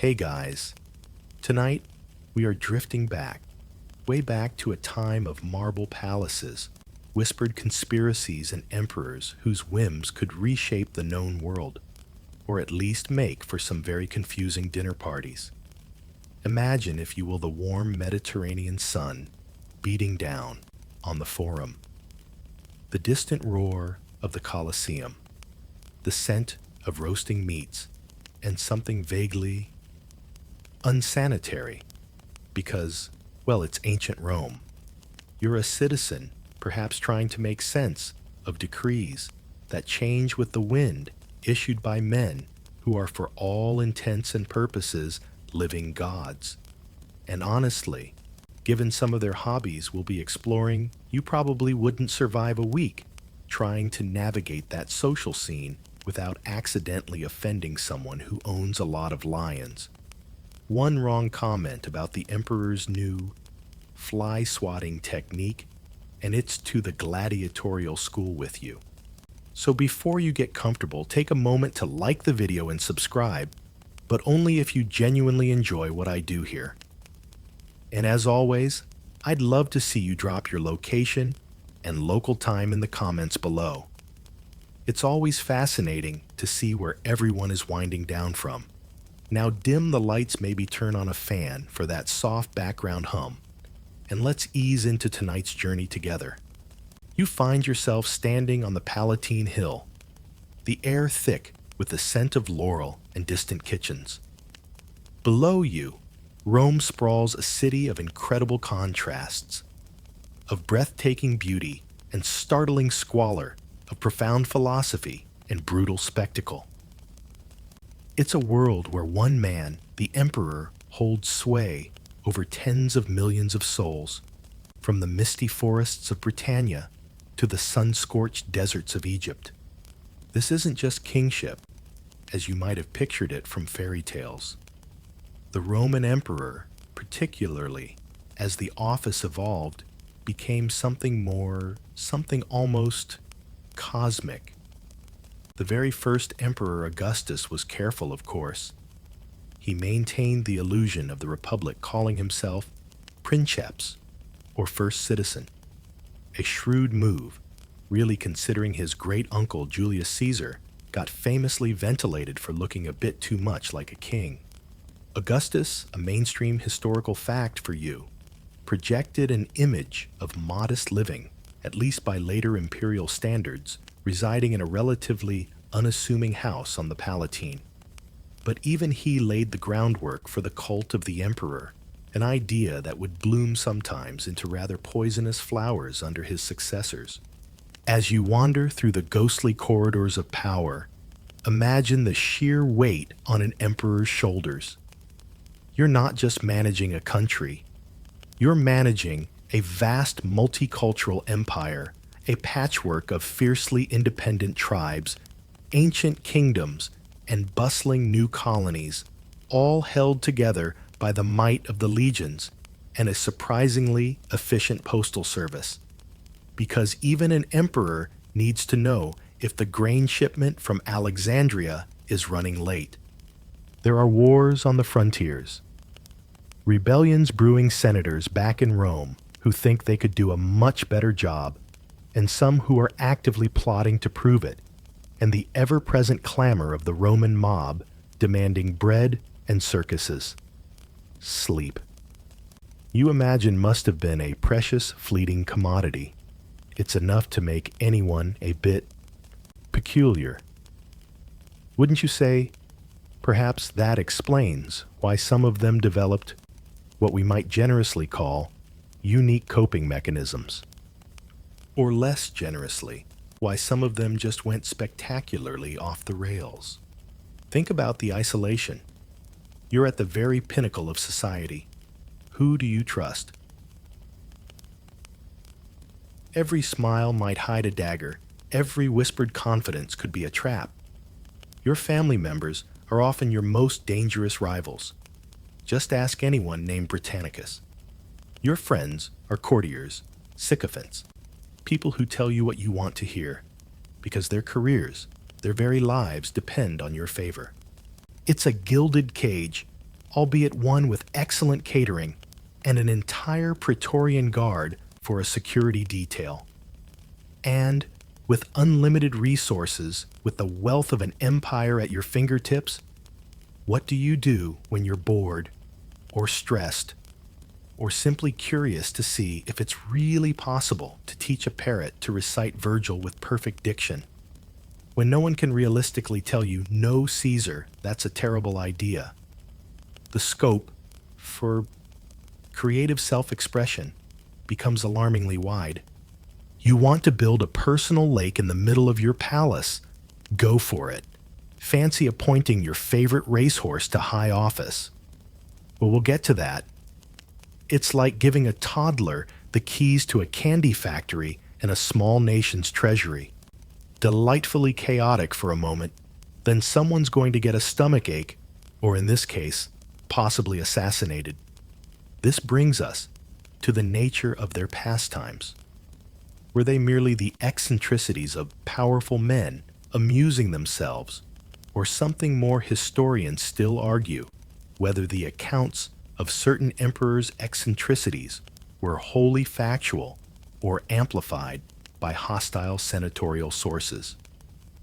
Hey guys, tonight we are drifting back, way back to a time of marble palaces, whispered conspiracies, and emperors whose whims could reshape the known world, or at least make for some very confusing dinner parties. Imagine, if you will, the warm Mediterranean sun beating down on the Forum, the distant roar of the Colosseum, the scent of roasting meats, and something vaguely unsanitary because, well, it's ancient Rome. You're a citizen, perhaps trying to make sense of decrees that change with the wind, issued by men who are, for all intents and purposes, living gods. And honestly, given some of their hobbies we'll be exploring, you probably wouldn't survive a week trying to navigate that social scene without accidentally offending someone who owns a lot of lions. One wrong comment about the emperor's new fly swatting technique, and it's to the gladiatorial school with you. So before you get comfortable, take a moment to like the video and subscribe, but only if you genuinely enjoy what I do here. And as always, I'd love to see you drop your location and local time in the comments below. It's always fascinating to see where everyone is winding down from. Now dim the lights, maybe turn on a fan for that soft background hum, and let's ease into tonight's journey together. You find yourself standing on the Palatine Hill, the air thick with the scent of laurel and distant kitchens. Below you, Rome sprawls, a city of incredible contrasts, of breathtaking beauty and startling squalor, of profound philosophy and brutal spectacle. It's a world where one man, the emperor, holds sway over tens of millions of souls, from the misty forests of Britannia to the sun-scorched deserts of Egypt. This isn't just kingship, as you might have pictured it from fairy tales. The Roman emperor, particularly as the office evolved, became something more, something almost cosmic. The very first emperor, Augustus, was careful, of course. He maintained the illusion of the Republic, calling himself princeps, or first citizen. A shrewd move, really, considering his great-uncle Julius Caesar got famously ventilated for looking a bit too much like a king. Augustus, a mainstream historical fact for you, projected an image of modest living, at least by later imperial standards, residing in a relatively unassuming house on the Palatine. But even he laid the groundwork for the cult of the emperor, an idea that would bloom sometimes into rather poisonous flowers under his successors. As you wander through the ghostly corridors of power, imagine the sheer weight on an emperor's shoulders. You're not just managing a country, you're managing a vast multicultural empire, a patchwork of fiercely independent tribes, ancient kingdoms, and bustling new colonies, all held together by the might of the legions and a surprisingly efficient postal service. Because even an emperor needs to know if the grain shipment from Alexandria is running late. There are wars on the frontiers, rebellions brewing, senators back in Rome who think they could do a much better job, and some who are actively plotting to prove it, and the ever-present clamor of the Roman mob demanding bread and circuses. Sleep. You imagine must have been a precious, fleeting commodity. It's enough to make anyone a bit peculiar. Wouldn't you say? Perhaps that explains why some of them developed what we might generously call unique coping mechanisms. Or less generously, why some of them just went spectacularly off the rails. Think about the isolation. You're at the very pinnacle of society. Who do you trust? Every smile might hide a dagger. Every whispered confidence could be a trap. Your family members are often your most dangerous rivals. Just ask anyone named Britannicus. Your friends are courtiers, sycophants, people who tell you what you want to hear, because their careers, their very lives depend on your favor. It's a gilded cage albeit one with excellent catering and an entire Praetorian guard for a security detail. And with unlimited resources, with the wealth of an empire at your fingertips, what do you do when you're bored or stressed or simply curious to see if it's really possible to teach a parrot to recite Virgil with perfect diction? When no one can realistically tell you, no, Caesar, that's a terrible idea, the scope for creative self-expression becomes alarmingly wide. You want to build a personal lake in the middle of your palace? Go for it. Fancy appointing your favorite racehorse to high office? Well, we'll get to that. It's like giving a toddler the keys to a candy factory in a small nation's treasury. Delightfully chaotic for a moment, then someone's going to get a stomachache, or in this case, possibly assassinated. This brings us to the nature of their pastimes. Were they merely the eccentricities of powerful men amusing themselves, or something more? Historians still argue whether the accounts of certain emperors' eccentricities were wholly factual or amplified by hostile senatorial sources.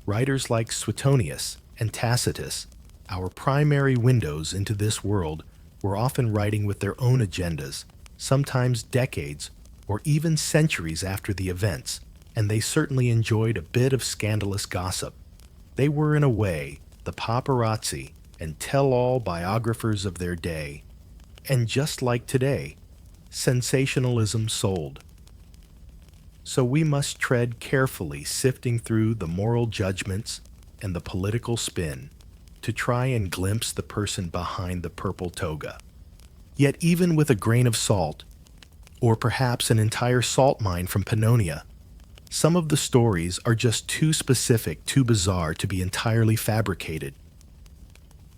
Writers like Suetonius and Tacitus, our primary windows into this world, were often writing with their own agendas, sometimes decades or even centuries after the events, and they certainly enjoyed a bit of scandalous gossip. They were, in a way, the paparazzi and tell-all biographers of their day. And just like today, sensationalism sold. So we must tread carefully, sifting through the moral judgments and the political spin to try and glimpse the person behind the purple toga. Yet even with a grain of salt, or perhaps an entire salt mine from Pannonia, some of the stories are just too specific, too bizarre to be entirely fabricated.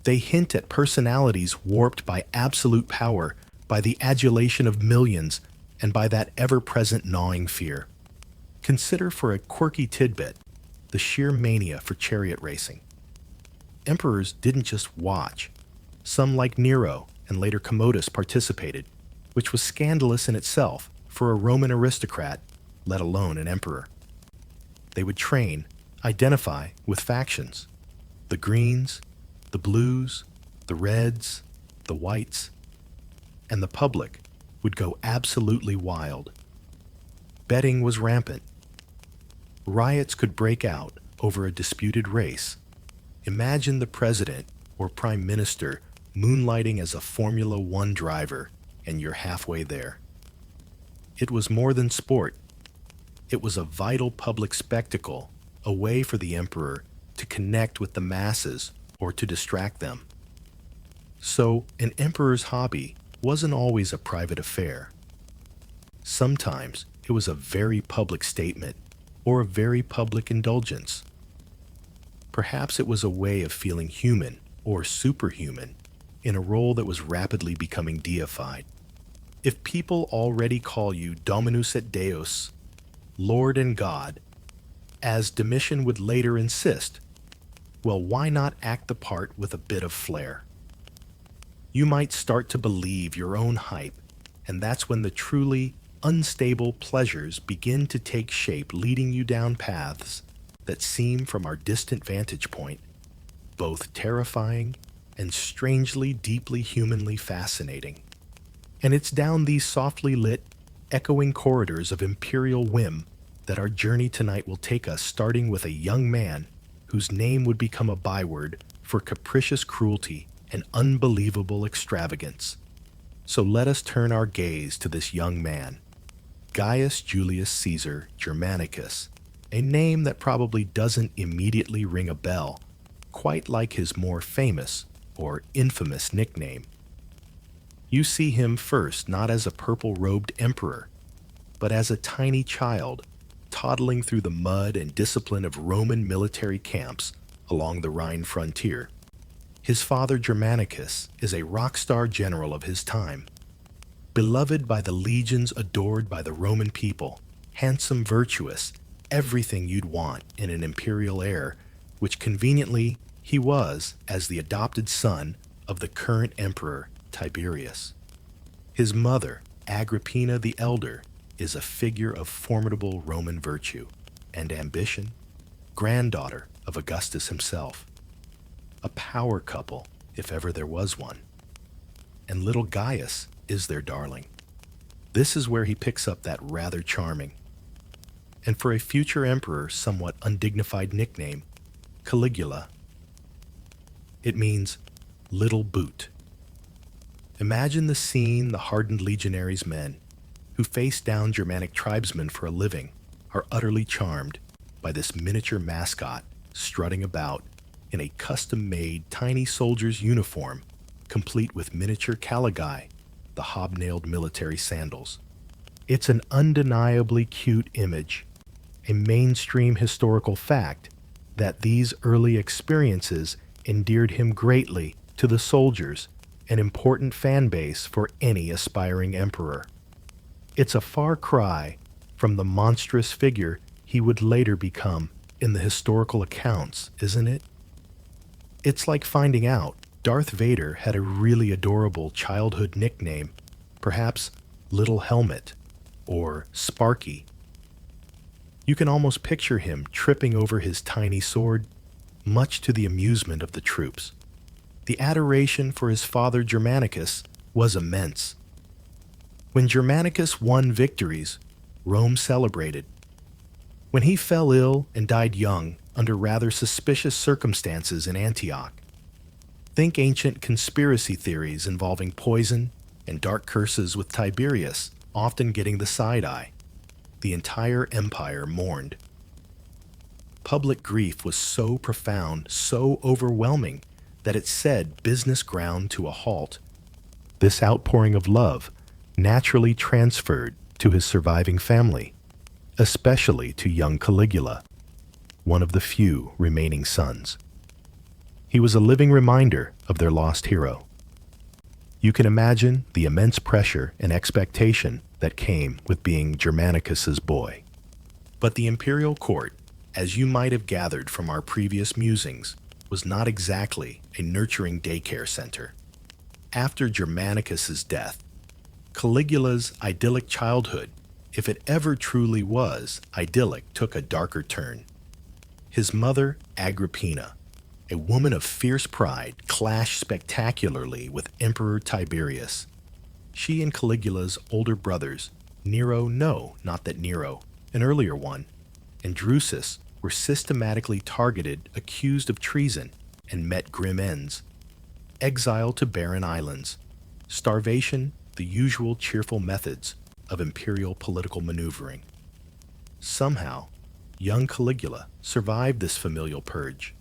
They hint at personalities warped by absolute power, by the adulation of millions, and by that ever-present gnawing fear. Consider for a quirky tidbit the sheer mania for chariot racing. Emperors didn't just watch. Some, like Nero and later Commodus, participated, which was scandalous in itself for a Roman aristocrat, let alone an emperor. They would train, identify with factions: the greens, the blues, the reds, the whites, and the public would go absolutely wild. Betting was rampant. Riots could break out over a disputed race. Imagine the president or prime minister moonlighting as a Formula One driver, and you're halfway there. It was more than sport. It was a vital public spectacle, a way for the emperor to connect with the masses or to distract them. So, an emperor's hobby wasn't always a private affair. Sometimes it was a very public statement or a very public indulgence. Perhaps it was a way of feeling human or superhuman in a role that was rapidly becoming deified. If people already call you Dominus et Deus, Lord and God, as Domitian would later insist, well, why not act the part with a bit of flair? You might start to believe your own hype, and that's when the truly unstable pleasures begin to take shape, leading you down paths that seem, from our distant vantage point, both terrifying and strangely, deeply humanly fascinating. And it's down these softly lit, echoing corridors of imperial whim that our journey tonight will take us, starting with a young man whose name would become a byword for capricious cruelty and unbelievable extravagance. So let us turn our gaze to this young man, Gaius Julius Caesar Germanicus, a name that probably doesn't immediately ring a bell, quite like his more famous or infamous nickname. You see him first not as a purple-robed emperor, but as a tiny child toddling through the mud and discipline of Roman military camps along the Rhine frontier. His father Germanicus is a rock star general of his time, beloved by the legions, adored by the Roman people, handsome, virtuous, everything you'd want in an imperial heir, which conveniently he was as the adopted son of the current emperor Tiberius. His mother, Agrippina the Elder, is a figure of formidable Roman virtue and ambition, granddaughter of Augustus himself. A power couple, if ever there was one. And little Gaius is their darling. This is where he picks up that rather charming, and for a future emperor somewhat undignified nickname, Caligula. It means little boot. Imagine the scene. The hardened legionaries' men, who face down Germanic tribesmen for a living, are utterly charmed by this miniature mascot strutting about in a custom-made tiny soldier's uniform, complete with miniature caligae, the hobnailed military sandals. It's an undeniably cute image, a mainstream historical fact that these early experiences endeared him greatly to the soldiers, an important fan base for any aspiring emperor. It's a far cry from the monstrous figure he would later become in the historical accounts, isn't it? It's like finding out Darth Vader had a really adorable childhood nickname, perhaps Little Helmet or Sparky. You can almost picture him tripping over his tiny sword, much to the amusement of the troops. The adoration for his father Germanicus was immense. When Germanicus won victories, Rome celebrated. When he fell ill and died young under rather suspicious circumstances in Antioch, think ancient conspiracy theories involving poison and dark curses with Tiberius often getting the side eye. The entire empire mourned. Public grief was so profound, so overwhelming, that it said business ground to a halt. This outpouring of love naturally transferred to his surviving family, especially to young Caligula, one of the few remaining sons. He was a living reminder of their lost hero. You can imagine the immense pressure and expectation that came with being Germanicus's boy. But the imperial court, as you might have gathered from our previous musings, was not exactly a nurturing daycare center. After Germanicus's death, Caligula's idyllic childhood, if it ever truly was idyllic, took a darker turn. His mother, Agrippina, a woman of fierce pride, clashed spectacularly with Emperor Tiberius. She and Caligula's older brothers, not that Nero, an earlier one, and Drusus, were systematically targeted, accused of treason, and met grim ends. Exile to barren islands, starvation, the usual cheerful methods of imperial political maneuvering. Somehow, young Caligula survived this familial purge.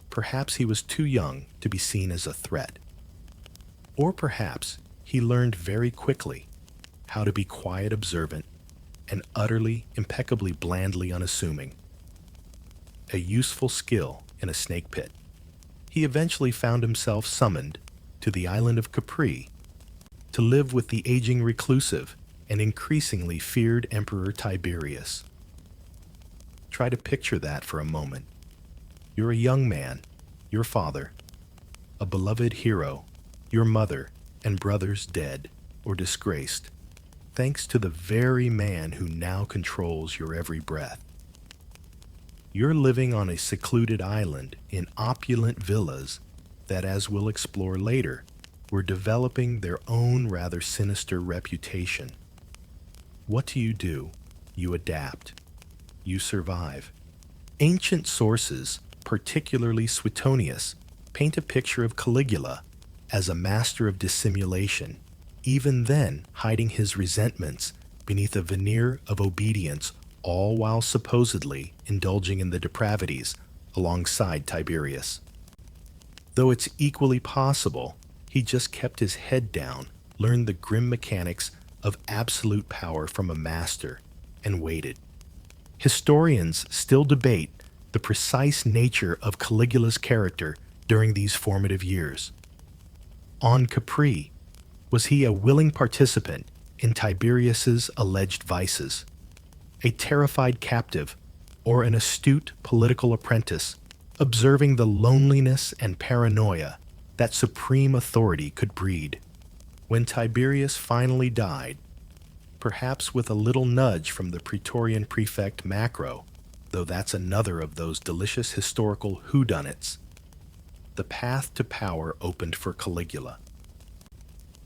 Perhaps he was too young to be seen as a threat. Or perhaps he learned very quickly how to be quiet, observant, and utterly, impeccably blandly unassuming. A useful skill in a snake pit. He eventually found himself summoned to the island of Capri to live with the aging reclusive and increasingly feared Emperor Tiberius. Try to picture that for a moment. You're a young man, your father, a beloved hero, your mother and brothers dead or disgraced, thanks to the very man who now controls your every breath. You're living on a secluded island in opulent villas that, as we'll explore later, were developing their own rather sinister reputation. What do? You adapt. You survive. Ancient sources, particularly Suetonius, paint a picture of Caligula as a master of dissimulation, even then hiding his resentments beneath a veneer of obedience, all while supposedly indulging in the depravities alongside Tiberius. Though it's equally possible he just kept his head down, learned the grim mechanics of absolute power from a master, and waited. Historians still debate the precise nature of Caligula's character during these formative years. On Capri, was he a willing participant in Tiberius's alleged vices, a terrified captive, or an astute political apprentice, observing the loneliness and paranoia that supreme authority could breed. When Tiberius finally died, perhaps with a little nudge from the Praetorian prefect Macro, though that's another of those delicious historical whodunits, the path to power opened for Caligula.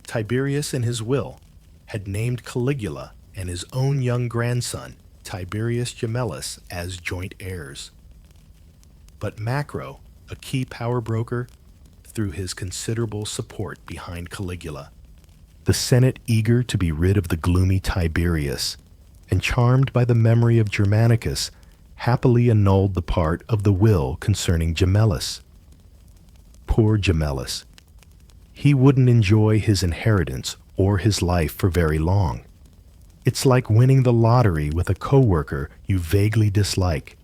Tiberius, in his will, had named Caligula and his own young grandson, Tiberius Gemellus, as joint heirs. But Macro, a key power broker, threw his considerable support behind Caligula. The Senate, eager to be rid of the gloomy Tiberius, and charmed by the memory of Germanicus, happily annulled the part of the will concerning Gemellus. Poor Gemellus. He wouldn't enjoy his inheritance or his life for very long. It's like winning the lottery with a coworker you vaguely dislike,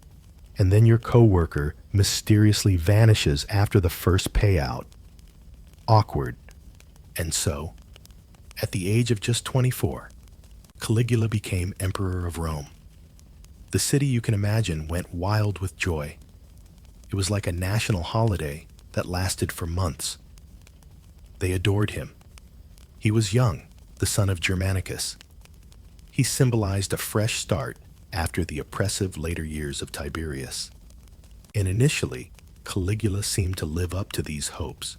and then your coworker mysteriously vanishes after the first payout. Awkward. And so, at the age of just 24, Caligula became emperor of Rome. The city, you can imagine, went wild with joy. It was like a national holiday that lasted for months. They adored him. He was young, the son of Germanicus. He symbolized a fresh start after the oppressive later years of Tiberius. And initially, Caligula seemed to live up to these hopes.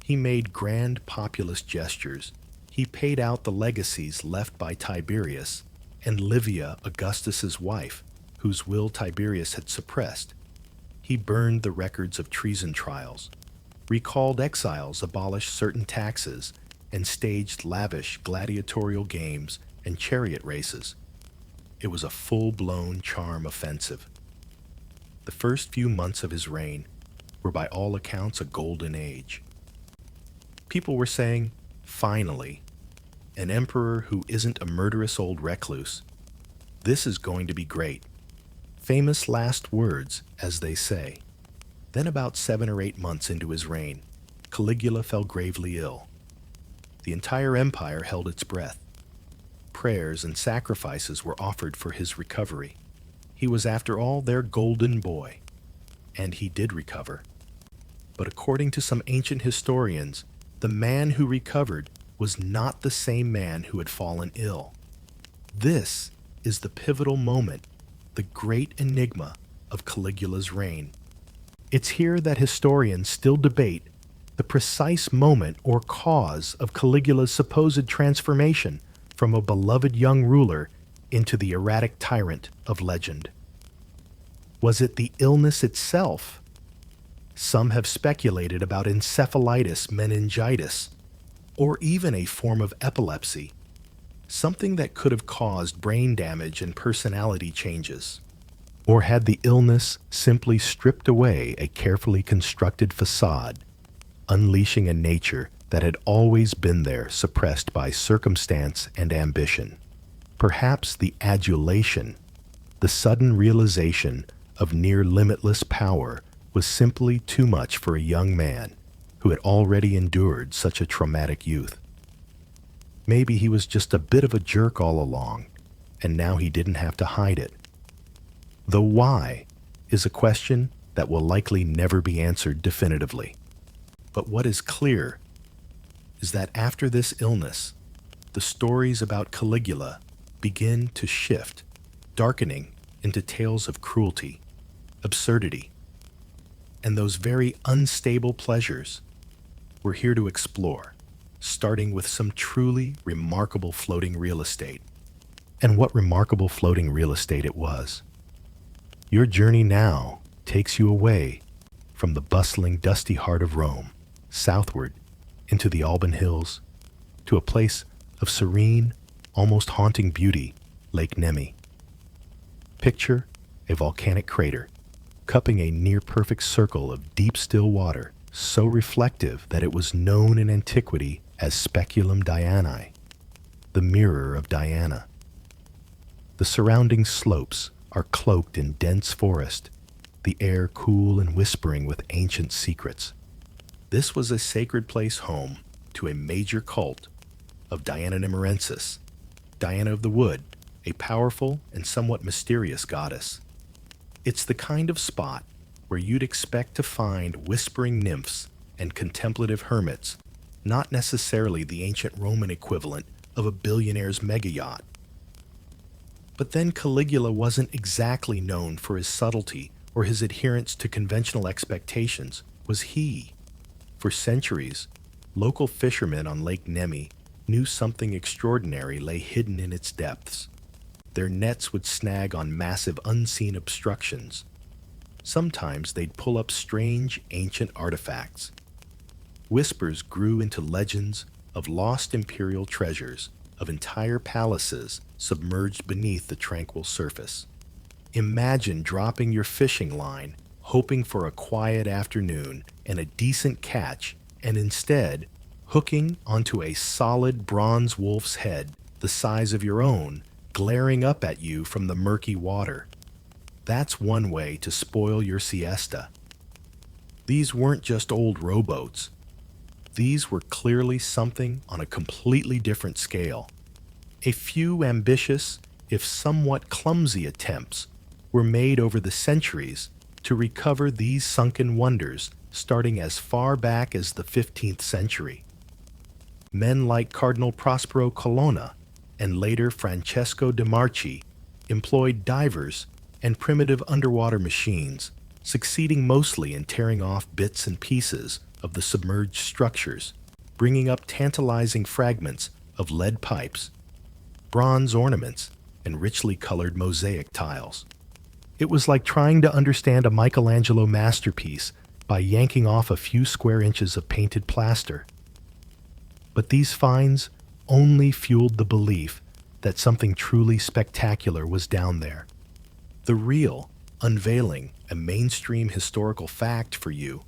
He made grand populist gestures. He paid out the legacies left by Tiberius and Livia, Augustus's wife, whose will Tiberius had suppressed. He burned the records of treason trials, recalled exiles, abolished certain taxes, and staged lavish gladiatorial games and chariot races. It was a full-blown charm offensive. The first few months of his reign were by all accounts a golden age. People were saying, finally, an emperor who isn't a murderous old recluse. This is going to be great. Famous last words, as they say. Then about 7 or 8 months into his reign, Caligula fell gravely ill. The entire empire held its breath. Prayers and sacrifices were offered for his recovery. He was, after all, their golden boy. And he did recover. But according to some ancient historians, the man who recovered was not the same man who had fallen ill. This is the pivotal moment, the great enigma of Caligula's reign. It's here that historians still debate the precise moment or cause of Caligula's supposed transformation from a beloved young ruler into the erratic tyrant of legend. Was it the illness itself? Some have speculated about encephalitis, meningitis, or even a form of epilepsy, something that could have caused brain damage and personality changes. Or had the illness simply stripped away a carefully constructed facade, unleashing a nature that had always been there, suppressed by circumstance and ambition? Perhaps the adulation, the sudden realization of near limitless power, was simply too much for a young man who had already endured such a traumatic youth. Maybe he was just a bit of a jerk all along, and now he didn't have to hide it. The why is a question that will likely never be answered definitively. But what is clear is that after this illness, the stories about Caligula begin to shift, darkening into tales of cruelty, absurdity, and those very unstable pleasures we're here to explore, starting with some truly remarkable floating real estate. And what remarkable floating real estate it was. Your journey now takes you away from the bustling, dusty heart of Rome, southward into the Alban Hills, to a place of serene, almost haunting beauty, Lake Nemi. Picture a volcanic crater, cupping a near-perfect circle of deep still water, so reflective that it was known in antiquity as Speculum Dianae, the mirror of Diana. The surrounding slopes are cloaked in dense forest, the air cool and whispering with ancient secrets. This was a sacred place home to a major cult of Diana Nemorensis, Diana of the Wood, a powerful and somewhat mysterious goddess. It's the kind of spot where you'd expect to find whispering nymphs and contemplative hermits, not necessarily the ancient Roman equivalent of a billionaire's mega yacht. But then Caligula wasn't exactly known for his subtlety or his adherence to conventional expectations, was he? For centuries, local fishermen on Lake Nemi knew something extraordinary lay hidden in its depths. Their nets would snag on massive unseen obstructions. Sometimes they'd pull up strange ancient artifacts. Whispers grew into legends of lost imperial treasures, of entire palaces submerged beneath the tranquil surface. Imagine dropping your fishing line, hoping for a quiet afternoon and a decent catch, and instead hooking onto a solid bronze wolf's head the size of your own, glaring up at you from the murky water. That's one way to spoil your siesta. These weren't just old rowboats. These were clearly something on a completely different scale. A few ambitious, if somewhat clumsy attempts were made over the centuries to recover these sunken wonders, starting as far back as the 15th century. Men like Cardinal Prospero Colonna and later Francesco de' Marchi employed divers and primitive underwater machines, succeeding mostly in tearing off bits and pieces of the submerged structures, bringing up tantalizing fragments of lead pipes, bronze ornaments, and richly colored mosaic tiles. It was like trying to understand a Michelangelo masterpiece by yanking off a few square inches of painted plaster. But these finds only fueled the belief that something truly spectacular was down there. The real, unveiling a mainstream historical fact for you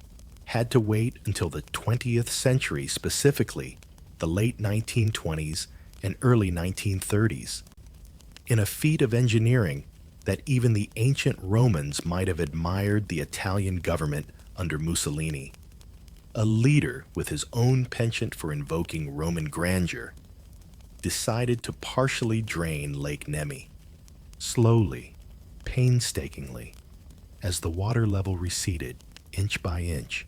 had to wait until the 20th century, specifically the late 1920s and early 1930s. In a feat of engineering that even the ancient Romans might have admired, the Italian government under Mussolini, a leader with his own penchant for invoking Roman grandeur, decided to partially drain Lake Nemi, slowly, painstakingly, as the water level receded inch by inch.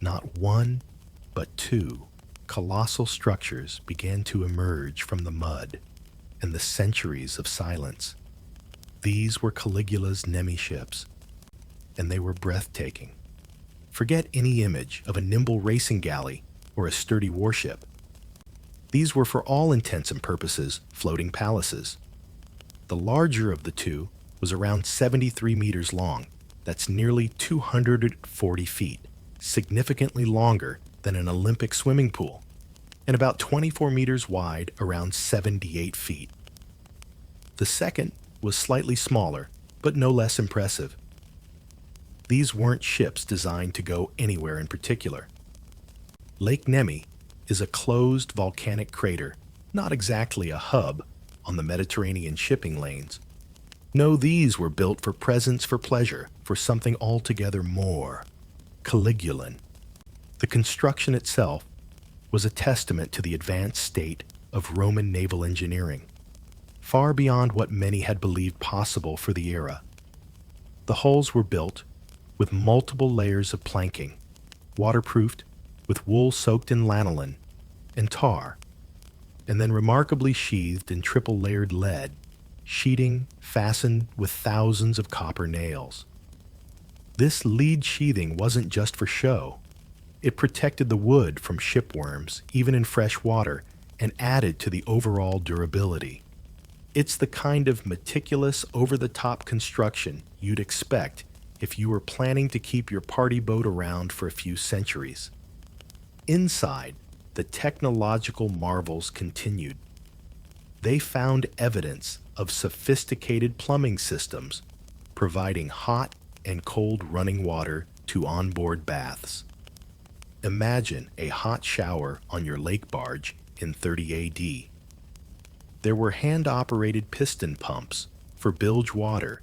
Not one, but two colossal structures began to emerge from the mud and the centuries of silence. These were Caligula's Nemi ships, and they were breathtaking. Forget any image of a nimble racing galley or a sturdy warship. These were, for all intents and purposes, floating palaces. The larger of the two was around 73 meters long. That's nearly 240 feet, significantly longer than an Olympic swimming pool, and about 24 meters wide, around 78 feet. The second was slightly smaller, but no less impressive. These weren't ships designed to go anywhere in particular. Lake Nemi is a closed volcanic crater, not exactly a hub on the Mediterranean shipping lanes. No, these were built for presence, for pleasure, for something altogether more Caligulan. The construction itself was a testament to the advanced state of Roman naval engineering, far beyond what many had believed possible for the era. The hulls were built with multiple layers of planking, waterproofed with wool soaked in lanolin and tar, and then remarkably sheathed in triple-layered lead, sheeting fastened with thousands of copper nails. This lead sheathing wasn't just for show. It protected the wood from shipworms, even in fresh water, and added to the overall durability. It's the kind of meticulous, over-the-top construction you'd expect if you were planning to keep your party boat around for a few centuries. Inside, the technological marvels continued. They found evidence of sophisticated plumbing systems, providing hot and cold running water to onboard baths. Imagine a hot shower on your lake barge in 30 AD. There were hand-operated piston pumps for bilge water,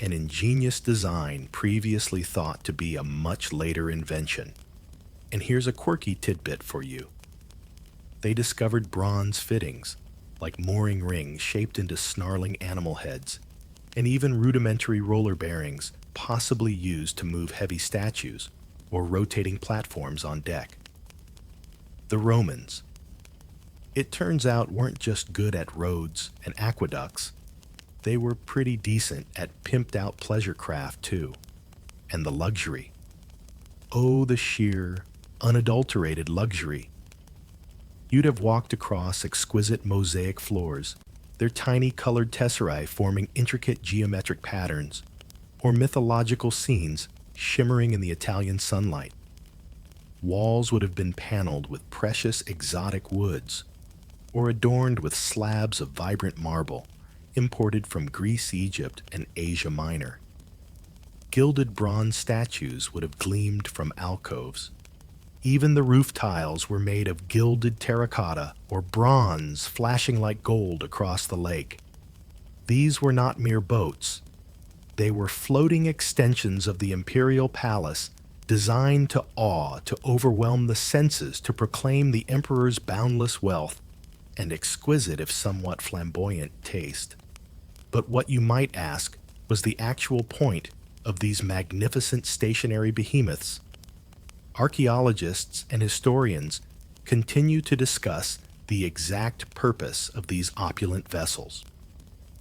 an ingenious design previously thought to be a much later invention. And here's a quirky tidbit for you. They discovered bronze fittings, like mooring rings shaped into snarling animal heads, and even rudimentary roller bearings possibly used to move heavy statues, or rotating platforms on deck. The Romans, it turns out, weren't just good at roads and aqueducts. They were pretty decent at pimped-out pleasure craft, too. And the luxury. Oh, the sheer, unadulterated luxury. You'd have walked across exquisite mosaic floors, their tiny colored tesserae forming intricate geometric patterns, or mythological scenes shimmering in the Italian sunlight. Walls would have been paneled with precious exotic woods, or adorned with slabs of vibrant marble imported from Greece, Egypt, and Asia Minor. Gilded bronze statues would have gleamed from alcoves. Even the roof tiles were made of gilded terracotta or bronze flashing like gold across the lake. These were not mere boats. They were floating extensions of the imperial palace designed to awe, to overwhelm the senses, to proclaim the emperor's boundless wealth and exquisite, if somewhat flamboyant, taste. But what you might ask was the actual point of these magnificent stationary behemoths. Archaeologists and historians continue to discuss the exact purpose of these opulent vessels.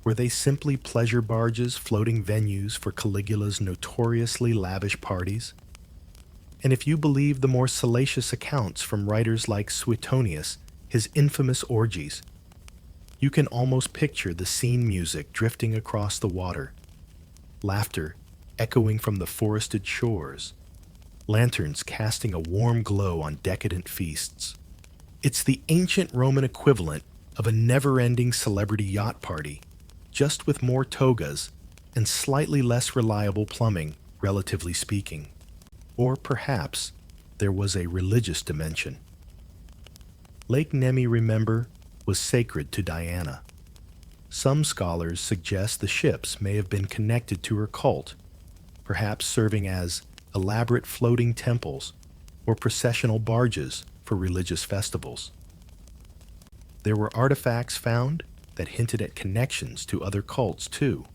Were they simply pleasure barges floating venues for Caligula's notoriously lavish parties? And if you believe the more salacious accounts from writers like Suetonius, his infamous orgies, you can almost picture the scene music drifting across the water, laughter echoing from the forested shores, lanterns casting a warm glow on decadent feasts. It's the ancient Roman equivalent of a never-ending celebrity yacht party, just with more togas and slightly less reliable plumbing, relatively speaking. Or perhaps there was a religious dimension. Lake Nemi, remember, was sacred to Diana. Some scholars suggest the ships may have been connected to her cult, perhaps serving as elaborate floating temples or processional barges for religious festivals. There were artifacts found that hinted at connections to other cults too,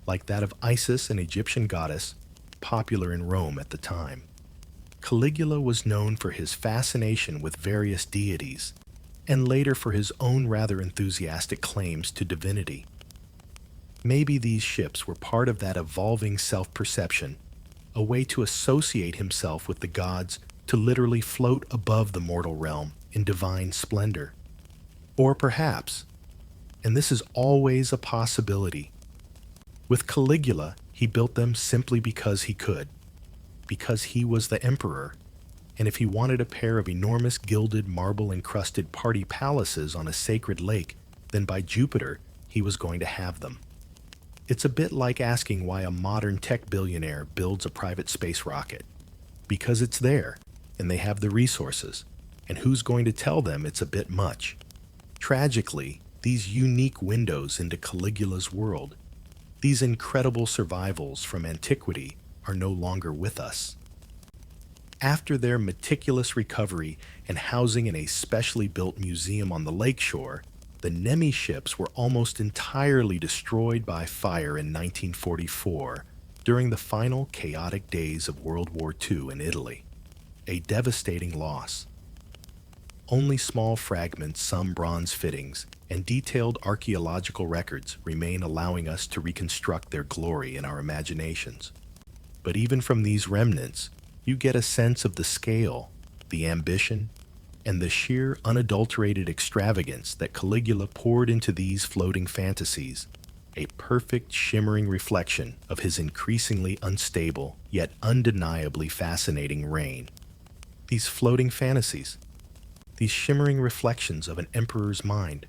like that of Isis, an Egyptian goddess popular in Rome at the time. Caligula was known for his fascination with various deities, and later for his own rather enthusiastic claims to divinity. Maybe these ships were part of that evolving self-perception, a way to associate himself with the gods, to literally float above the mortal realm in divine splendor. Or perhaps, and this is always a possibility, with Caligula, he built them simply because he could, because he was the emperor, and if he wanted a pair of enormous gilded marble-encrusted party palaces on a sacred lake, then by Jupiter, he was going to have them. It's a bit like asking why a modern tech billionaire builds a private space rocket. Because it's there, and they have the resources, and who's going to tell them it's a bit much? Tragically, these unique windows into Caligula's world, these incredible survivals from antiquity, are no longer with us. After their meticulous recovery and housing in a specially built museum on the lakeshore, the Nemi ships were almost entirely destroyed by fire in 1944 during the final chaotic days of World War II in Italy. A devastating loss. Only small fragments, some bronze fittings, and detailed archaeological records remain, allowing us to reconstruct their glory in our imaginations. But even from these remnants, you get a sense of the scale, the ambition, and the sheer unadulterated extravagance that Caligula poured into these floating fantasies, a perfect shimmering reflection of his increasingly unstable yet undeniably fascinating reign. These floating fantasies, these shimmering reflections of an emperor's mind,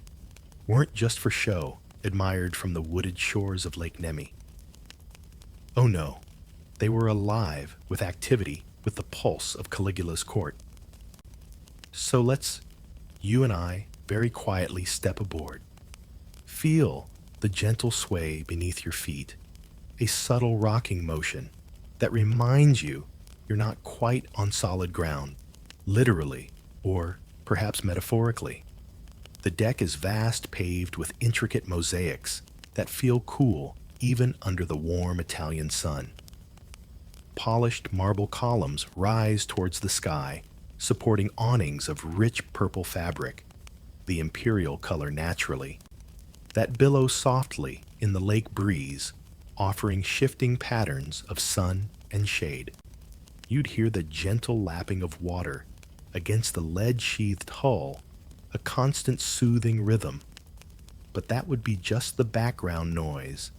weren't just for show, admired from the wooded shores of Lake Nemi. Oh no, they were alive with activity, with the pulse of Caligula's court. So let's, you and I, very quietly step aboard. Feel the gentle sway beneath your feet, a subtle rocking motion that reminds you you're not quite on solid ground, literally, or perhaps metaphorically. The deck is vast, paved with intricate mosaics that feel cool even under the warm Italian sun. polished marble columns rise towards the sky, supporting awnings of rich purple fabric, the imperial color naturally, that billow softly in the lake breeze, offering shifting patterns of sun and shade. You'd hear the gentle lapping of water against the lead-sheathed hull, a constant soothing rhythm. But that would be just the background noise.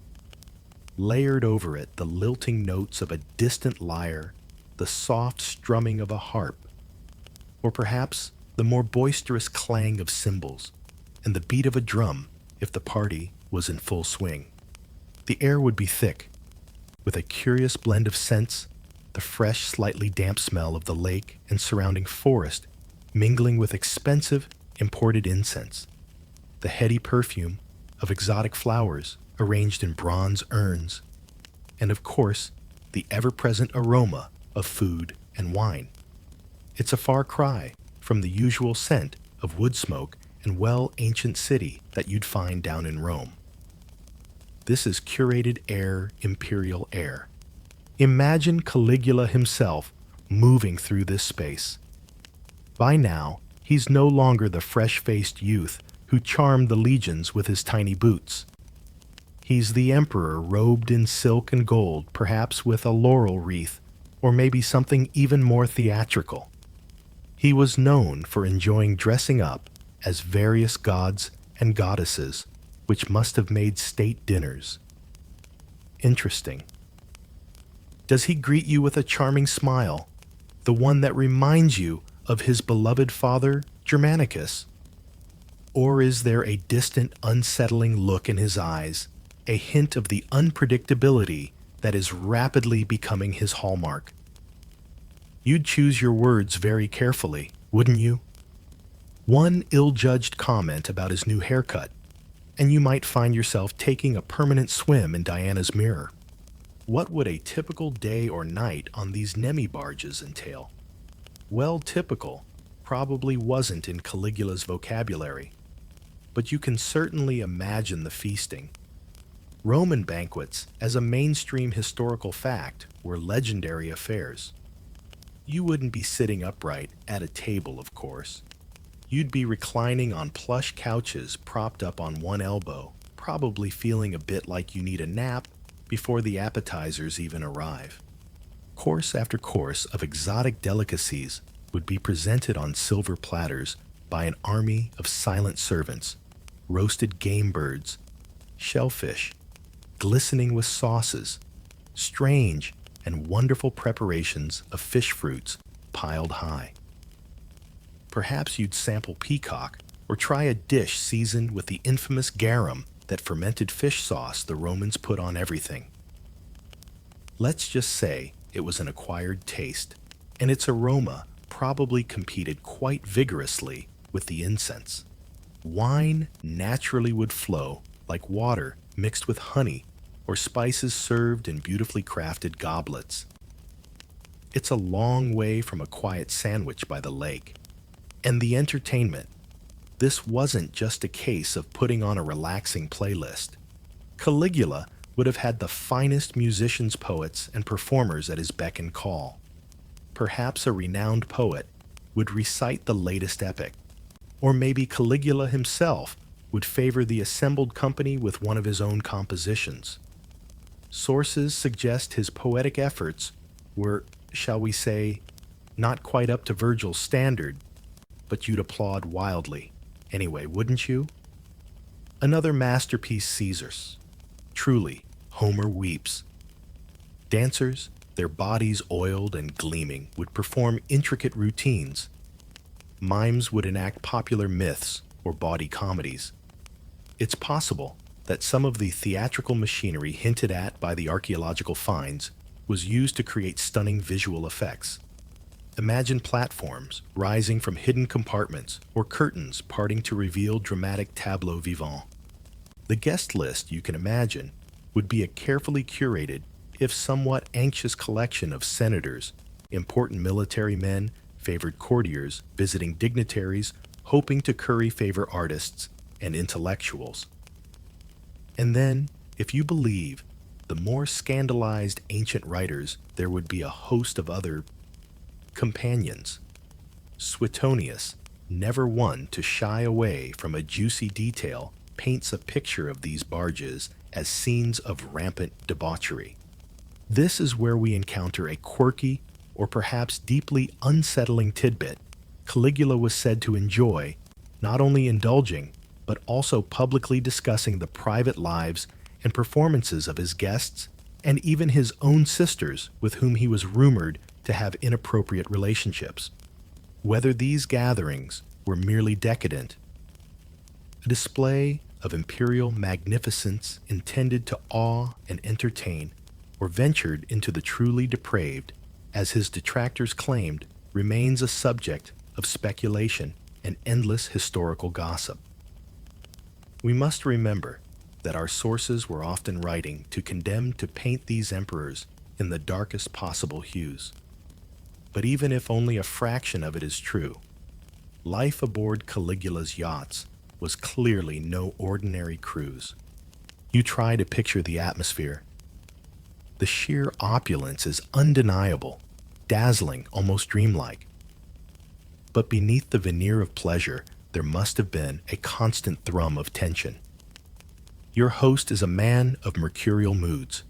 Layered over it, the lilting notes of a distant lyre, the soft strumming of a harp, or perhaps the more boisterous clang of cymbals and the beat of a drum if the party was in full swing. The air would be thick, with a curious blend of scents, the fresh, slightly damp smell of the lake and surrounding forest mingling with expensive, imported incense, the heady perfume of exotic flowers arranged in bronze urns, and of course, the ever-present aroma of food and wine. It's a far cry from the usual scent of wood smoke and ancient city that you'd find down in Rome. This is curated air, imperial air. Imagine Caligula himself moving through this space. By now, he's no longer the fresh-faced youth who charmed the legions with his tiny boots. He's the emperor robed in silk and gold, perhaps with a laurel wreath, or maybe something even more theatrical. He was known for enjoying dressing up as various gods and goddesses, which must have made state dinners. Interesting. Does he greet you with a charming smile, the one that reminds you of his beloved father, Germanicus? Or is there a distant, unsettling look in his eyes, a hint of the unpredictability that is rapidly becoming his hallmark? You'd choose your words very carefully, wouldn't you? One ill-judged comment about his new haircut, and you might find yourself taking a permanent swim in Diana's mirror. What would a typical day or night on these Nemi barges entail? Well, typical probably wasn't in Caligula's vocabulary, but you can certainly imagine the feasting. Roman banquets, as a mainstream historical fact, were legendary affairs. You wouldn't be sitting upright at a table, of course. You'd be reclining on plush couches propped up on one elbow, probably feeling a bit like you need a nap before the appetizers even arrive. Course after course of exotic delicacies would be presented on silver platters by an army of silent servants, roasted game birds, shellfish, glistening with sauces, strange and wonderful preparations of fish fruits piled high. Perhaps you'd sample peacock or try a dish seasoned with the infamous garum, that fermented fish sauce the Romans put on everything. Let's just say it was an acquired taste, and its aroma probably competed quite vigorously with the incense. Wine naturally would flow like water mixed with honey or spices served in beautifully crafted goblets. It's a long way from a quiet sandwich by the lake. And the entertainment. This wasn't just a case of putting on a relaxing playlist. Caligula would have had the finest musicians, poets, and performers at his beck and call. Perhaps a renowned poet would recite the latest epic, or maybe Caligula himself would favor the assembled company with one of his own compositions. Sources suggest his poetic efforts were, shall we say, not quite up to Virgil's standard, but you'd applaud wildly. Anyway, wouldn't you? Another masterpiece, Caesar's. Truly, Homer weeps. Dancers, their bodies oiled and gleaming, would perform intricate routines. Mimes would enact popular myths or bawdy comedies. It's possible that some of the theatrical machinery hinted at by the archaeological finds was used to create stunning visual effects. Imagine platforms rising from hidden compartments or curtains parting to reveal dramatic tableaux vivants. The guest list, you can imagine, would be a carefully curated, if somewhat anxious collection of senators, important military men, favored courtiers, visiting dignitaries, hoping to curry favor artists, and intellectuals. And then, if you believe the more scandalized ancient writers there would be a host of other companions. Suetonius, never one to shy away from a juicy detail, paints a picture of these barges as scenes of rampant debauchery. This is where we encounter a quirky or perhaps deeply unsettling tidbit. Caligula was said to enjoy not only indulging, but also publicly discussing the private lives and performances of his guests and even his own sisters with whom he was rumored to have inappropriate relationships. Whether these gatherings were merely decadent, a display of imperial magnificence intended to awe and entertain, or ventured into the truly depraved, as his detractors claimed, remains a subject of speculation and endless historical gossip. We must remember that our sources were often writing to condemn to paint these emperors in the darkest possible hues. But even if only a fraction of it is true, life aboard Caligula's yachts was clearly no ordinary cruise. You try to picture the atmosphere. The sheer opulence is undeniable, dazzling, almost dreamlike. But beneath the veneer of pleasure, there must have been a constant thrum of tension. Your host is a man of mercurial moods,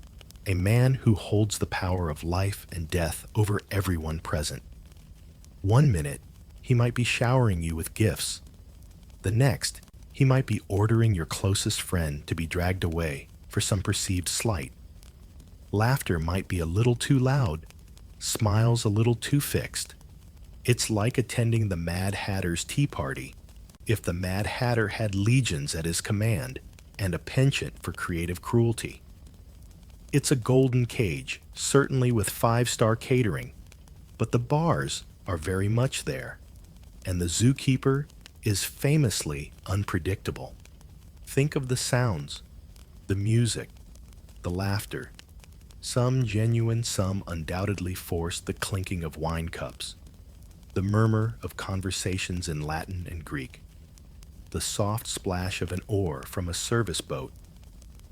a man who holds the power of life and death over everyone present. One minute, he might be showering you with gifts. The next, he might be ordering your closest friend to be dragged away for some perceived slight. Laughter might be a little too loud, smiles a little too fixed. It's like attending the Mad Hatter's tea party, if the Mad Hatter had legions at his command and a penchant for creative cruelty. It's a golden cage, certainly with 5-star catering, but the bars are very much there, and the zookeeper is famously unpredictable. Think of the sounds, the music, the laughter. Some genuine, some undoubtedly forced, the clinking of wine cups, the murmur of conversations in Latin and Greek, the soft splash of an oar from a service boat,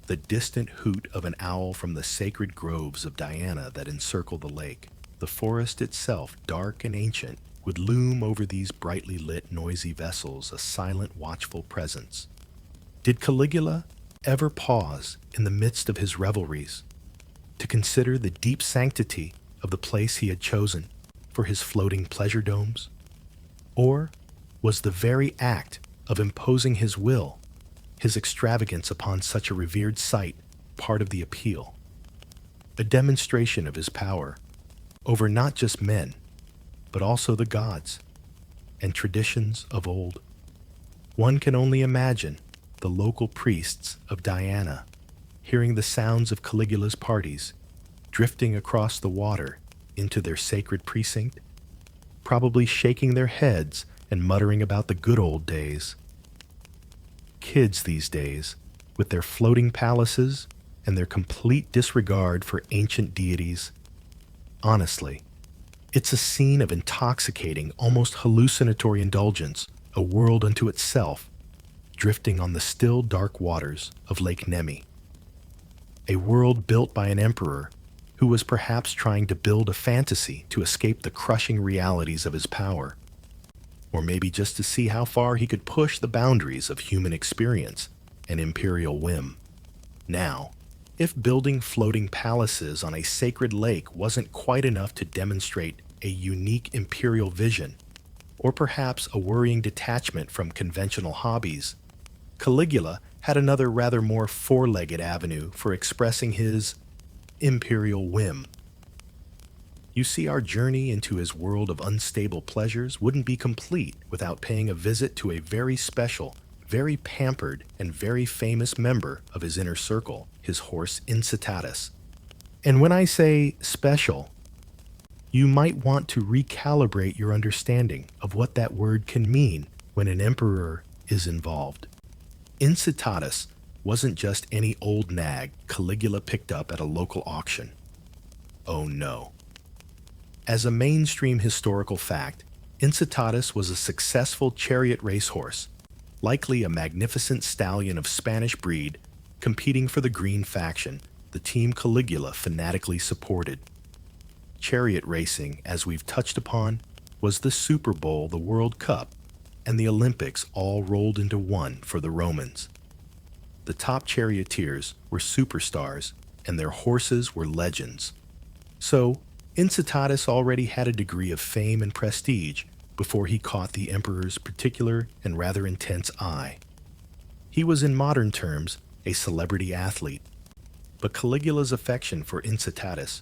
the distant hoot of an owl from the sacred groves of Diana that encircle the lake. The forest itself, dark and ancient, would loom over these brightly lit, noisy vessels, a silent, watchful presence. Did Caligula ever pause in the midst of his revelries to consider the deep sanctity of the place he had chosen for his floating pleasure domes? Or was the very act of imposing his will, his extravagance upon such a revered site, part of the appeal, a demonstration of his power over not just men, but also the gods and traditions of old? One can only imagine the local priests of Diana hearing the sounds of Caligula's parties drifting across the water into their sacred precinct, probably shaking their heads and muttering about the good old days. Kids these days, with their floating palaces and their complete disregard for ancient deities. Honestly, it's a scene of intoxicating, almost hallucinatory indulgence, a world unto itself, drifting on the still dark waters of Lake Nemi. A world built by an emperor who was perhaps trying to build a fantasy to escape the crushing realities of his power, or maybe just to see how far he could push the boundaries of human experience and imperial whim. Now, if building floating palaces on a sacred lake wasn't quite enough to demonstrate a unique imperial vision, or perhaps a worrying detachment from conventional hobbies, Caligula had another rather more four-legged avenue for expressing his imperial whim. You see, our journey into his world of unstable pleasures wouldn't be complete without paying a visit to a very special, very pampered, and very famous member of his inner circle, his horse Incitatus. And when I say special, you might want to recalibrate your understanding of what that word can mean when an emperor is involved. Incitatus wasn't just any old nag Caligula picked up at a local auction. Oh no. As a mainstream historical fact, Incitatus was a successful chariot racehorse, likely a magnificent stallion of Spanish breed, competing for the green faction, the team Caligula fanatically supported. Chariot racing, as we've touched upon, was the Super Bowl, the World Cup, and the Olympics all rolled into one for the Romans. The top charioteers were superstars, and their horses were legends. So, Incitatus already had a degree of fame and prestige before he caught the emperor's particular and rather intense eye. He was, in modern terms, a celebrity athlete, but Caligula's affection for Incitatus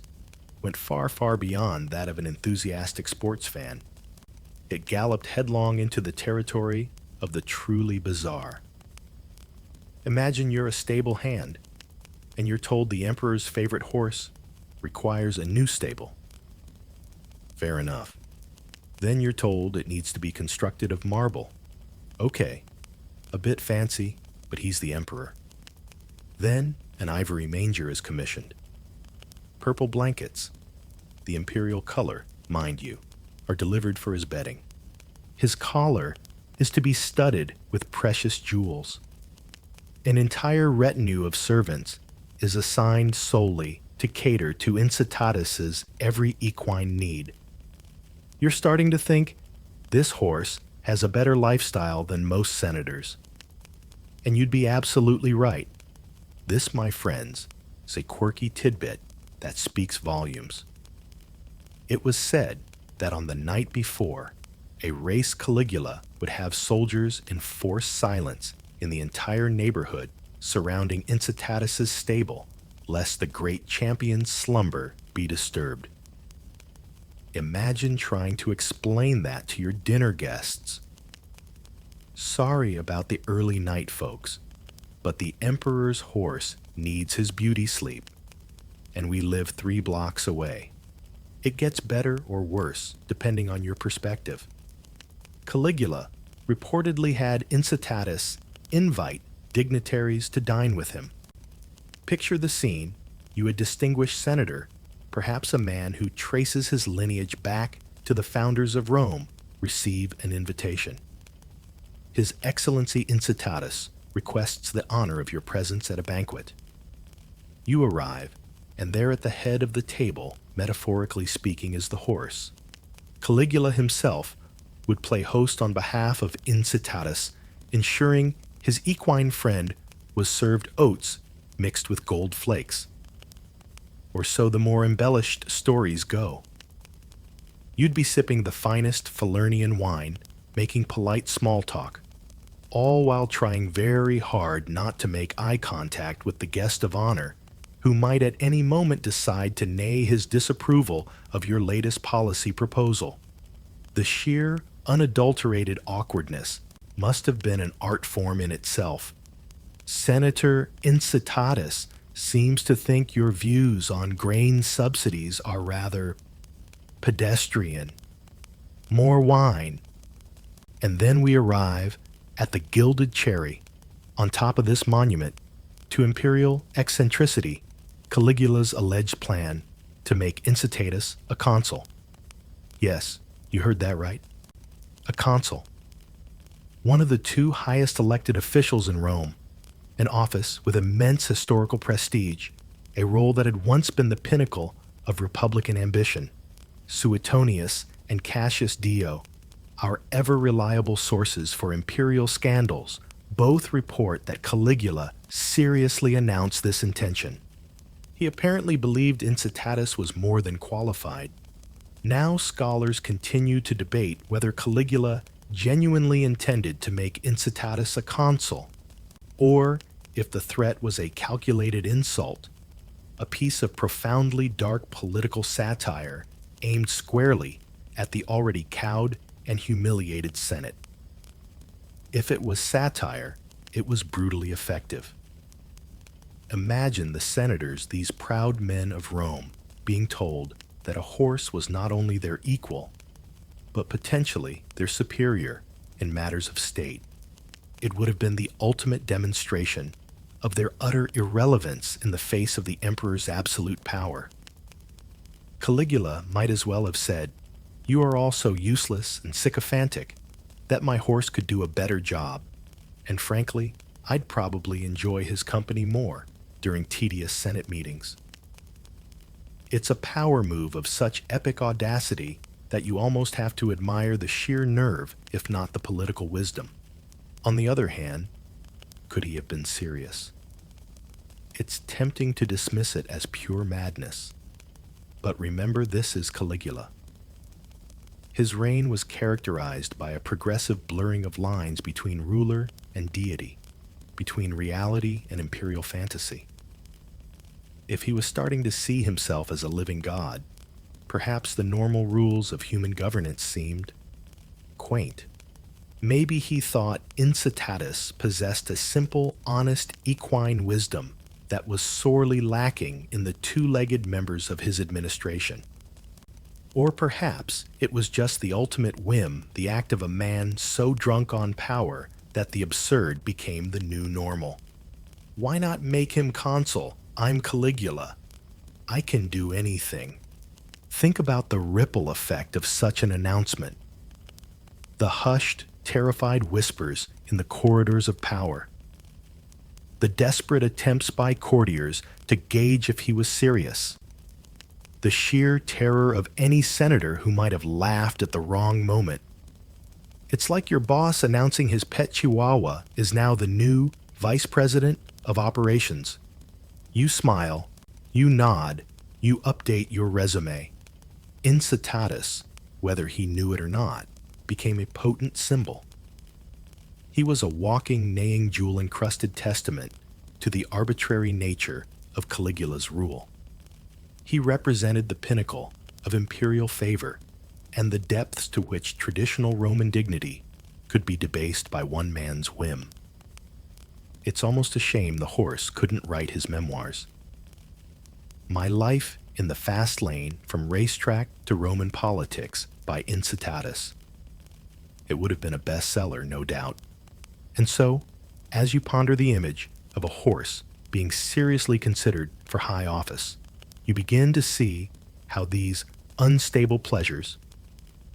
went far, far beyond that of an enthusiastic sports fan. It galloped headlong into the territory of the truly bizarre. Imagine you're a stable hand, and you're told the emperor's favorite horse requires a new stable. Fair enough. Then you're told it needs to be constructed of marble. Okay, a bit fancy, but he's the emperor. Then an ivory manger is commissioned. Purple blankets, the imperial color, mind you, are delivered for his bedding. His collar is to be studded with precious jewels. An entire retinue of servants is assigned solely to cater to Incitatus's every equine need. You're starting to think this horse has a better lifestyle than most senators. And you'd be absolutely right. This, my friends, is a quirky tidbit that speaks volumes. It was said that on the night before, a race Caligula would have soldiers enforce silence in the entire neighborhood surrounding Incitatus's stable, lest the great champion's slumber be disturbed. Imagine trying to explain that to your dinner guests. Sorry about the early night, folks, but the emperor's horse needs his beauty sleep, and we live 3 blocks away. It gets better or worse, depending on your perspective. Caligula reportedly had Incitatus invite dignitaries to dine with him. Picture the scene: you, a distinguished senator, perhaps a man who traces his lineage back to the founders of Rome, receive an invitation. His Excellency Incitatus requests the honor of your presence at a banquet. You arrive, and there at the head of the table, metaphorically speaking, is the horse. Caligula himself would play host on behalf of Incitatus, ensuring his equine friend was served oats mixed with gold flakes. Or so the more embellished stories go. You'd be sipping the finest Falernian wine, making polite small talk, all while trying very hard not to make eye contact with the guest of honor, who might at any moment decide to neigh his disapproval of your latest policy proposal. The sheer, unadulterated awkwardness must have been an art form in itself. Senator Incitatus seems to think your views on grain subsidies are rather pedestrian. More wine. And then we arrive at the gilded cherry on top of this monument to imperial eccentricity, Caligula's alleged plan to make Incitatus a consul. Yes, you heard that right. A consul. One of the 2 highest elected officials in Rome, an office with immense historical prestige, a role that had once been the pinnacle of republican ambition. Suetonius and Cassius Dio, our ever-reliable sources for imperial scandals, both report that Caligula seriously announced this intention. He apparently believed Incitatus was more than qualified. Now scholars continue to debate whether Caligula genuinely intended to make Incitatus a consul, or if the threat was a calculated insult, a piece of profoundly dark political satire aimed squarely at the already cowed and humiliated Senate. If it was satire, it was brutally effective. Imagine the senators, these proud men of Rome, being told that a horse was not only their equal, but potentially their superior in matters of state. It would have been the ultimate demonstration of their utter irrelevance in the face of the emperor's absolute power. Caligula might as well have said, "You are all so useless and sycophantic that my horse could do a better job, and frankly, I'd probably enjoy his company more during tedious Senate meetings. It's a power move of such epic audacity that you almost have to admire the sheer nerve, if not the political wisdom. On the other hand, could he have been serious? It's tempting to dismiss it as pure madness. But remember, this is Caligula. His reign was characterized by a progressive blurring of lines between ruler and deity, between reality and imperial fantasy. If he was starting to see himself as a living god, perhaps the normal rules of human governance seemed quaint. Maybe he thought Incitatus possessed a simple, honest, equine wisdom that was sorely lacking in the two-legged members of his administration. Or perhaps it was just the ultimate whim, the act of a man so drunk on power that the absurd became the new normal. Why not make him consul? I'm Caligula. I can do anything. Think about the ripple effect of such an announcement. The hushed, terrified whispers in the corridors of power. The desperate attempts by courtiers to gauge if he was serious. The sheer terror of any senator who might have laughed at the wrong moment. It's like your boss announcing his pet chihuahua is now the new vice president of operations. You smile, you nod, you update your resume. Incitatus, whether he knew it or not, became a potent symbol. He was a walking, neighing, jewel-encrusted testament to the arbitrary nature of Caligula's rule. He represented the pinnacle of imperial favor and the depths to which traditional Roman dignity could be debased by one man's whim. It's almost a shame the horse couldn't write his memoirs. My Life in the Fast Lane from Racetrack to Roman Politics by Incitatus. It would have been a bestseller, no doubt. And so, as you ponder the image of a horse being seriously considered for high office, you begin to see how these unstable pleasures,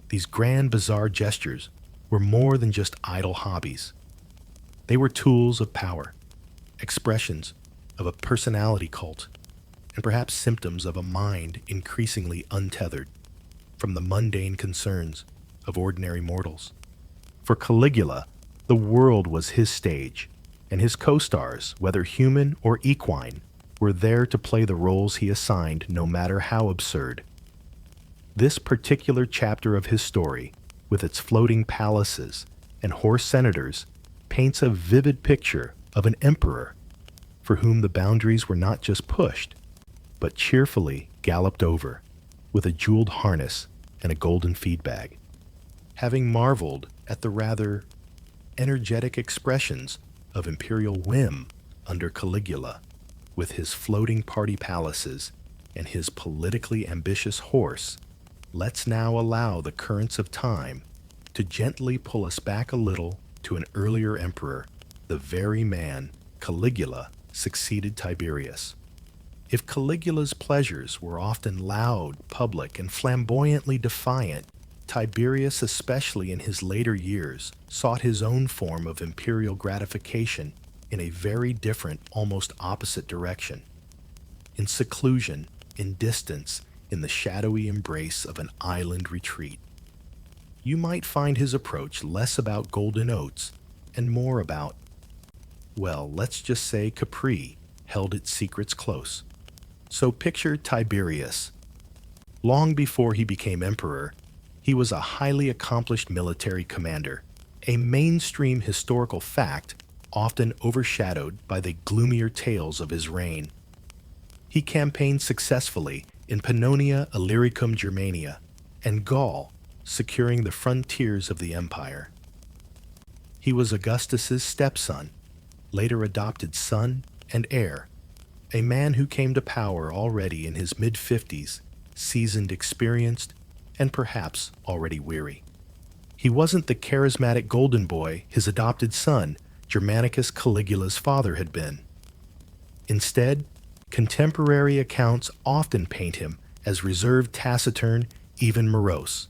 these grand bizarre gestures, were more than just idle hobbies. They were tools of power, expressions of a personality cult, and perhaps symptoms of a mind increasingly untethered from the mundane concerns of ordinary mortals. For Caligula, the world was his stage, and his co-stars, whether human or equine, were there to play the roles he assigned, no matter how absurd. This particular chapter of his story, with its floating palaces and horse senators, paints a vivid picture of an emperor for whom the boundaries were not just pushed, but cheerfully galloped over, with a jeweled harness and a golden feed bag. Having marveled at the rather energetic expressions of imperial whim under Caligula, with his floating party palaces and his politically ambitious horse, let's now allow the currents of time to gently pull us back a little to an earlier emperor, the very man, Caligula, succeeded Tiberius. If Caligula's pleasures were often loud, public, and flamboyantly defiant, Tiberius, especially in his later years, sought his own form of imperial gratification in a very different, almost opposite direction. In seclusion, in distance, in the shadowy embrace of an island retreat. You might find his approach less about golden oats and more about, well, let's just say Capri held its secrets close. So picture Tiberius. Long before he became emperor, he was a highly accomplished military commander, a mainstream historical fact often overshadowed by the gloomier tales of his reign. He campaigned successfully in Pannonia, Illyricum, Germania, and Gaul, securing the frontiers of the empire. He was Augustus's stepson, later adopted son and heir, a man who came to power already in his mid-50s, seasoned, experienced, and perhaps already weary. He wasn't the charismatic golden boy his adopted son, Germanicus Caligula's father, had been. Instead, contemporary accounts often paint him as reserved, taciturn, even morose.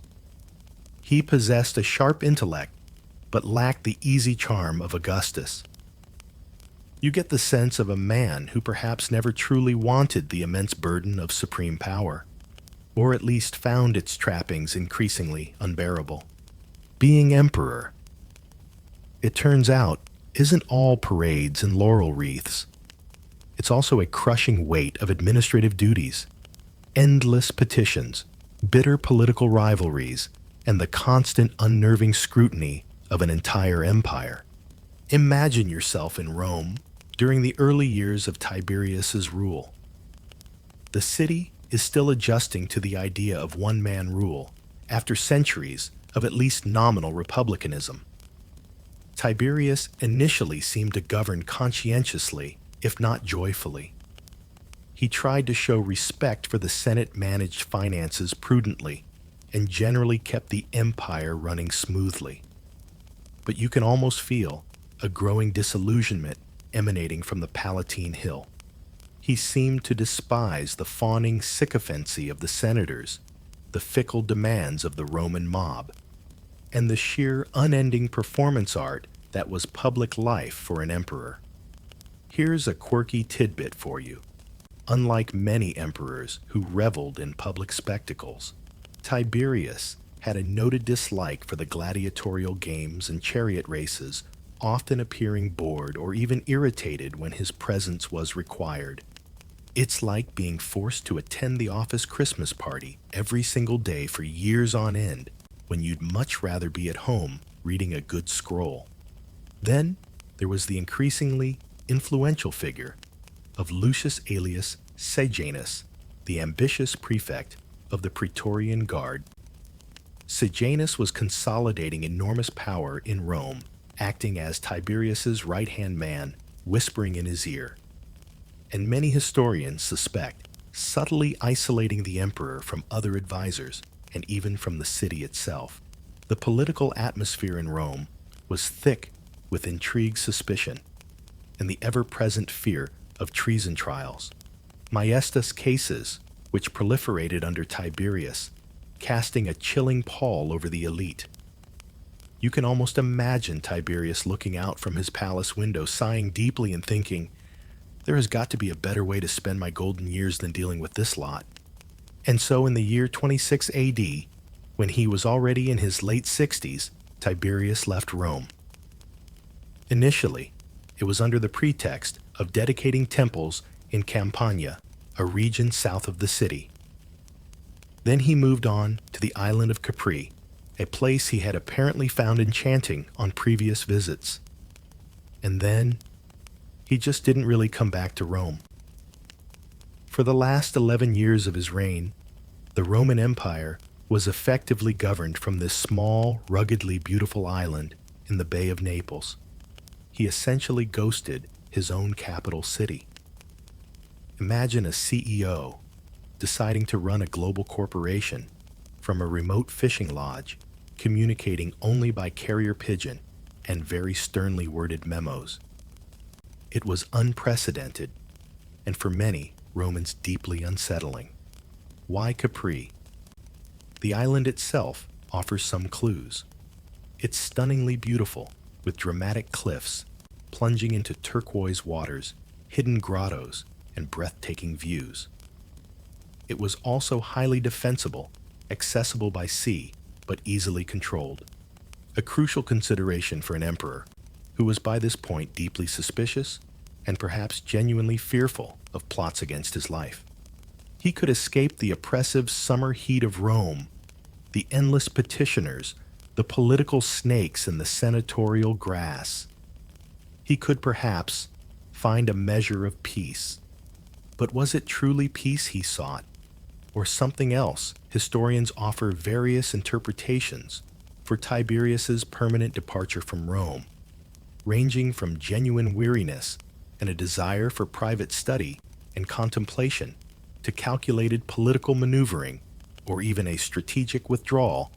He possessed a sharp intellect, but lacked the easy charm of Augustus. You get the sense of a man who perhaps never truly wanted the immense burden of supreme power, or at least found its trappings increasingly unbearable. Being emperor, it turns out, isn't all parades and laurel wreaths. It's also a crushing weight of administrative duties, endless petitions, bitter political rivalries, and the constant unnerving scrutiny of an entire empire. Imagine yourself in Rome during the early years of Tiberius's rule. The city is still adjusting to the idea of one-man rule after centuries of at least nominal republicanism. Tiberius initially seemed to govern conscientiously, if not joyfully. He tried to show respect for the Senate-managed finances prudently and generally kept the empire running smoothly. But you can almost feel a growing disillusionment emanating from the Palatine Hill. He seemed to despise the fawning sycophancy of the senators, the fickle demands of the Roman mob, and the sheer unending performance art that was public life for an emperor. Here's a quirky tidbit for you. Unlike many emperors who reveled in public spectacles, Tiberius had a noted dislike for the gladiatorial games and chariot races, often appearing bored or even irritated when his presence was required. It's like being forced to attend the office Christmas party every single day for years on end, when you'd much rather be at home reading a good scroll. Then there was the increasingly influential figure of Lucius Aelius Sejanus, the ambitious prefect of the Praetorian Guard. Sejanus was consolidating enormous power in Rome, acting as Tiberius's right-hand man, whispering in his ear, and many historians suspect subtly isolating the emperor from other advisors and even from the city itself. The political atmosphere in Rome was thick with intrigue, suspicion, and the ever-present fear of treason trials. Maestas cases, which proliferated under Tiberius, casting a chilling pall over the elite. You can almost imagine Tiberius looking out from his palace window, sighing deeply and thinking, there has got to be a better way to spend my golden years than dealing with this lot. And so in the year 26 AD, when he was already in his late 60s, Tiberius left Rome. Initially, it was under the pretext of dedicating temples in Campania, a region south of the city. Then he moved on to the island of Capri, a place he had apparently found enchanting on previous visits. And then, he just didn't really come back to Rome. For the last 11 years of his reign, the Roman Empire was effectively governed from this small, ruggedly beautiful island in the Bay of Naples. He essentially ghosted his own capital city. Imagine a CEO deciding to run a global corporation from a remote fishing lodge, communicating only by carrier pigeon and very sternly worded memos. It was unprecedented, and for many Romans deeply unsettling. Why Capri? The island itself offers some clues. It's stunningly beautiful, with dramatic cliffs plunging into turquoise waters, hidden grottos, and breathtaking views. It was also highly defensible, accessible by sea, but easily controlled. A crucial consideration for an emperor, who was by this point deeply suspicious and perhaps genuinely fearful of plots against his life. He could escape the oppressive summer heat of Rome, the endless petitioners, the political snakes, and the senatorial grass. He could perhaps find a measure of peace. But was it truly peace he sought, or something else? Historians offer various interpretations for Tiberius's permanent departure from Rome, ranging from genuine weariness and a desire for private study and contemplation to calculated political maneuvering, or even a strategic withdrawal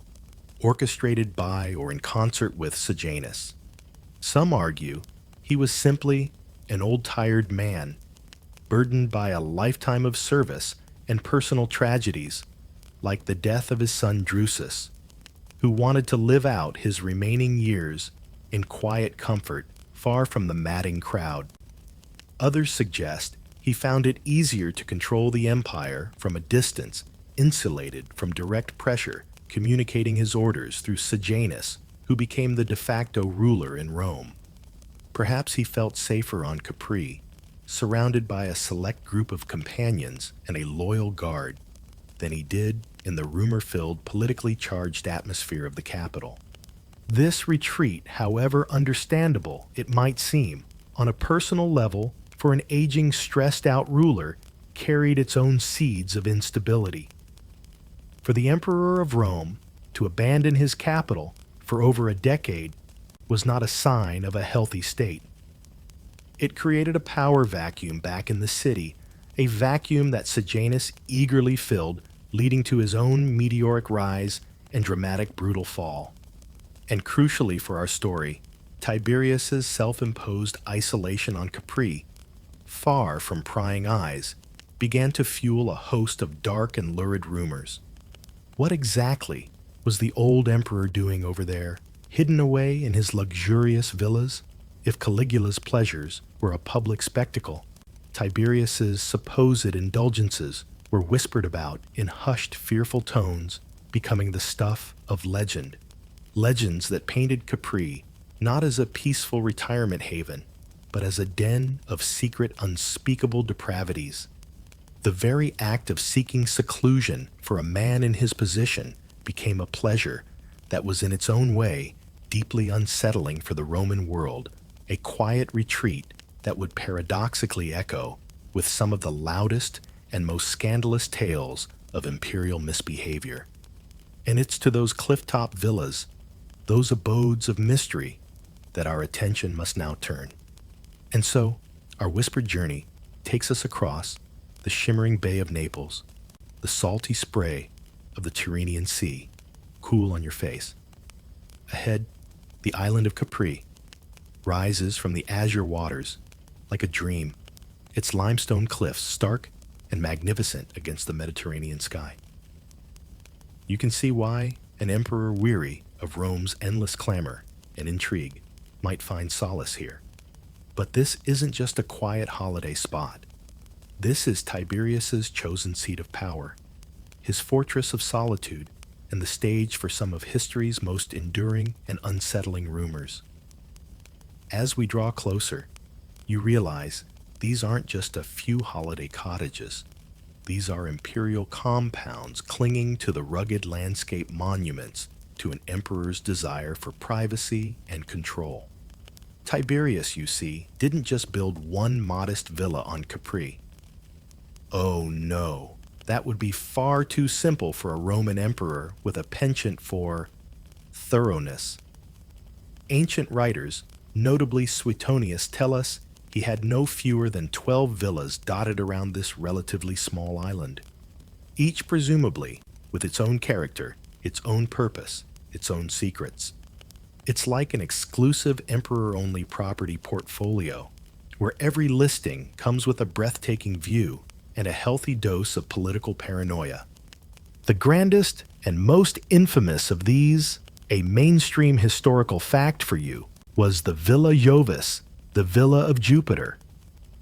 orchestrated by or in concert with Sejanus. Some argue he was simply an old tired man, burdened by a lifetime of service and personal tragedies, like the death of his son Drusus, who wanted to live out his remaining years in quiet comfort, far from the madding crowd. Others suggest he found it easier to control the empire from a distance, insulated from direct pressure, communicating his orders through Sejanus, who became the de facto ruler in Rome. Perhaps he felt safer on Capri, surrounded by a select group of companions and a loyal guard, than he did in the rumor-filled, politically charged atmosphere of the capital. This retreat, however understandable it might seem, on a personal level, for an aging, stressed-out ruler, carried its own seeds of instability. For the Emperor of Rome to abandon his capital for over a decade was not a sign of a healthy state. It created a power vacuum back in the city, a vacuum that Sejanus eagerly filled, leading to his own meteoric rise and dramatic brutal fall. And crucially for our story, Tiberius's self-imposed isolation on Capri, far from prying eyes, began to fuel a host of dark and lurid rumors. What exactly was the old emperor doing over there, hidden away in his luxurious villas? If Caligula's pleasures were a public spectacle, Tiberius's supposed indulgences were whispered about in hushed, fearful tones, becoming the stuff of legend. Legends that painted Capri not as a peaceful retirement haven, but as a den of secret, unspeakable depravities. The very act of seeking seclusion for a man in his position became a pleasure that was in its own way deeply unsettling for the Roman world, a quiet retreat that would paradoxically echo with some of the loudest and most scandalous tales of imperial misbehavior. And it's to those clifftop villas, those abodes of mystery, that our attention must now turn. And so, our whispered journey takes us across the shimmering Bay of Naples, the salty spray of the Tyrrhenian Sea, cool on your face. Ahead, the island of Capri rises from the azure waters like a dream, its limestone cliffs stark and magnificent against the Mediterranean sky. You can see why an emperor weary of Rome's endless clamor and intrigue might find solace here. But this isn't just a quiet holiday spot. This is Tiberius's chosen seat of power, his fortress of solitude, and the stage for some of history's most enduring and unsettling rumors. As we draw closer, you realize these aren't just a few holiday cottages. These are imperial compounds clinging to the rugged landscape monuments to an emperor's desire for privacy and control. Tiberius, you see, didn't just build one modest villa on Capri. Oh no, that would be far too simple for a Roman emperor with a penchant for thoroughness. Ancient writers, notably Suetonius, tell us he had no fewer than 12 villas dotted around this relatively small island, each presumably with its own character, its own purpose, its own secrets. It's like an exclusive emperor-only property portfolio, where every listing comes with a breathtaking view and a healthy dose of political paranoia. The grandest and most infamous of these, a mainstream historical fact for you, was the Villa Jovis, the Villa of Jupiter,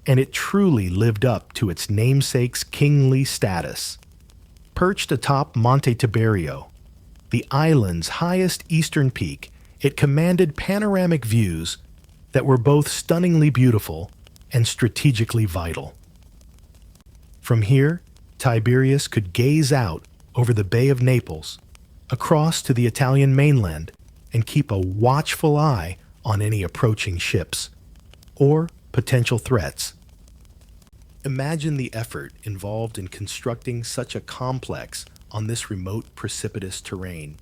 and it truly lived up to its namesake's kingly status. Perched atop Monte Tiberio, the island's highest eastern peak, it commanded panoramic views that were both stunningly beautiful and strategically vital. From here, Tiberius could gaze out over the Bay of Naples, across to the Italian mainland, and keep a watchful eye on any approaching ships or potential threats. Imagine the effort involved in constructing such a complex on this remote, precipitous terrain.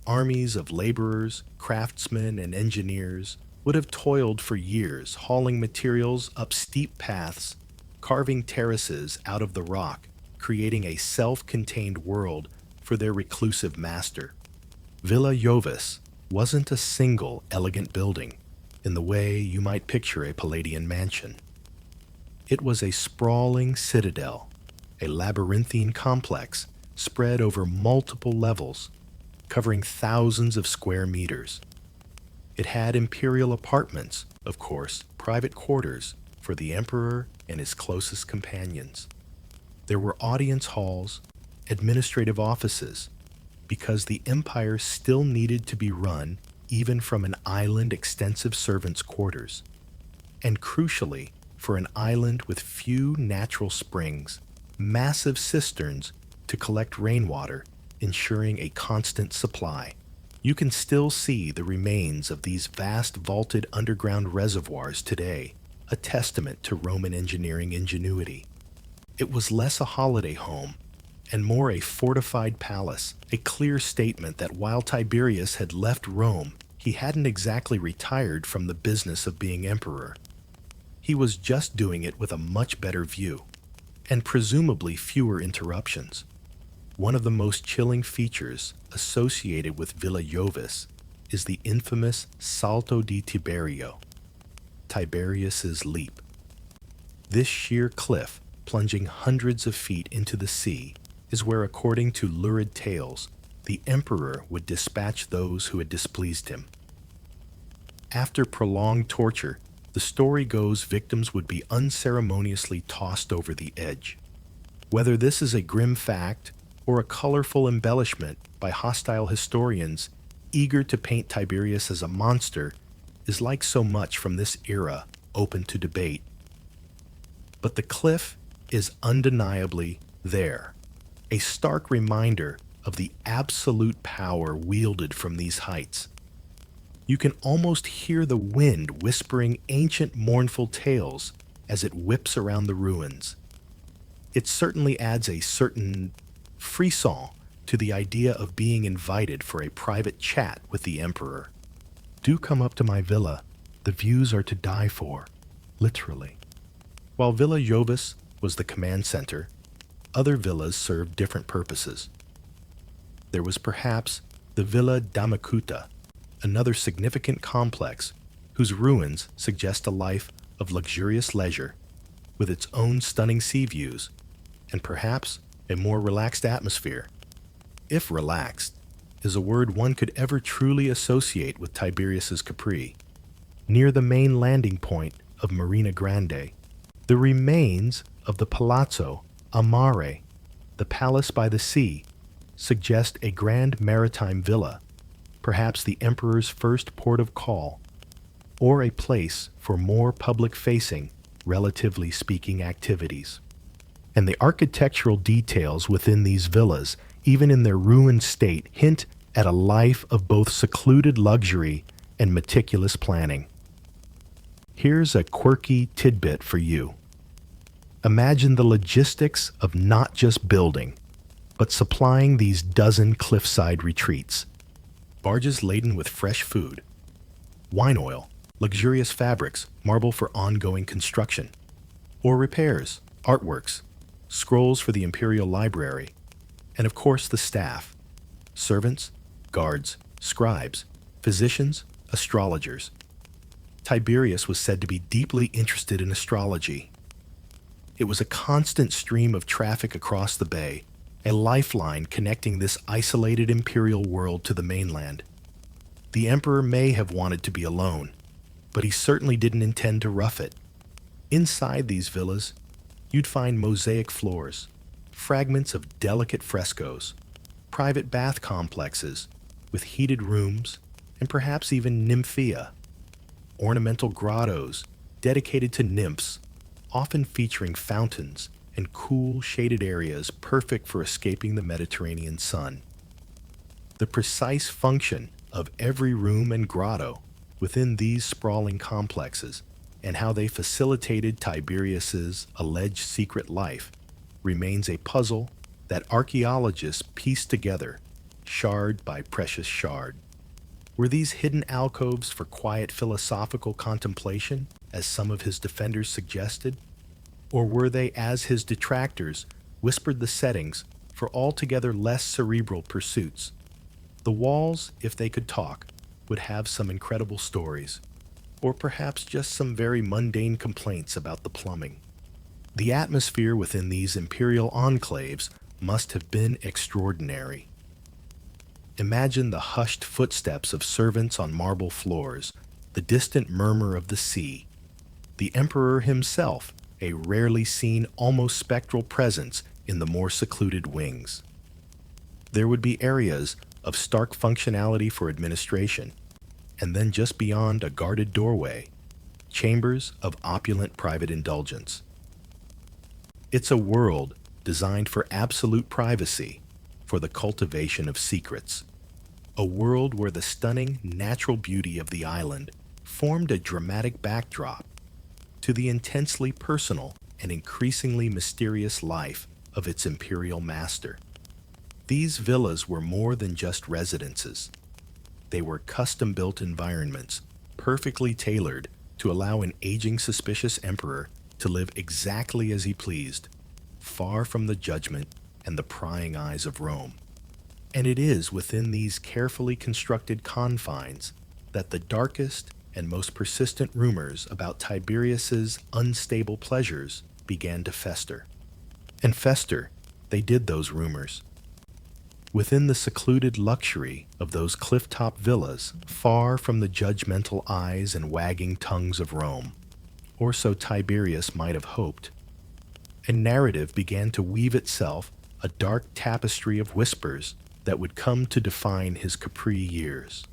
Armies of laborers, craftsmen, and engineers would have toiled for years, hauling materials up steep paths, carving terraces out of the rock, creating a self-contained world for their reclusive master. Villa Jovis wasn't a single elegant building, in the way you might picture a Palladian mansion. It was a sprawling citadel, a labyrinthine complex spread over multiple levels, covering thousands of square meters. It had imperial apartments, of course, private quarters, for the emperor and his closest companions. There were audience halls, administrative offices, because the empire still needed to be run even from an island extensive servants' quarters. And crucially, for an island with few natural springs, massive cisterns to collect rainwater, ensuring a constant supply. You can still see the remains of these vast vaulted underground reservoirs today, a testament to Roman engineering ingenuity. It was less a holiday home and more a fortified palace, a clear statement that while Tiberius had left Rome, he hadn't exactly retired from the business of being emperor. He was just doing it with a much better view, and presumably fewer interruptions. One of the most chilling features associated with Villa Jovis is the infamous Salto di Tiberio, Tiberius's leap. This sheer cliff, plunging hundreds of feet into the sea, is where, according to lurid tales, the emperor would dispatch those who had displeased him. After prolonged torture, the story goes victims would be unceremoniously tossed over the edge. Whether this is a grim fact or a colorful embellishment by hostile historians eager to paint Tiberius as a monster is, like so much from this era, open to debate. But the cliff is undeniably there, a stark reminder of the absolute power wielded from these heights. You can almost hear the wind whispering ancient mournful tales as it whips around the ruins. It certainly adds a certain frisson to the idea of being invited for a private chat with the emperor. Do come up to my villa. The views are to die for, literally. While Villa Jovis was the command center, other villas served different purposes. There was perhaps the Villa Damacuta, another significant complex whose ruins suggest a life of luxurious leisure with its own stunning sea views and perhaps a more relaxed atmosphere. If relaxed is a word one could ever truly associate with Tiberius's Capri. Near the main landing point of Marina Grande, the remains of the Palazzo Amare, the palace by the sea, suggest a grand maritime villa, perhaps the emperor's first port of call, or a place for more public-facing, relatively speaking, activities. And the architectural details within these villas, even in their ruined state, hint at a life of both secluded luxury and meticulous planning. Here's a quirky tidbit for you. Imagine the logistics of not just building, but supplying these dozen cliffside retreats. Barges laden with fresh food, wine oil, luxurious fabrics, marble for ongoing construction, or repairs, artworks, scrolls for the imperial library, and of course the staff, servants, guards, scribes, physicians, astrologers. Tiberius was said to be deeply interested in astrology. It was a constant stream of traffic across the bay, a lifeline connecting this isolated imperial world to the mainland. The emperor may have wanted to be alone, but he certainly didn't intend to rough it. Inside these villas, you'd find mosaic floors, fragments of delicate frescoes, private bath complexes with heated rooms, and perhaps even nymphea, ornamental grottos dedicated to nymphs, often featuring fountains and cool, shaded areas perfect for escaping the Mediterranean sun. The precise function of every room and grotto within these sprawling complexes and how they facilitated Tiberius's alleged secret life remains a puzzle that archaeologists piece together, shard by precious shard. Were these hidden alcoves for quiet philosophical contemplation, as some of his defenders suggested? Or were they, as his detractors whispered the settings, for altogether less cerebral pursuits? The walls, if they could talk, would have some incredible stories, or perhaps just some very mundane complaints about the plumbing. The atmosphere within these imperial enclaves must have been extraordinary. Imagine the hushed footsteps of servants on marble floors, the distant murmur of the sea, the emperor himself, a rarely seen, almost spectral presence in the more secluded wings. There would be areas of stark functionality for administration, and then just beyond a guarded doorway, chambers of opulent private indulgence. It's a world designed for absolute privacy, for the cultivation of secrets. A world where the stunning natural beauty of the island formed a dramatic backdrop to the intensely personal and increasingly mysterious life of its imperial master. These villas were more than just residences. They were custom-built environments, perfectly tailored to allow an aging, suspicious emperor to live exactly as he pleased, far from the judgment and the prying eyes of Rome. And it is within these carefully constructed confines that the darkest and most persistent rumors about Tiberius's unstable pleasures began to fester. And fester, they did, those rumors. Within the secluded luxury of those cliff-top villas, far from the judgmental eyes and wagging tongues of Rome, or so Tiberius might have hoped, a narrative began to weave itself, a dark tapestry of whispers that would come to define his Capri years.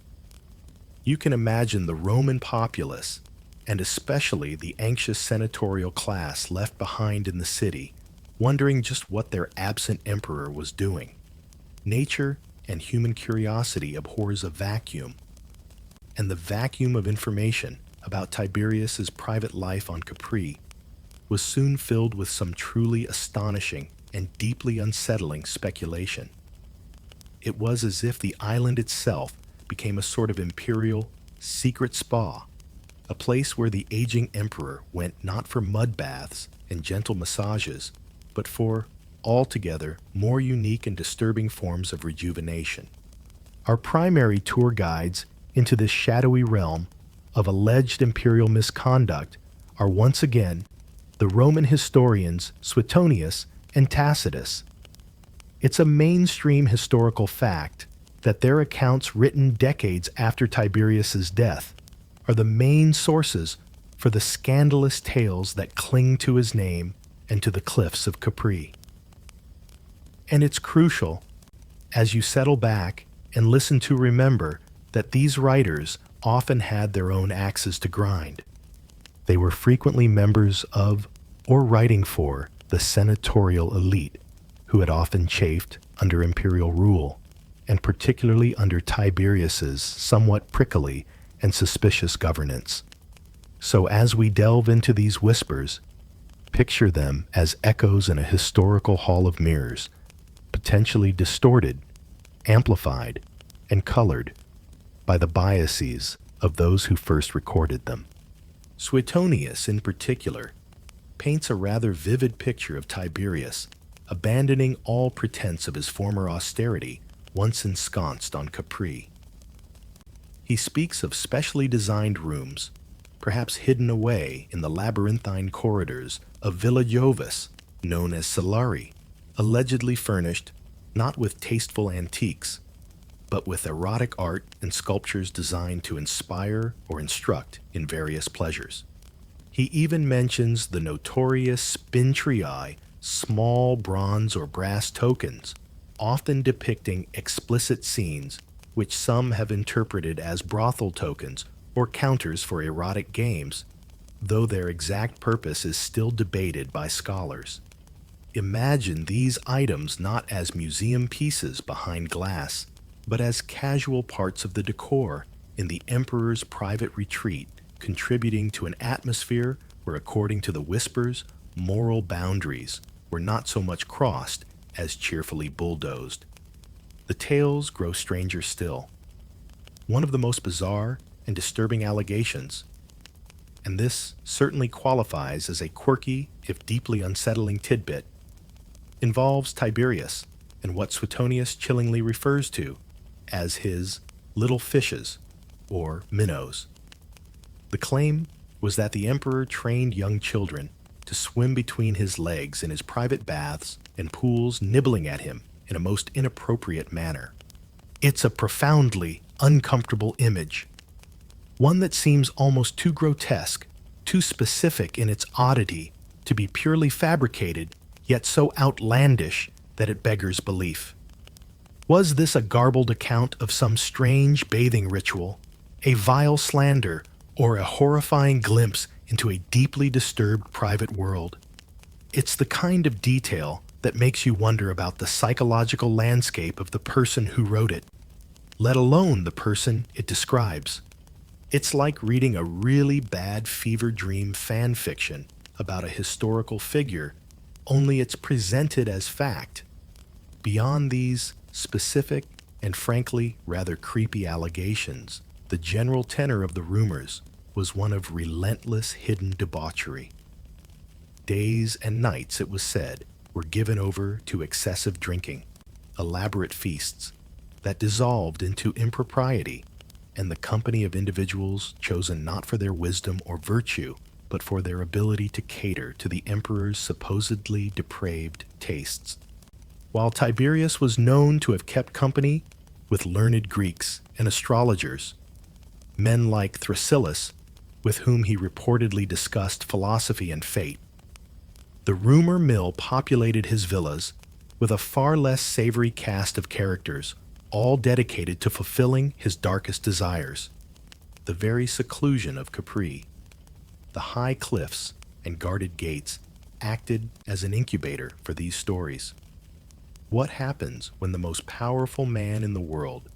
You can imagine the Roman populace, and especially the anxious senatorial class left behind in the city, wondering just what their absent emperor was doing. Nature and human curiosity abhors a vacuum, and the vacuum of information about Tiberius's private life on Capri was soon filled with some truly astonishing and deeply unsettling speculation. It was as if the island itself became a sort of imperial, secret spa, a place where the aging emperor went not for mud baths and gentle massages, but for altogether more unique and disturbing forms of rejuvenation. Our primary tour guides into this shadowy realm of alleged imperial misconduct are once again the Roman historians Suetonius and Tacitus. It's a mainstream historical fact that their accounts, written decades after Tiberius's death, are the main sources for the scandalous tales that cling to his name and to the cliffs of Capri. And it's crucial, as you settle back and listen, to remember that these writers often had their own axes to grind. They were frequently members of, or writing for, the senatorial elite, who had often chafed under imperial rule, and particularly under Tiberius's somewhat prickly and suspicious governance. So as we delve into these whispers, picture them as echoes in a historical hall of mirrors, potentially distorted, amplified, and colored by the biases of those who first recorded them. Suetonius, in particular, paints a rather vivid picture of Tiberius abandoning all pretense of his former austerity once ensconced on Capri. He speaks of specially designed rooms, perhaps hidden away in the labyrinthine corridors of Villa Jovis, known as Solari, allegedly furnished not with tasteful antiques, but with erotic art and sculptures designed to inspire or instruct in various pleasures. He even mentions the notorious spintrii, small bronze or brass tokens, often depicting explicit scenes which some have interpreted as brothel tokens or counters for erotic games, though their exact purpose is still debated by scholars. Imagine these items not as museum pieces behind glass, but as casual parts of the decor in the emperor's private retreat, contributing to an atmosphere where, according to the whispers, moral boundaries were not so much crossed as cheerfully bulldozed. The tales grow stranger still. One of the most bizarre and disturbing allegations, and this certainly qualifies as a quirky, if deeply unsettling tidbit, involves Tiberius and what Suetonius chillingly refers to as his little fishes, or minnows. The claim was that the emperor trained young children to swim between his legs in his private baths and pools, nibbling at him in a most inappropriate manner. It's a profoundly uncomfortable image, one that seems almost too grotesque too specific in its oddity to be purely fabricated, yet so outlandish that it beggars belief. Was this a garbled account of some strange bathing ritual, a vile slander, or a horrifying glimpse into a deeply disturbed private world? It's the kind of detail that makes you wonder about the psychological landscape of the person who wrote it, let alone the person it describes. It's like reading a really bad fever dream fan fiction about a historical figure, only it's presented as fact. Beyond these specific and frankly rather creepy allegations, the general tenor of the rumors was one of relentless hidden debauchery. Days and nights, it was said, were given over to excessive drinking, elaborate feasts that dissolved into impropriety, and the company of individuals chosen not for their wisdom or virtue, but for their ability to cater to the emperor's supposedly depraved tastes. While Tiberius was known to have kept company with learned Greeks and astrologers, men like Thrasyllus, with whom he reportedly discussed philosophy and fate, the rumor mill populated his villas with a far less savory cast of characters, all dedicated to fulfilling his darkest desires. The very seclusion of Capri, the high cliffs and guarded gates, acted as an incubator for these stories. What happens when the most powerful man in the world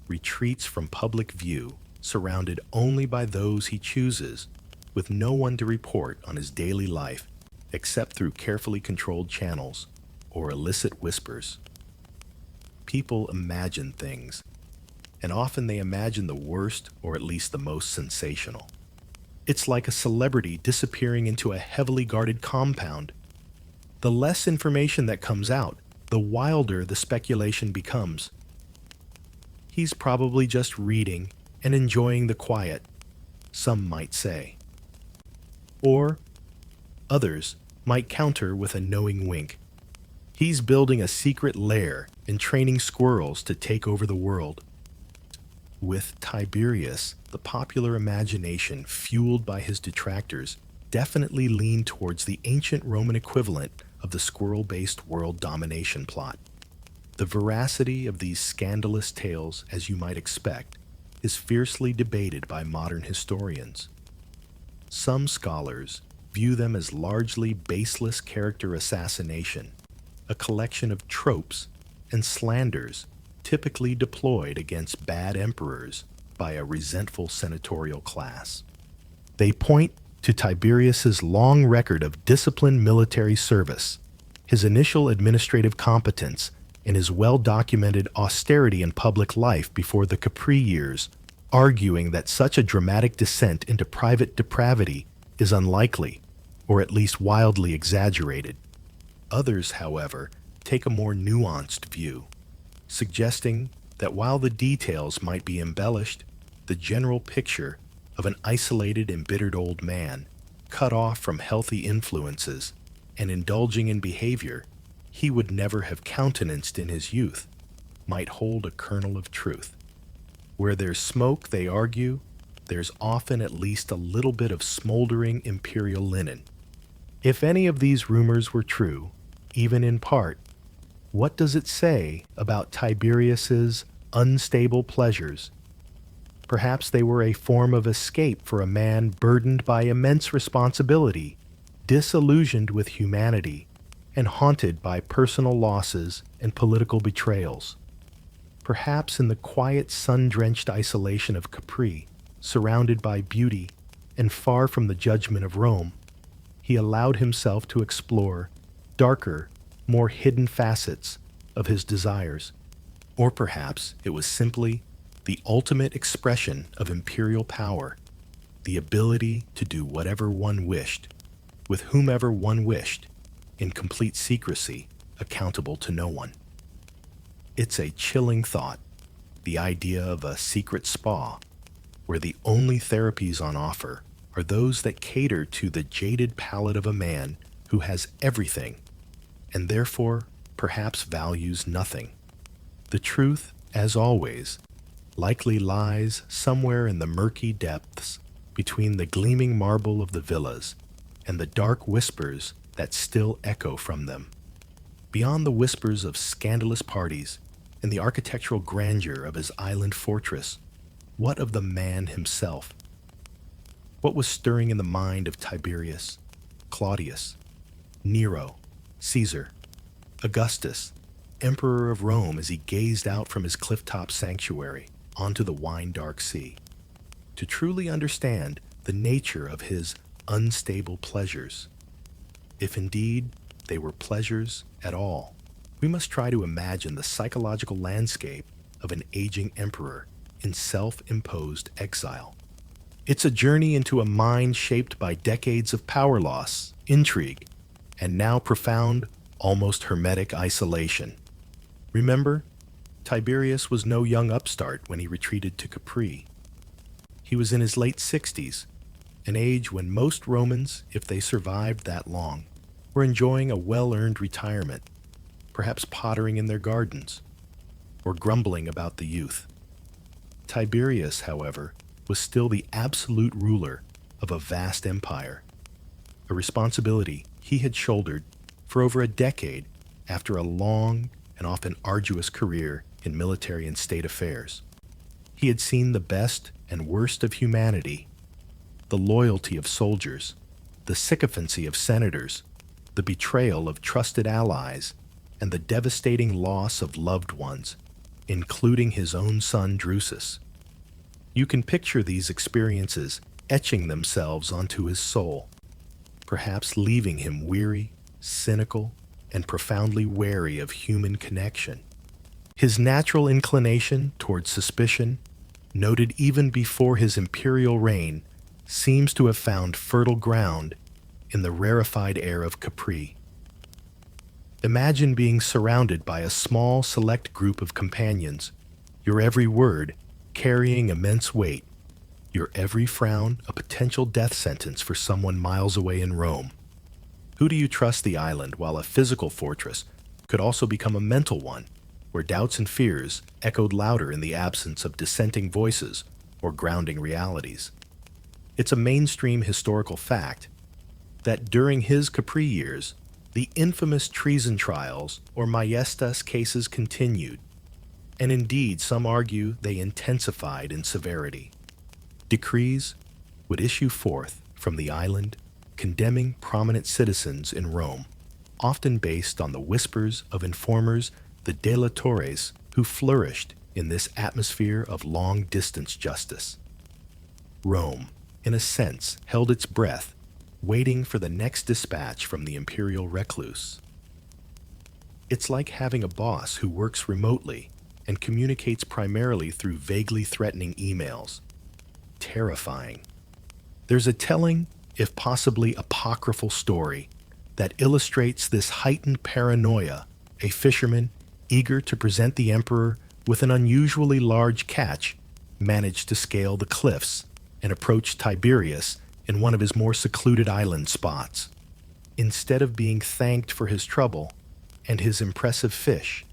retreats from public view, surrounded only by those he chooses, with no one to report on his daily life except through carefully controlled channels or illicit whispers? People imagine things, and often they imagine the worst or at least the most sensational. It's like a celebrity disappearing into a heavily guarded compound. The less information that comes out, the wilder the speculation becomes. He's probably just reading and enjoying the quiet, some might say. Or others might counter with a knowing wink. He's building a secret lair and training squirrels to take over the world. With Tiberius, the popular imagination, fueled by his detractors, definitely leaned towards the ancient Roman equivalent of the squirrel-based world domination plot. The veracity of these scandalous tales, as you might expect, is fiercely debated by modern historians. Some scholars view them as largely baseless character assassination, a collection of tropes and slanders typically deployed against bad emperors by a resentful senatorial class. They point to Tiberius's long record of disciplined military service, his initial administrative competence, and his well-documented austerity in public life before the Capri years, arguing that such a dramatic descent into private depravity is unlikely, or at least wildly exaggerated. Others, however, take a more nuanced view, suggesting that while the details might be embellished, the general picture of an isolated, embittered old man, cut off from healthy influences and indulging in behavior he would never have countenanced in his youth, might hold a kernel of truth. Where there's smoke, they argue, there's often at least a little bit of smoldering imperial linen. If any of these rumors were true, even in part, what does it say about Tiberius's unstable pleasures? Perhaps they were a form of escape for a man burdened by immense responsibility, disillusioned with humanity, and haunted by personal losses and political betrayals. Perhaps in the quiet, sun-drenched isolation of Capri, surrounded by beauty and far from the judgment of Rome, he allowed himself to explore darker, more hidden facets of his desires. Or perhaps it was simply the ultimate expression of imperial power, the ability to do whatever one wished, with whomever one wished, in complete secrecy, accountable to no one. It's a chilling thought, the idea of a secret spa, where the only therapies on offer are those that cater to the jaded palate of a man who has everything, and therefore perhaps values nothing. The truth, as always, likely lies somewhere in the murky depths between the gleaming marble of the villas and the dark whispers that still echo from them. Beyond the whispers of scandalous parties and the architectural grandeur of his island fortress, what of the man himself? What was stirring in the mind of Tiberius, Claudius, Nero, Caesar, Augustus, Emperor of Rome, as he gazed out from his clifftop sanctuary onto the wine-dark sea? To truly understand the nature of his unstable pleasures, if indeed they were pleasures at all, we must try to imagine the psychological landscape of an aging emperor in self-imposed exile. It's a journey into a mind shaped by decades of power loss, intrigue, and now profound, almost hermetic isolation. Remember, Tiberius was no young upstart when he retreated to Capri. He was in his late 60s, an age when most Romans, if they survived that long, were enjoying a well-earned retirement, perhaps pottering in their gardens, or grumbling about the youth. Tiberius, however, was still the absolute ruler of a vast empire, a responsibility he had shouldered for over a decade after a long and often arduous career in military and state affairs. He had seen the best and worst of humanity, the loyalty of soldiers, the sycophancy of senators, the betrayal of trusted allies, and the devastating loss of loved ones, including his own son Drusus. You can picture these experiences etching themselves onto his soul, perhaps leaving him weary, cynical, and profoundly wary of human connection. His natural inclination toward suspicion, noted even before his imperial reign, seems to have found fertile ground in the rarefied air of Capri. Imagine being surrounded by a small, select group of companions, your every word carrying immense weight, your every frown a potential death sentence for someone miles away in Rome. Who do you trust the island, while a physical fortress could also become a mental one, where doubts and fears echoed louder in the absence of dissenting voices or grounding realities? It's a mainstream historical fact that during his Capri years, the infamous treason trials or maiestas cases continued, and indeed some argue they intensified in severity. Decrees would issue forth from the island condemning prominent citizens in Rome, often based on the whispers of informers, the delatores, who flourished in this atmosphere of long-distance justice. Rome, in a sense, held its breath, waiting for the next dispatch from the imperial recluse. It's like having a boss who works remotely and communicates primarily through vaguely threatening emails. Terrifying. There's a telling, if possibly apocryphal, story that illustrates this heightened paranoia. A fisherman, eager to present the emperor with an unusually large catch, managed to scale the cliffs and approach Tiberius in one of his more secluded island spots. Instead of being thanked for his trouble and his impressive fish,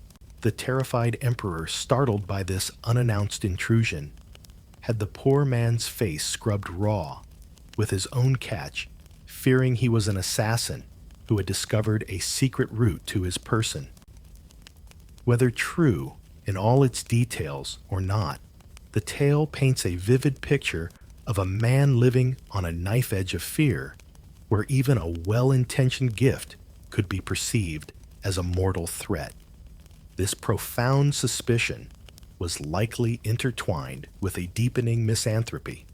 the terrified emperor, startled by this unannounced intrusion, had the poor man's face scrubbed raw with his own catch, fearing he was an assassin who had discovered a secret route to his person. Whether true in all its details or not, the tale paints a vivid picture of a man living on a knife edge of fear, where even a well-intentioned gift could be perceived as a mortal threat. This profound suspicion was likely intertwined with a deepening misanthropy.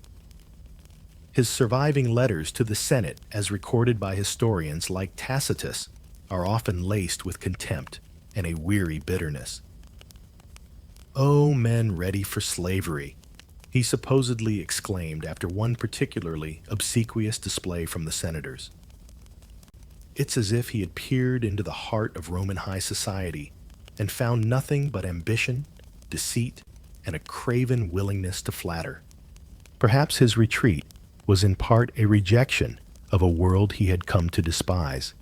His surviving letters to the Senate, as recorded by historians like Tacitus, are often laced with contempt and a weary bitterness. "O men ready for slavery," he supposedly exclaimed after one particularly obsequious display from the senators. It's as if he had peered into the heart of Roman high society and found nothing but ambition, deceit, and a craven willingness to flatter. Perhaps his retreat was in part a rejection of a world he had come to despise.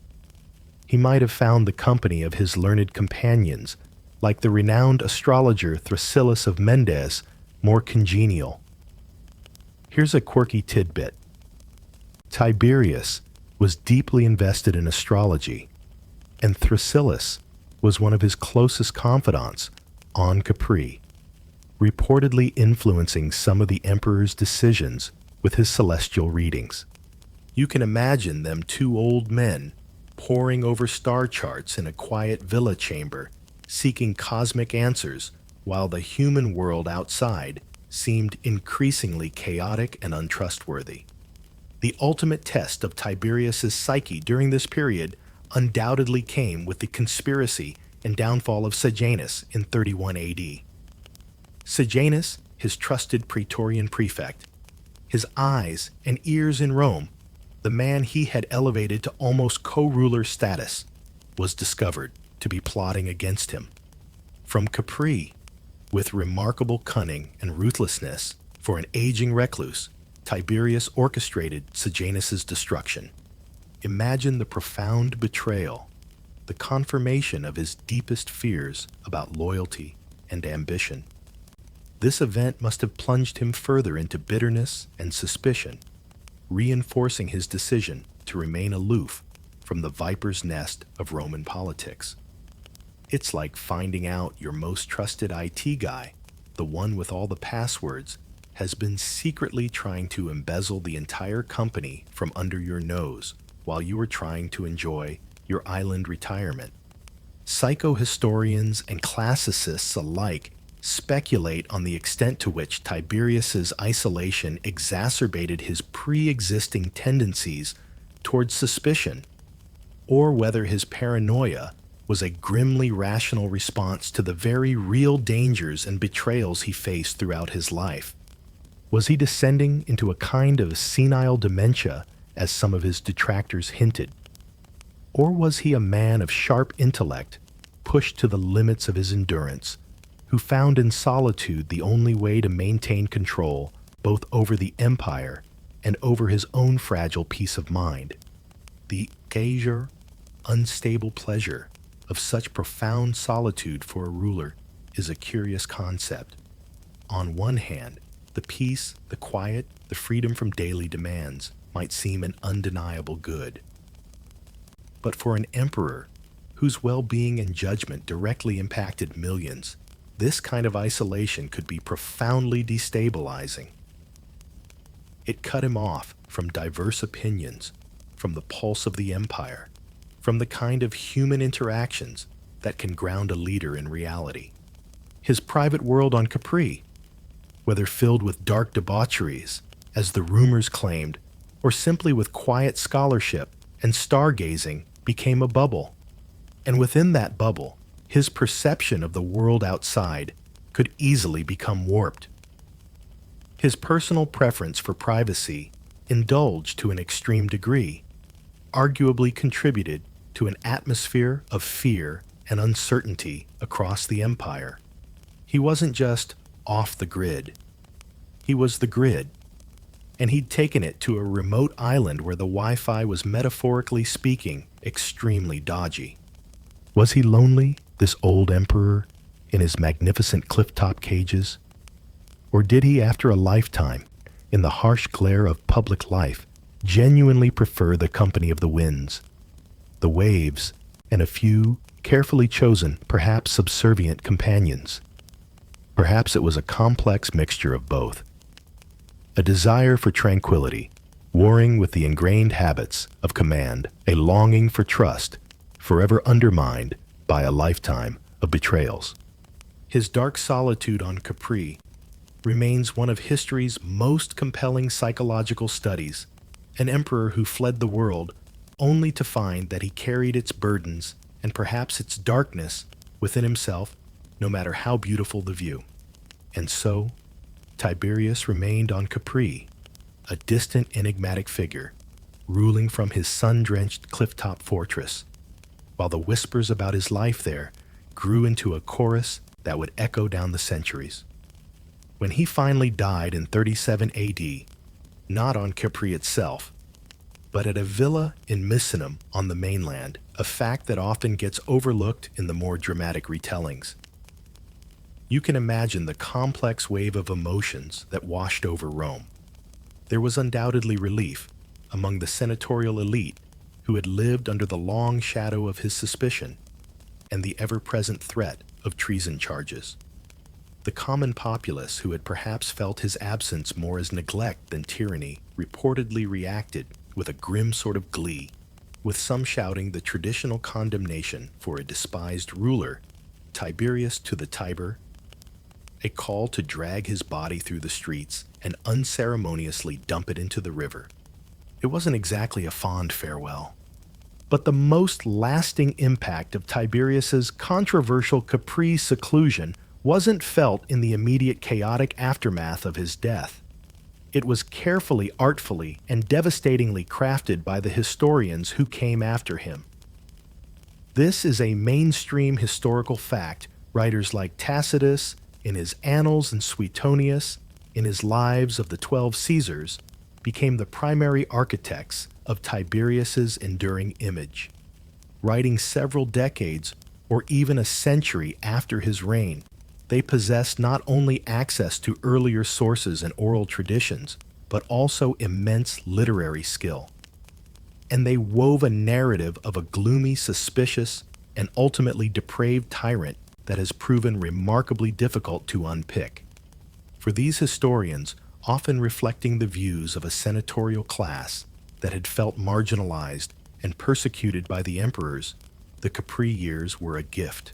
He might have found the company of his learned companions, like the renowned astrologer Thrasyllus of Mendes, more congenial. Here's a quirky tidbit. Tiberius was deeply invested in astrology, and Thrasyllus was one of his closest confidants on Capri, reportedly influencing some of the emperor's decisions with his celestial readings. You can imagine them two old men poring over star charts in a quiet villa chamber, seeking cosmic answers, while the human world outside seemed increasingly chaotic and untrustworthy. The ultimate test of Tiberius's psyche during this period undoubtedly came with the conspiracy and downfall of Sejanus in 31 AD. Sejanus, his trusted praetorian prefect, his eyes and ears in Rome, the man he had elevated to almost co-ruler status, was discovered to be plotting against him. From Capri, with remarkable cunning and ruthlessness for an aging recluse, Tiberius orchestrated Sejanus's destruction. Imagine the profound betrayal, the confirmation of his deepest fears about loyalty and ambition. This event must have plunged him further into bitterness and suspicion, reinforcing his decision to remain aloof from the viper's nest of Roman politics. It's like finding out your most trusted IT guy, the one with all the passwords, has been secretly trying to embezzle the entire company from under your nose while you were trying to enjoy your island retirement. Psychohistorians and classicists alike speculate on the extent to which Tiberius's isolation exacerbated his pre-existing tendencies towards suspicion, or whether his paranoia was a grimly rational response to the very real dangers and betrayals he faced throughout his life. Was he descending into a kind of senile dementia, as some of his detractors hinted? Or was he a man of sharp intellect, pushed to the limits of his endurance, who found in solitude the only way to maintain control both over the empire and over his own fragile peace of mind? The geyser, unstable pleasure of such profound solitude for a ruler is a curious concept. On one hand, the peace, the quiet, the freedom from daily demands might seem an undeniable good. But for an emperor whose well-being and judgment directly impacted millions, this kind of isolation could be profoundly destabilizing. It cut him off from diverse opinions, from the pulse of the empire, from the kind of human interactions that can ground a leader in reality. His private world on Capri, whether filled with dark debaucheries, as the rumors claimed, or simply with quiet scholarship and stargazing, became a bubble. And within that bubble, his perception of the world outside could easily become warped. His personal preference for privacy, indulged to an extreme degree, arguably contributed to an atmosphere of fear and uncertainty across the empire. He wasn't just off the grid. He was the grid, and he'd taken it to a remote island where the Wi-Fi was, metaphorically speaking, extremely dodgy. Was he lonely, this old emperor, in his magnificent cliff-top cages? Or did he, after a lifetime in the harsh glare of public life, genuinely prefer the company of the winds, the waves, and a few carefully chosen, perhaps subservient companions? Perhaps it was a complex mixture of both. A desire for tranquility, warring with the ingrained habits of command, a longing for trust, forever undermined by a lifetime of betrayals. His dark solitude on Capri remains one of history's most compelling psychological studies, an emperor who fled the world only to find that he carried its burdens and perhaps its darkness within himself, no matter how beautiful the view. And so, Tiberius remained on Capri, a distant, enigmatic figure, ruling from his sun-drenched cliff-top fortress, while the whispers about his life there grew into a chorus that would echo down the centuries. When he finally died in 37 AD, not on Capri itself, but at a villa in Misenum on the mainland, a fact that often gets overlooked in the more dramatic retellings. You can imagine the complex wave of emotions that washed over Rome. There was undoubtedly relief among the senatorial elite who had lived under the long shadow of his suspicion and the ever-present threat of treason charges. The common populace, who had perhaps felt his absence more as neglect than tyranny, reportedly reacted with a grim sort of glee, with some shouting the traditional condemnation for a despised ruler, Tiberius to the Tiber, a call to drag his body through the streets and unceremoniously dump it into the river. It wasn't exactly a fond farewell. But the most lasting impact of Tiberius's controversial Capri seclusion wasn't felt in the immediate chaotic aftermath of his death. It was carefully, artfully, and devastatingly crafted by the historians who came after him. This is a mainstream historical fact. Writers like Tacitus, in his Annals, and Suetonius, in his Lives of the 12 Caesars, became the primary architects of Tiberius's enduring image. Writing several decades or even a century after his reign, they possessed not only access to earlier sources and oral traditions, but also immense literary skill. And they wove a narrative of a gloomy, suspicious, and ultimately depraved tyrant that has proven remarkably difficult to unpick. For these historians, often reflecting the views of a senatorial class that had felt marginalized and persecuted by the emperors, the Capri years were a gift.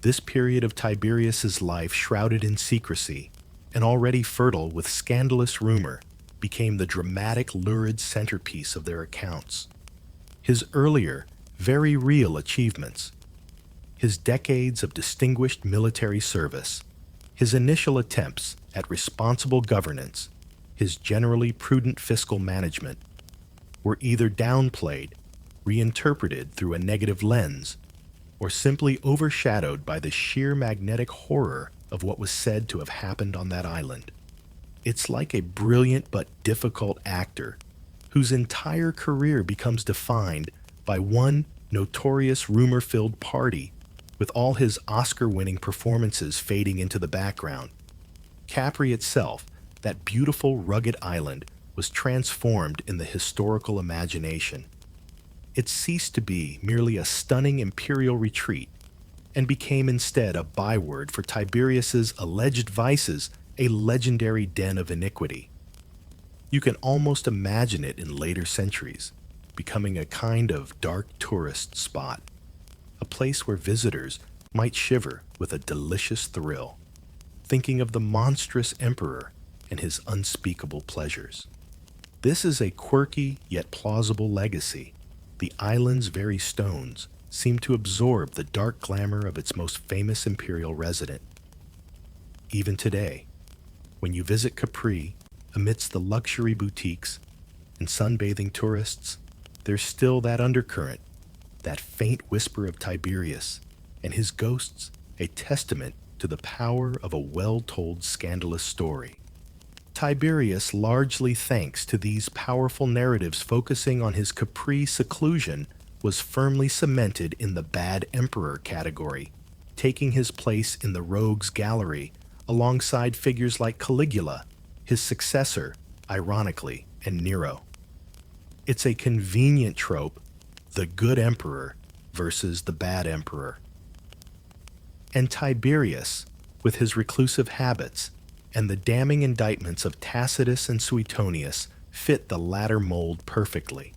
This period of Tiberius's life, shrouded in secrecy and already fertile with scandalous rumor, became the dramatic, lurid centerpiece of their accounts. His earlier, very real achievements, his decades of distinguished military service, his initial attempts at responsible governance, his generally prudent fiscal management, were either downplayed, reinterpreted through a negative lens, or simply overshadowed by the sheer magnetic horror of what was said to have happened on that island. It's like a brilliant but difficult actor whose entire career becomes defined by one notorious rumor-filled party, with all his Oscar-winning performances fading into the background. Capri itself, that beautiful, rugged island, was transformed in the historical imagination. It ceased to be merely a stunning imperial retreat and became instead a byword for Tiberius's alleged vices, a legendary den of iniquity. You can almost imagine it in later centuries, becoming a kind of dark tourist spot, a place where visitors might shiver with a delicious thrill, thinking of the monstrous emperor and his unspeakable pleasures. This is a quirky yet plausible legacy. The island's very stones seem to absorb the dark glamour of its most famous imperial resident. Even today, when you visit Capri, amidst the luxury boutiques and sunbathing tourists, there's still that undercurrent, that faint whisper of Tiberius and his ghosts, a testament to the power of a well-told scandalous story. Tiberius, largely thanks to these powerful narratives focusing on his Capri seclusion, was firmly cemented in the bad emperor category, taking his place in the rogues gallery alongside figures like Caligula, his successor, ironically, and Nero. It's a convenient trope, the good emperor versus the bad emperor. And Tiberius, with his reclusive habits and the damning indictments of Tacitus and Suetonius, fit the latter mold perfectly.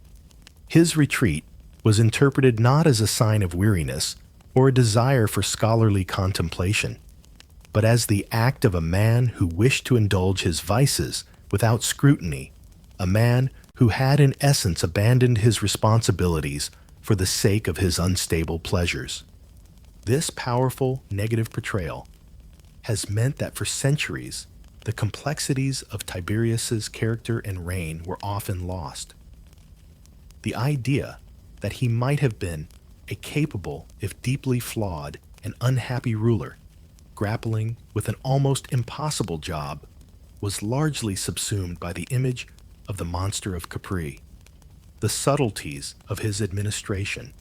His retreat was interpreted not as a sign of weariness or a desire for scholarly contemplation, but as the act of a man who wished to indulge his vices without scrutiny, a man who had in essence abandoned his responsibilities for the sake of his unstable pleasures. This powerful negative portrayal has meant that for centuries, the complexities of Tiberius's character and reign were often lost. The idea that he might have been a capable, if deeply flawed, and unhappy ruler, grappling with an almost impossible job, was largely subsumed by the image of the monster of Capri, the subtleties of his administration,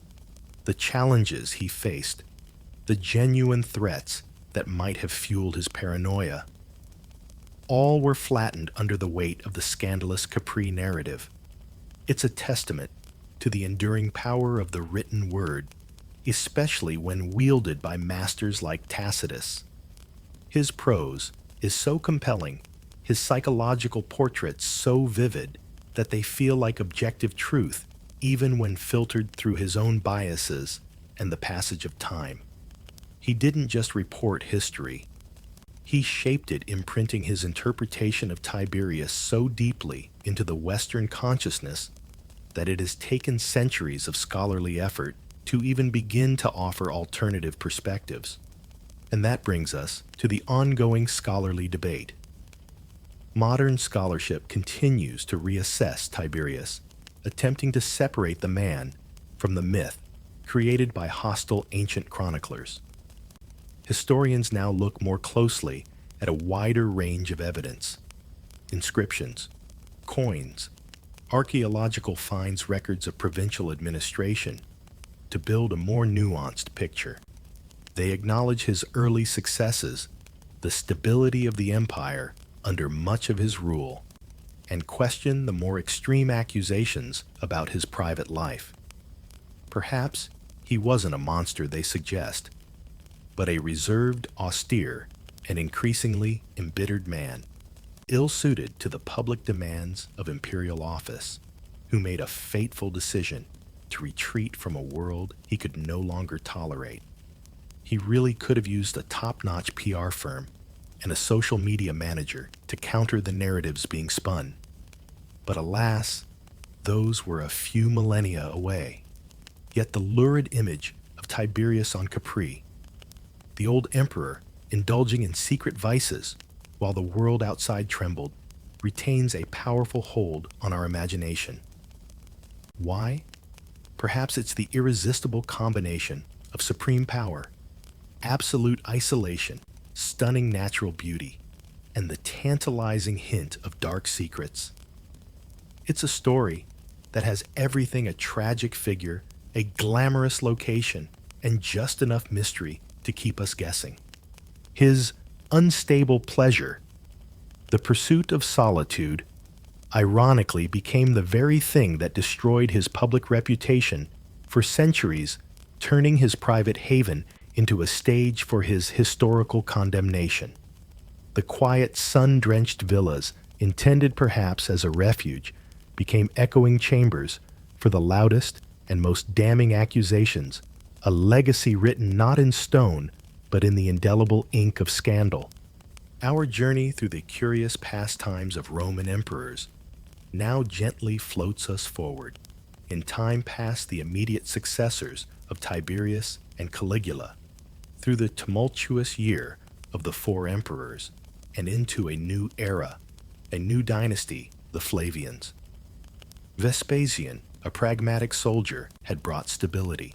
the challenges he faced, the genuine threats that might have fueled his paranoia. all were flattened under the weight of the scandalous Capri narrative. It's a testament to the enduring power of the written word, especially when wielded by masters like Tacitus. His prose is so compelling, his psychological portraits so vivid, that they feel like objective truth even when filtered through his own biases and the passage of time. He didn't just report history. He shaped it, imprinting his interpretation of Tiberius so deeply into the Western consciousness that it has taken centuries of scholarly effort to even begin to offer alternative perspectives. And that brings us to the ongoing scholarly debate. Modern scholarship continues to reassess Tiberius, attempting to separate the man from the myth created by hostile ancient chroniclers. Historians now look more closely at a wider range of evidence: inscriptions, coins, archaeological finds, records of provincial administration, to build a more nuanced picture. They acknowledge his early successes, the stability of the empire under much of his rule, and question the more extreme accusations about his private life. Perhaps he wasn't a monster they suggest, but a reserved, austere, and increasingly embittered man, ill-suited to the public demands of imperial office, who made a fateful decision to retreat from a world he could no longer tolerate. He really could have used a top-notch PR firm and a social media manager to counter the narratives being spun. But alas, those were a few millennia away. Yet the lurid image of Tiberius on Capri, the old emperor indulging in secret vices while the world outside trembled, retains a powerful hold on our imagination. Why? Perhaps it's the irresistible combination of supreme power, absolute isolation, stunning natural beauty, and the tantalizing hint of dark secrets. It's a story that has everything: a tragic figure, a glamorous location, and just enough mystery to keep us guessing. His unstable pleasure, the pursuit of solitude, ironically became the very thing that destroyed his public reputation for centuries, turning his private haven into a stage for his historical condemnation. The quiet, sun-drenched villas, intended perhaps as a refuge, became echoing chambers for the loudest and most damning accusations, a legacy written not in stone, but in the indelible ink of scandal. Our journey through the curious pastimes of Roman emperors now gently floats us forward, in time past the immediate successors of Tiberius and Caligula, through the tumultuous year of the four emperors, and into a new era, a new dynasty, the Flavians. Vespasian, a pragmatic soldier, had brought stability.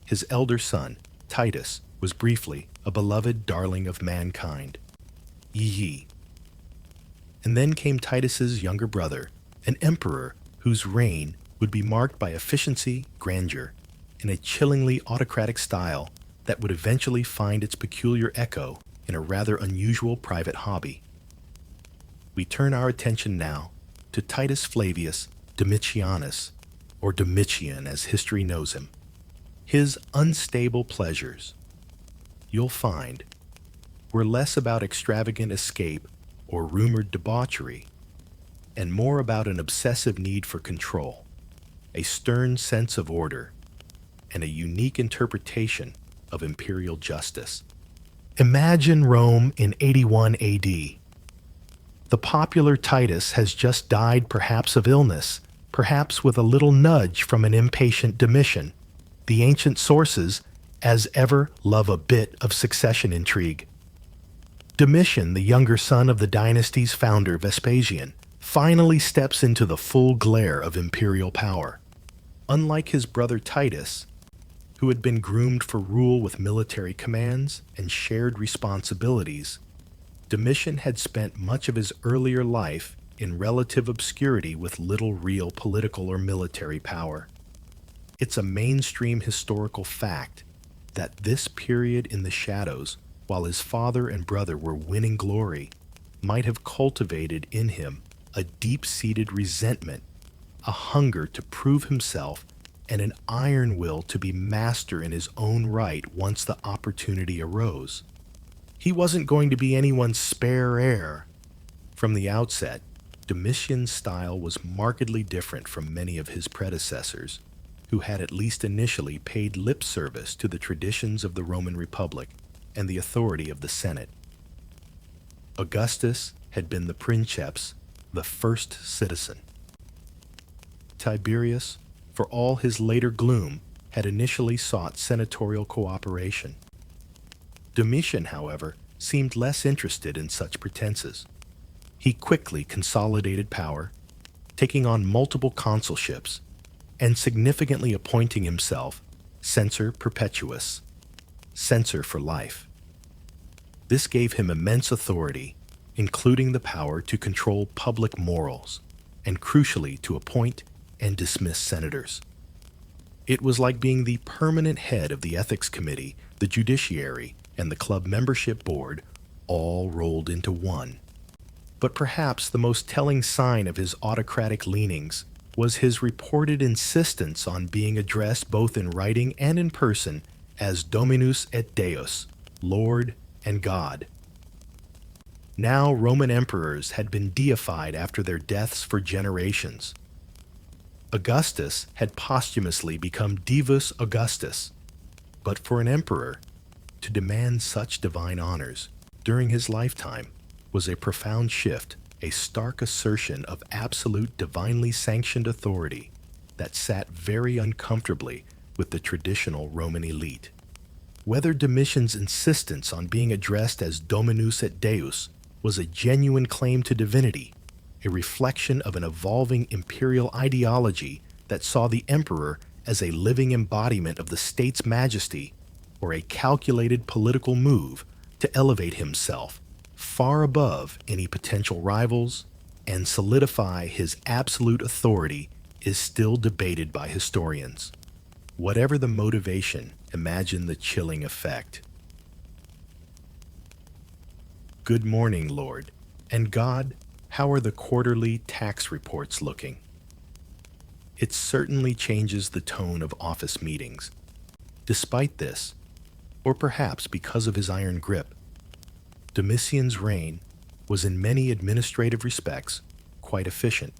His elder son, Titus, was briefly a beloved darling of mankind. Yee. And then came Titus's younger brother, an emperor whose reign would be marked by efficiency, grandeur, and a chillingly autocratic style that would eventually find its peculiar echo in a rather unusual private hobby. We turn our attention now to Titus Flavius Domitianus, or Domitian as history knows him. His unstable pleasures, you'll find, were less about extravagant escape or rumored debauchery, and more about an obsessive need for control, a stern sense of order, and a unique interpretation of imperial justice. Imagine Rome in 81 AD. The popular Titus has just died, perhaps of illness, perhaps with a little nudge from an impatient Domitian. The ancient sources, as ever, love a bit of succession intrigue. Domitian, the younger son of the dynasty's founder Vespasian, finally steps into the full glare of imperial power. Unlike his brother Titus, who had been groomed for rule with military commands and shared responsibilities, Domitian had spent much of his earlier life in relative obscurity with little real political or military power. It's a mainstream historical fact that this period in the shadows, while his father and brother were winning glory, might have cultivated in him a deep-seated resentment, a hunger to prove himself, and an iron will to be master in his own right once the opportunity arose. He wasn't going to be anyone's spare heir. From the outset, Domitian's style was markedly different from many of his predecessors, who had at least initially paid lip service to the traditions of the Roman Republic and the authority of the Senate. Augustus had been the princeps, the first citizen. Tiberius, for all his later gloom, had initially sought senatorial cooperation. Domitian, however, seemed less interested in such pretenses. He quickly consolidated power, taking on multiple consulships, and significantly appointing himself censor perpetuus, censor for life. This gave him immense authority, including the power to control public morals, and crucially to appoint and dismiss senators. It was like being the permanent head of the ethics committee, the judiciary, and the club membership board, all rolled into one. But perhaps the most telling sign of his autocratic leanings was his reported insistence on being addressed both in writing and in person as Dominus et Deus, Lord and God. Now Roman emperors had been deified after their deaths for generations. Augustus had posthumously become Divus Augustus, but for an emperor to demand such divine honors during his lifetime was a profound shift, a stark assertion of absolute divinely sanctioned authority that sat very uncomfortably with the traditional Roman elite. Whether Domitian's insistence on being addressed as Dominus et Deus was a genuine claim to divinity, a reflection of an evolving imperial ideology that saw the emperor as a living embodiment of the state's majesty, or a calculated political move to elevate himself far above any potential rivals and solidify his absolute authority, is still debated by historians. Whatever the motivation, imagine the chilling effect. Good morning, Lord. And God, how are the quarterly tax reports looking? It certainly changes the tone of office meetings. Despite this, or perhaps because of his iron grip, Domitian's reign was in many administrative respects quite efficient.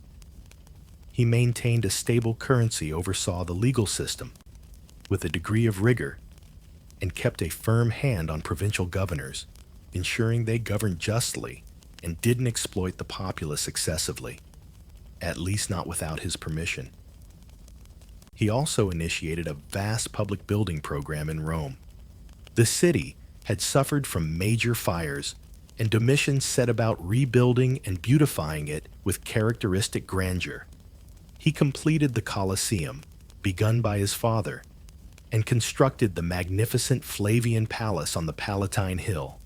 He maintained a stable currency, oversaw the legal system with a degree of rigor, and kept a firm hand on provincial governors, ensuring they governed justly and didn't exploit the populace excessively, at least not without his permission. He also initiated a vast public building program in Rome. The city had suffered from major fires, and Domitian set about rebuilding and beautifying it with characteristic grandeur. He completed the Colosseum, begun by his father, and constructed the magnificent Flavian Palace on the Palatine Hill,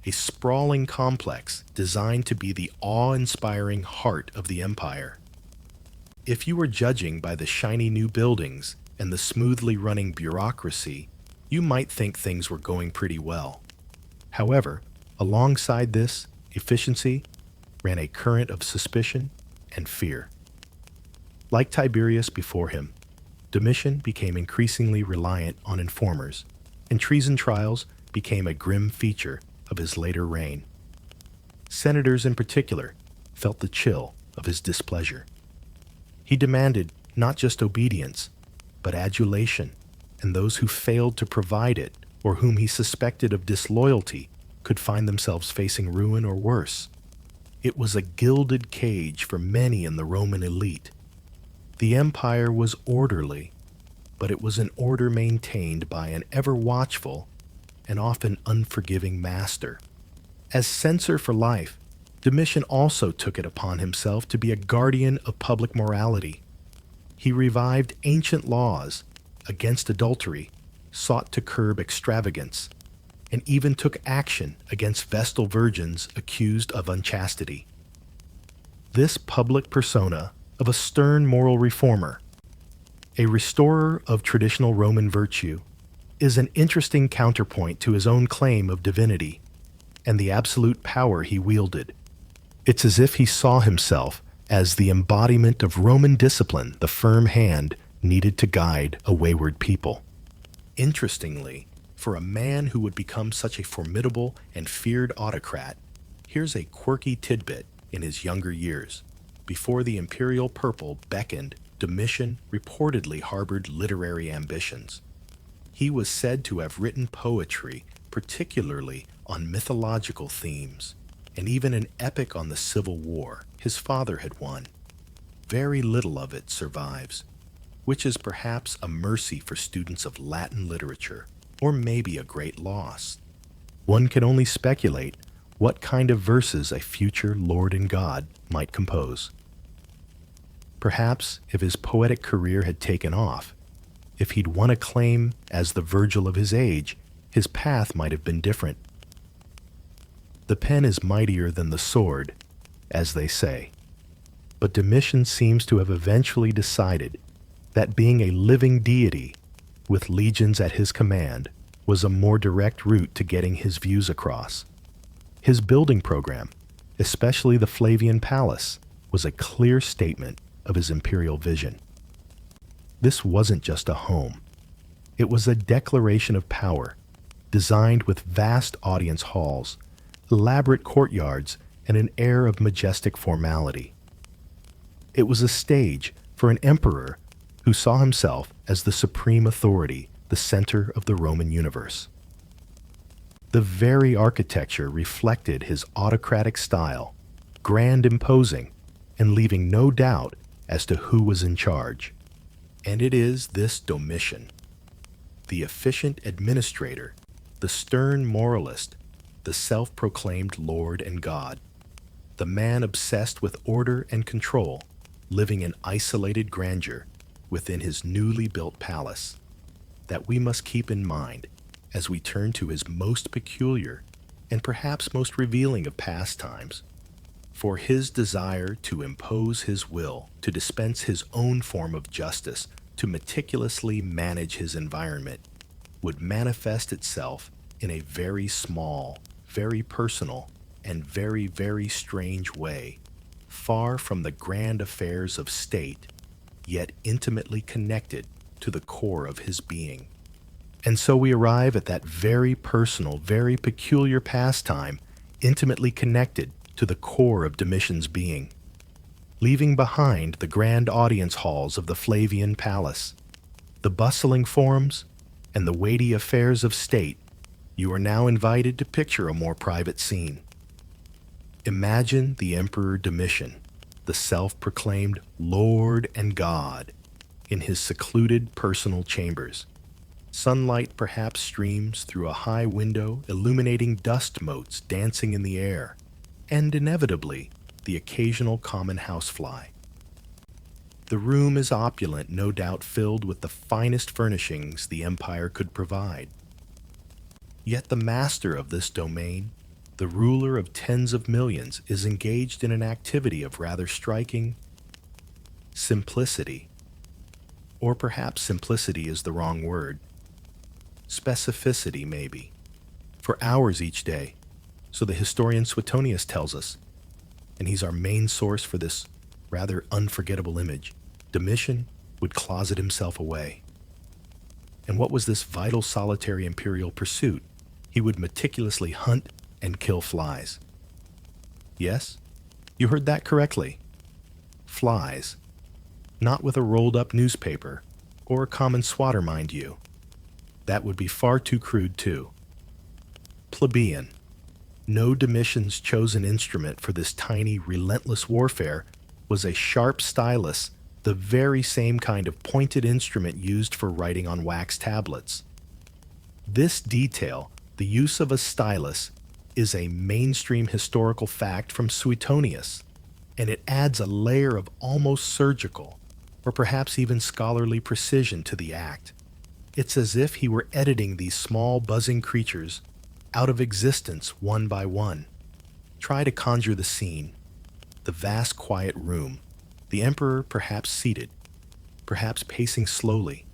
a sprawling complex designed to be the awe-inspiring heart of the empire. If you were judging by the shiny new buildings and the smoothly running bureaucracy, you might think things were going pretty well. However, alongside this efficiency ran a current of suspicion and fear. Like Tiberius before him, Domitian became increasingly reliant on informers, and treason trials became a grim feature of his later reign. Senators in particular felt the chill of his displeasure. He demanded not just obedience, but adulation, and those who failed to provide it or whom he suspected of disloyalty could find themselves facing ruin or worse. It was a gilded cage for many in the Roman elite. The empire was orderly, but it was an order maintained by an ever-watchful and often unforgiving master. As censor for life, Domitian also took it upon himself to be a guardian of public morality. He revived ancient laws against adultery, sought to curb extravagance, and even took action against Vestal virgins accused of unchastity. This public persona of a stern moral reformer, a restorer of traditional Roman virtue, is an interesting counterpoint to his own claim of divinity and the absolute power he wielded. It's as if he saw himself as the embodiment of Roman discipline, the firm hand needed to guide a wayward people. Interestingly, for a man who would become such a formidable and feared autocrat, here's a quirky tidbit in his younger years. Before the imperial purple beckoned, Domitian reportedly harbored literary ambitions. He was said to have written poetry, particularly on mythological themes, and even an epic on the Civil War his father had won. Very little of it survives, which is perhaps a mercy for students of Latin literature, or maybe a great loss. One can only speculate what kind of verses a future Lord and God might compose. Perhaps if his poetic career had taken off, if he'd won acclaim as the Virgil of his age, his path might have been different. The pen is mightier than the sword, as they say. But Domitian seems to have eventually decided that being a living deity with legions at his command was a more direct route to getting his views across. His building program, especially the Flavian Palace, was a clear statement of his imperial vision. This wasn't just a home. It was a declaration of power, designed with vast audience halls, elaborate courtyards, and an air of majestic formality. It was a stage for an emperor who saw himself as the supreme authority, the center of the Roman universe. The very architecture reflected his autocratic style, grand, imposing, and leaving no doubt as to who was in charge. And it is this Domitian, the efficient administrator, the stern moralist, the self-proclaimed Lord and God, the man obsessed with order and control, living in isolated grandeur within his newly built palace, that we must keep in mind as we turn to his most peculiar and perhaps most revealing of pastimes. For his desire to impose his will, to dispense his own form of justice, to meticulously manage his environment, would manifest itself in a very small, very personal, and very, very strange way, far from the grand affairs of state, yet intimately connected to the core of his being. And so we arrive at that very personal, very peculiar pastime, intimately connected to the core of Domitian's being. Leaving behind the grand audience halls of the Flavian Palace, the bustling forums, and the weighty affairs of state, you are now invited to picture a more private scene. Imagine the Emperor Domitian, the self-proclaimed Lord and God, in his secluded personal chambers. Sunlight perhaps streams through a high window, illuminating dust motes dancing in the air, and inevitably, the occasional common housefly. The room is opulent, no doubt filled with the finest furnishings the empire could provide. Yet the master of this domain, the ruler of tens of millions, is engaged in an activity of rather striking simplicity. Or perhaps simplicity is the wrong word. Specificity, maybe. For hours each day, so the historian Suetonius tells us, and he's our main source for this rather unforgettable image, Domitian would closet himself away. And what was this vital solitary imperial pursuit? He would meticulously hunt and kill flies. Yes, you heard that correctly. Flies. Not with a rolled-up newspaper, or a common swatter, mind you. That would be far too crude, too. Plebeian. No Domitian's chosen instrument for this tiny, relentless warfare was a sharp stylus, the very same kind of pointed instrument used for writing on wax tablets. This detail, the use of a stylus, is a mainstream historical fact from Suetonius, and it adds a layer of almost surgical, or perhaps even scholarly precision to the act. It's as if he were editing these small buzzing creatures out of existence one by one. Try to conjure the scene. The vast quiet room, the emperor perhaps seated, perhaps pacing slowly,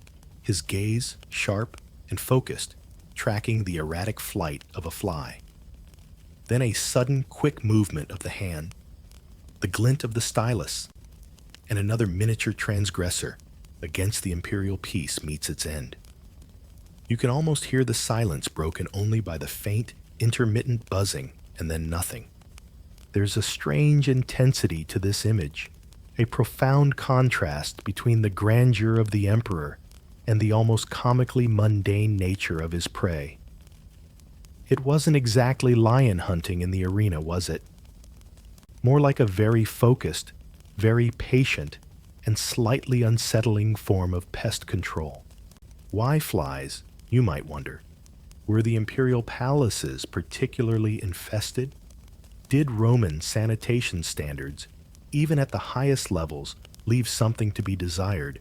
his gaze sharp and focused, tracking the erratic flight of a fly. Then a sudden quick movement of the hand, the glint of the stylus, and another miniature transgressor against the imperial peace meets its end. You can almost hear the silence broken only by the faint, intermittent buzzing and then nothing. There's a strange intensity to this image, a profound contrast between the grandeur of the emperor and the almost comically mundane nature of his prey. It wasn't exactly lion hunting in the arena, was it? More like a very focused, very patient, and slightly unsettling form of pest control. Why flies, you might wonder? Were the imperial palaces particularly infested? Did Roman sanitation standards, even at the highest levels, leave something to be desired,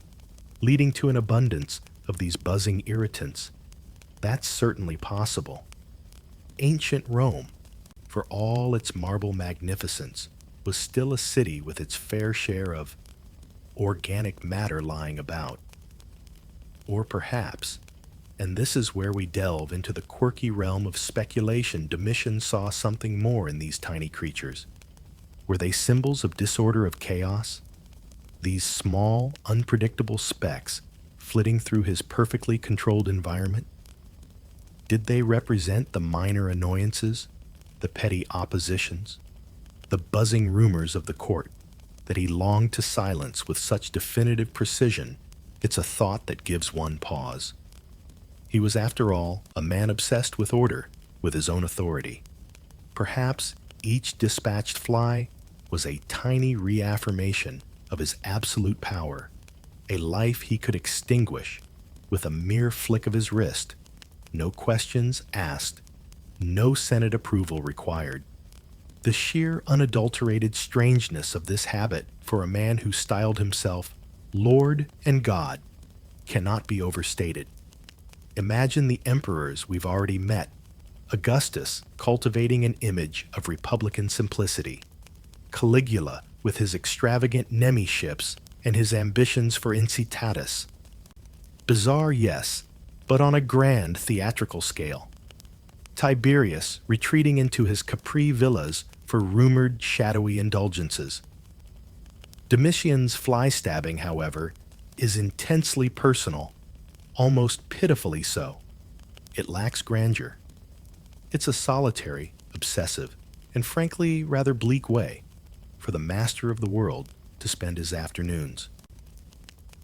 leading to an abundance of these buzzing irritants? That's certainly possible. Ancient Rome, for all its marble magnificence, was still a city with its fair share of organic matter lying about. Or perhaps, and this is where we delve into the quirky realm of speculation, Domitian saw something more in these tiny creatures. Were they symbols of disorder, of chaos? These small, unpredictable specks flitting through his perfectly controlled environment? Did they represent the minor annoyances, the petty oppositions, the buzzing rumors of the court that he longed to silence with such definitive precision? It's a thought that gives one pause. He was, after all, a man obsessed with order, with his own authority. Perhaps each dispatched fly was a tiny reaffirmation of his absolute power, a life he could extinguish with a mere flick of his wrist, no questions asked, no Senate approval required. The sheer unadulterated strangeness of this habit for a man who styled himself Lord and God cannot be overstated. Imagine the emperors we've already met. Augustus cultivating an image of republican simplicity. Caligula with his extravagant nemiships and his ambitions for incitatus. Bizarre, yes, but on a grand theatrical scale. Tiberius retreating into his Capri villas for rumored shadowy indulgences. Domitian's fly stabbing, however, is intensely personal, almost pitifully so. It lacks grandeur. It's a solitary, obsessive, and frankly rather bleak way for the master of the world to spend his afternoons.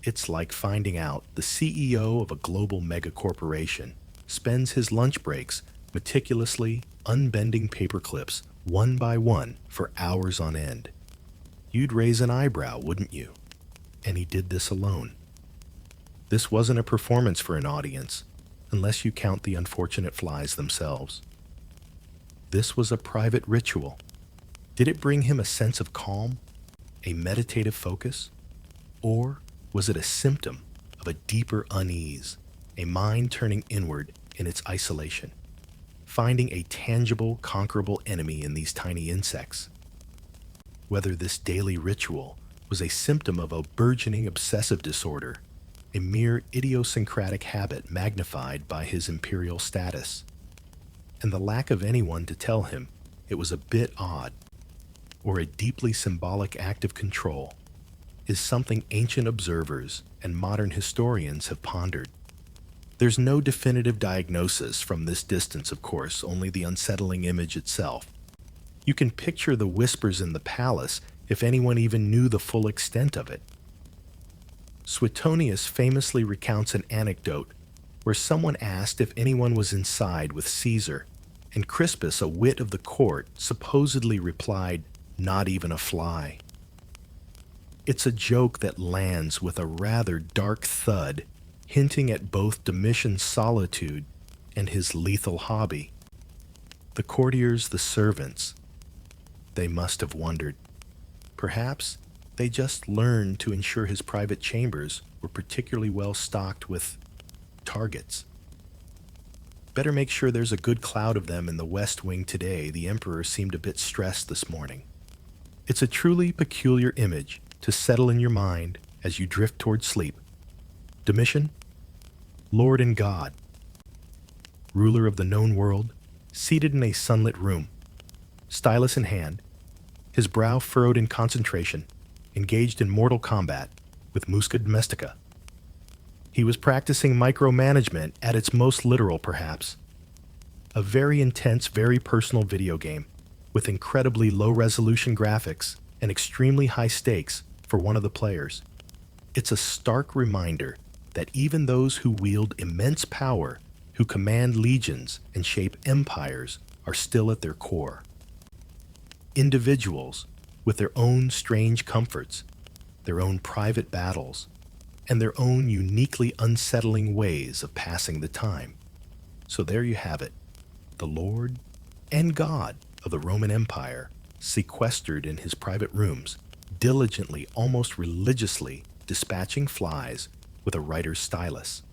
It's like finding out the CEO of a global megacorporation spends his lunch breaks meticulously unbending paper clips one by one for hours on end. You'd raise an eyebrow, wouldn't you? And he did this alone. This wasn't a performance for an audience, unless you count the unfortunate flies themselves. This was a private ritual. Did it bring him a sense of calm, a meditative focus? Or was it a symptom of a deeper unease, a mind turning inward in its isolation, finding a tangible, conquerable enemy in these tiny insects? Whether this daily ritual was a symptom of a burgeoning obsessive disorder, a mere idiosyncratic habit magnified by his imperial status, and the lack of anyone to tell him it was a bit odd, or a deeply symbolic act of control, is something ancient observers and modern historians have pondered. There's no definitive diagnosis from this distance, of course, only the unsettling image itself. You can picture the whispers in the palace if anyone even knew the full extent of it. Suetonius famously recounts an anecdote where someone asked if anyone was inside with Caesar, and Crispus, a wit of the court, supposedly replied, "Not even a fly." It's a joke that lands with a rather dark thud, hinting at both Domitian's solitude and his lethal hobby. The courtiers, the servants, they must have wondered. Perhaps they just learned to ensure his private chambers were particularly well stocked with targets. Better make sure there's a good cloud of them in the West Wing today. The emperor seemed a bit stressed this morning. It's a truly peculiar image to settle in your mind as you drift toward sleep. Domitian, Lord and God, ruler of the known world, seated in a sunlit room, stylus in hand, his brow furrowed in concentration, engaged in mortal combat with Musca domestica. He was practicing micromanagement at its most literal, perhaps. A very intense, very personal video game with incredibly low-resolution graphics and extremely high stakes for one of the players. It's a stark reminder that even those who wield immense power, who command legions and shape empires, are still at their core individuals with their own strange comforts, their own private battles, and their own uniquely unsettling ways of passing the time. So there you have it, the Lord and God of the Roman Empire, sequestered in his private rooms, diligently, almost religiously, dispatching flies with a writer's stylus.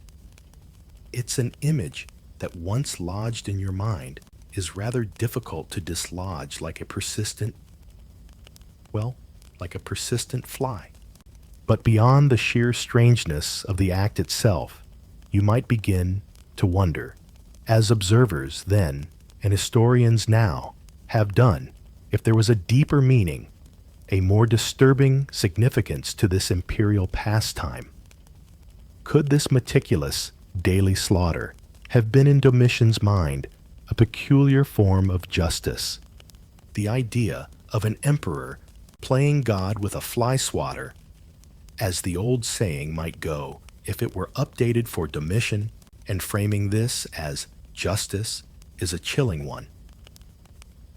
It's an image that once lodged in your mind is rather difficult to dislodge like a persistent fly. But beyond the sheer strangeness of the act itself, you might begin to wonder, as observers then and historians now have done, if there was a deeper meaning, a more disturbing significance to this imperial pastime. Could this meticulous daily slaughter have been in Domitian's mind a peculiar form of justice? The idea of an emperor playing God with a fly swatter, as the old saying might go if it were updated for Domitian, and framing this as justice, is a chilling one.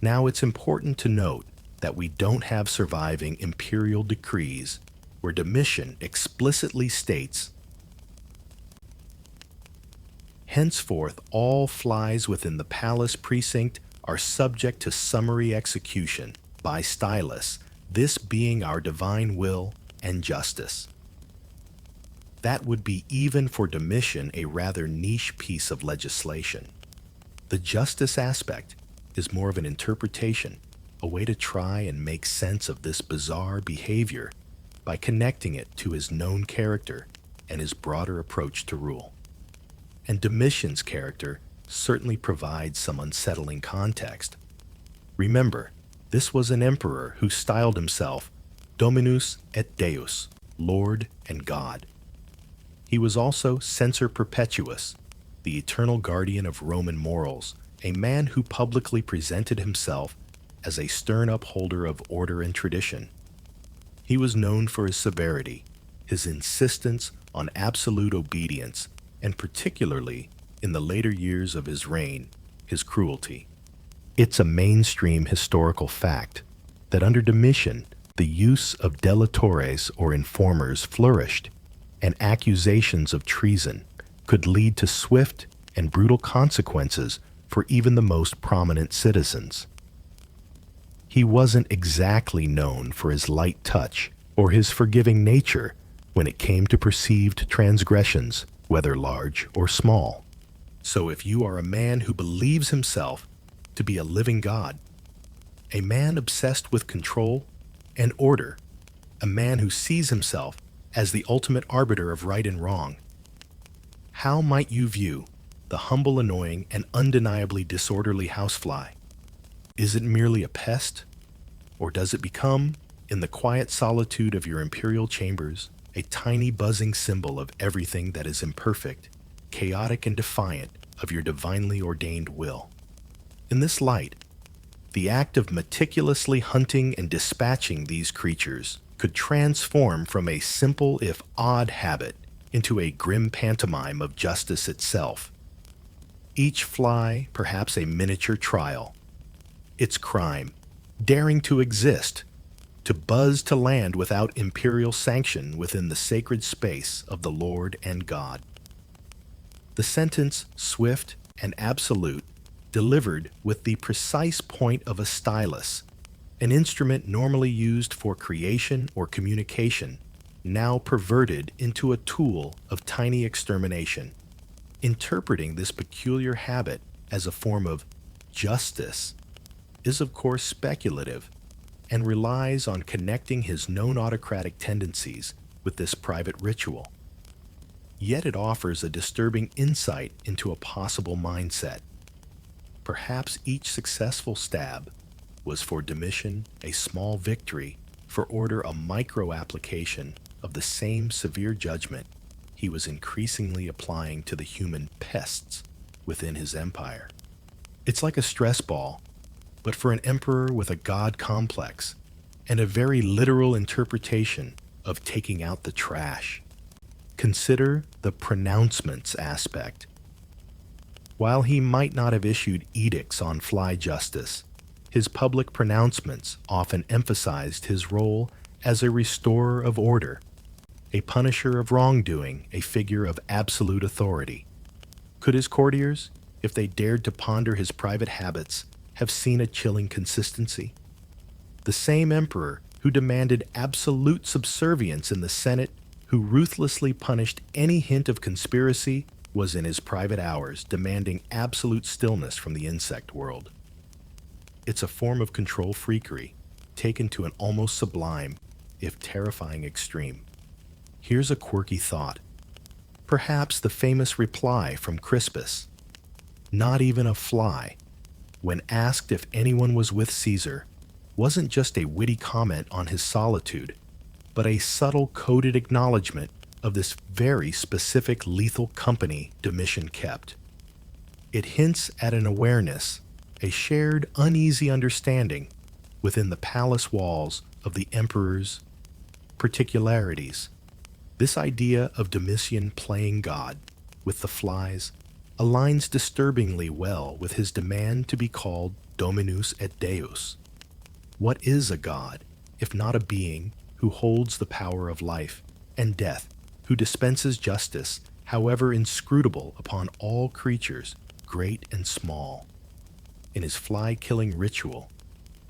Now it's important to note that we don't have surviving imperial decrees where Domitian explicitly states, "Henceforth all flies within the palace precinct are subject to summary execution by stylus, this being our divine will and justice." That would be, even for Domitian, a rather niche piece of legislation. The justice aspect is more of an interpretation, a way to try and make sense of this bizarre behavior by connecting it to his known character and his broader approach to rule. And Domitian's character certainly provides some unsettling context. Remember, this was an emperor who styled himself Dominus et Deus, Lord and God. He was also censor perpetuus, the eternal guardian of Roman morals, a man who publicly presented himself as a stern upholder of order and tradition. He was known for his severity, his insistence on absolute obedience, and particularly, in the later years of his reign, his cruelty. It's a mainstream historical fact that under Domitian, the use of delatores or informers flourished, and accusations of treason could lead to swift and brutal consequences for even the most prominent citizens. He wasn't exactly known for his light touch or his forgiving nature when it came to perceived transgressions, whether large or small. So if you are a man who believes himself to be a living God, a man obsessed with control and order, a man who sees himself as the ultimate arbiter of right and wrong, how might you view the humble, annoying, and undeniably disorderly housefly? Is it merely a pest, or does it become, in the quiet solitude of your imperial chambers, a tiny buzzing symbol of everything that is imperfect, chaotic, and defiant of your divinely ordained will? In this light, the act of meticulously hunting and dispatching these creatures could transform from a simple if odd habit into a grim pantomime of justice itself. Each fly perhaps a miniature trial. Its crime, daring to exist, to buzz to land without imperial sanction within the sacred space of the Lord and God. The sentence, swift and absolute, delivered with the precise point of a stylus, an instrument normally used for creation or communication, now perverted into a tool of tiny extermination. Interpreting this peculiar habit as a form of justice is of course speculative and relies on connecting his known autocratic tendencies with this private ritual. Yet it offers a disturbing insight into a possible mindset. Perhaps each successful stab was for Domitian a small victory, for order a micro-application of the same severe judgment he was increasingly applying to the human pests within his empire. It's like a stress ball, but for an emperor with a god complex and a very literal interpretation of taking out the trash. Consider the pronouncements aspect. While he might not have issued edicts on fly justice, his public pronouncements often emphasized his role as a restorer of order, a punisher of wrongdoing, a figure of absolute authority. Could his courtiers, if they dared to ponder his private habits, have seen a chilling consistency? The same emperor who demanded absolute subservience in the Senate, who ruthlessly punished any hint of conspiracy, was in his private hours demanding absolute stillness from the insect world. It's a form of control freakery, taken to an almost sublime, if terrifying extreme. Here's a quirky thought. Perhaps the famous reply from Crispus, "Not even a fly," when asked if anyone was with Caesar, wasn't just a witty comment on his solitude, but a subtle coded acknowledgement of this very specific lethal company Domitian kept. It hints at an awareness, a shared uneasy understanding within the palace walls of the emperor's particularities. This idea of Domitian playing God with the flies aligns disturbingly well with his demand to be called Dominus et Deus. What is a god, if not a being who holds the power of life and death, who dispenses justice, however inscrutable, upon all creatures, great and small? In his fly-killing ritual,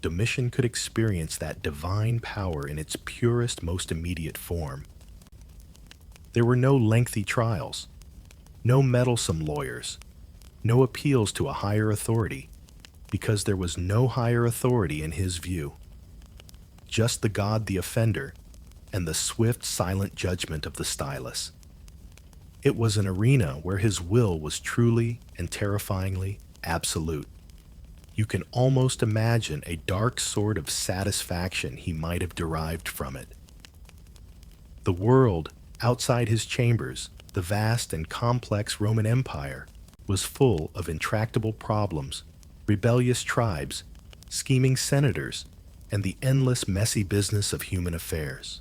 Domitian could experience that divine power in its purest, most immediate form. There were no lengthy trials, no meddlesome lawyers, no appeals to a higher authority, because there was no higher authority in his view. Just the god the offender and the swift, silent judgment of the stylus. It was an arena where his will was truly and terrifyingly absolute. You can almost imagine a dark sort of satisfaction he might have derived from it. The world outside his chambers, the vast and complex Roman Empire, was full of intractable problems, rebellious tribes, scheming senators, and the endless messy business of human affairs.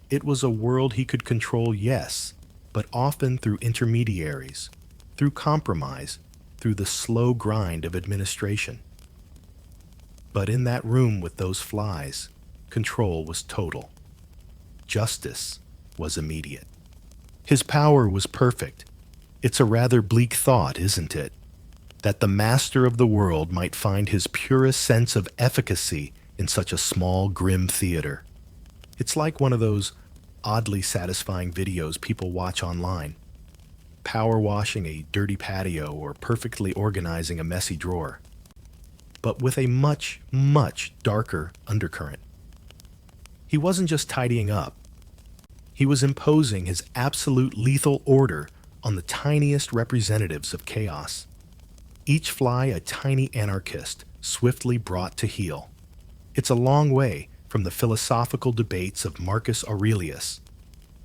It was a world he could control, yes, but often through intermediaries, through compromise, through the slow grind of administration. But in that room with those flies, control was total. Justice was immediate. His power was perfect. It's a rather bleak thought, isn't it? That the master of the world might find his purest sense of efficacy in such a small, grim theater. It's like one of those oddly satisfying videos people watch online. Power washing a dirty patio or perfectly organizing a messy drawer, but with a much, much darker undercurrent. He wasn't just tidying up. He was imposing his absolute lethal order on the tiniest representatives of chaos. Each fly a tiny anarchist, swiftly brought to heel. It's a long way from the philosophical debates of Marcus Aurelius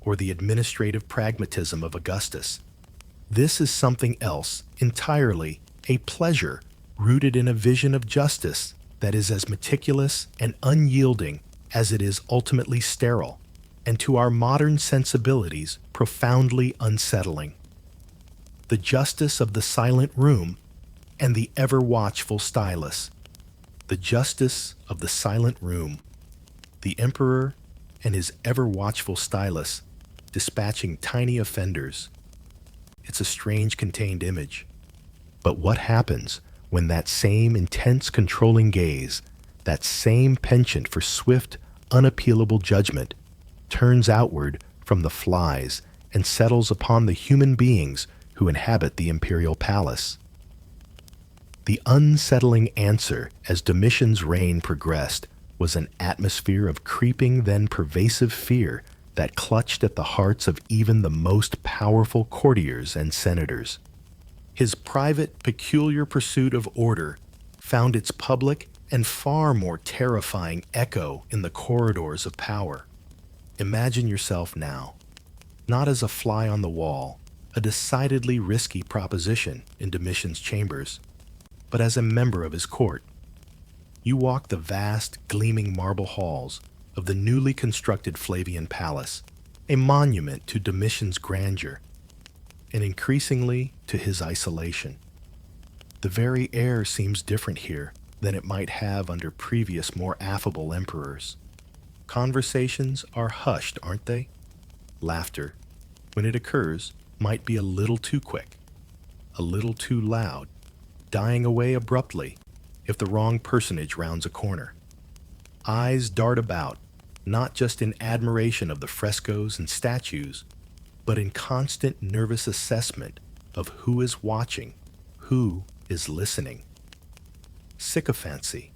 or the administrative pragmatism of Augustus. This is something else entirely, a pleasure rooted in a vision of justice that is as meticulous and unyielding as it is ultimately sterile, and to our modern sensibilities profoundly unsettling. The justice of the silent room and the ever-watchful stylus. The justice of the silent room. The emperor and his ever-watchful stylus dispatching tiny offenders. It's a strange contained image. But what happens when that same intense controlling gaze, that same penchant for swift, unappealable judgment, turns outward from the flies and settles upon the human beings who inhabit the imperial palace? The unsettling answer as Domitian's reign progressed was an atmosphere of creeping then pervasive fear that clutched at the hearts of even the most powerful courtiers and senators. His private, peculiar pursuit of order found its public and far more terrifying echo in the corridors of power. Imagine yourself now, not as a fly on the wall, a decidedly risky proposition in Domitian's chambers, but as a member of his court. You walk the vast, gleaming marble halls of the newly constructed Flavian palace, a monument to Domitian's grandeur, and increasingly to his isolation. The very air seems different here than it might have under previous, more affable emperors. Conversations are hushed, aren't they? Laughter, when it occurs, might be a little too quick, a little too loud, dying away abruptly if the wrong personage rounds a corner. Eyes dart about, not just in admiration of the frescoes and statues, but in constant nervous assessment of who is watching, who is listening. Sycophancy,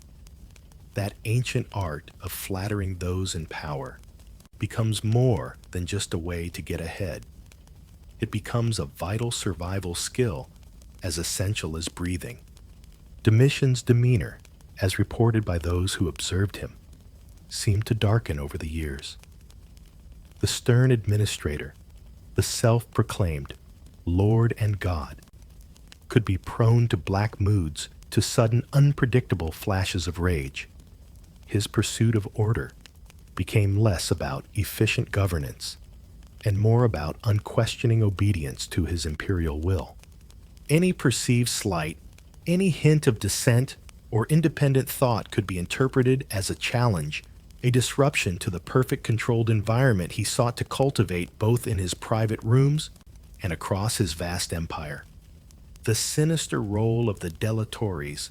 that ancient art of flattering those in power, becomes more than just a way to get ahead. It becomes a vital survival skill as essential as breathing. Domitian's demeanor, as reported by those who observed him, seemed to darken over the years. The stern administrator, the self-proclaimed Lord and God, could be prone to black moods, to sudden unpredictable flashes of rage. His pursuit of order became less about efficient governance and more about unquestioning obedience to his imperial will. Any perceived slight, any hint of dissent or independent thought could be interpreted as a challenge, a disruption to the perfect controlled environment he sought to cultivate both in his private rooms and across his vast empire. The sinister role of the delatores,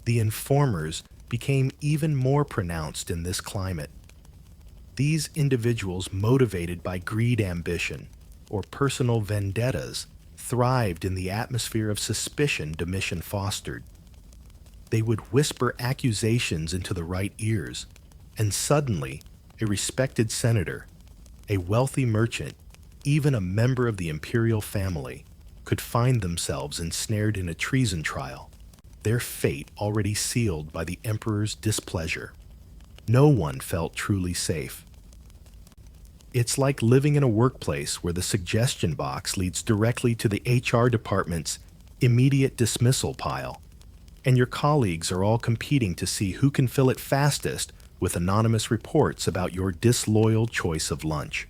the informers, became even more pronounced in this climate. These individuals, motivated by greed, ambition, or personal vendettas, thrived in the atmosphere of suspicion Domitian fostered. They would whisper accusations into the right ears, and suddenly a respected senator, a wealthy merchant, even a member of the imperial family, could find themselves ensnared in a treason trial, their fate already sealed by the emperor's displeasure. No one felt truly safe. It's like living in a workplace where the suggestion box leads directly to the HR department's immediate dismissal pile, and your colleagues are all competing to see who can fill it fastest with anonymous reports about your disloyal choice of lunch.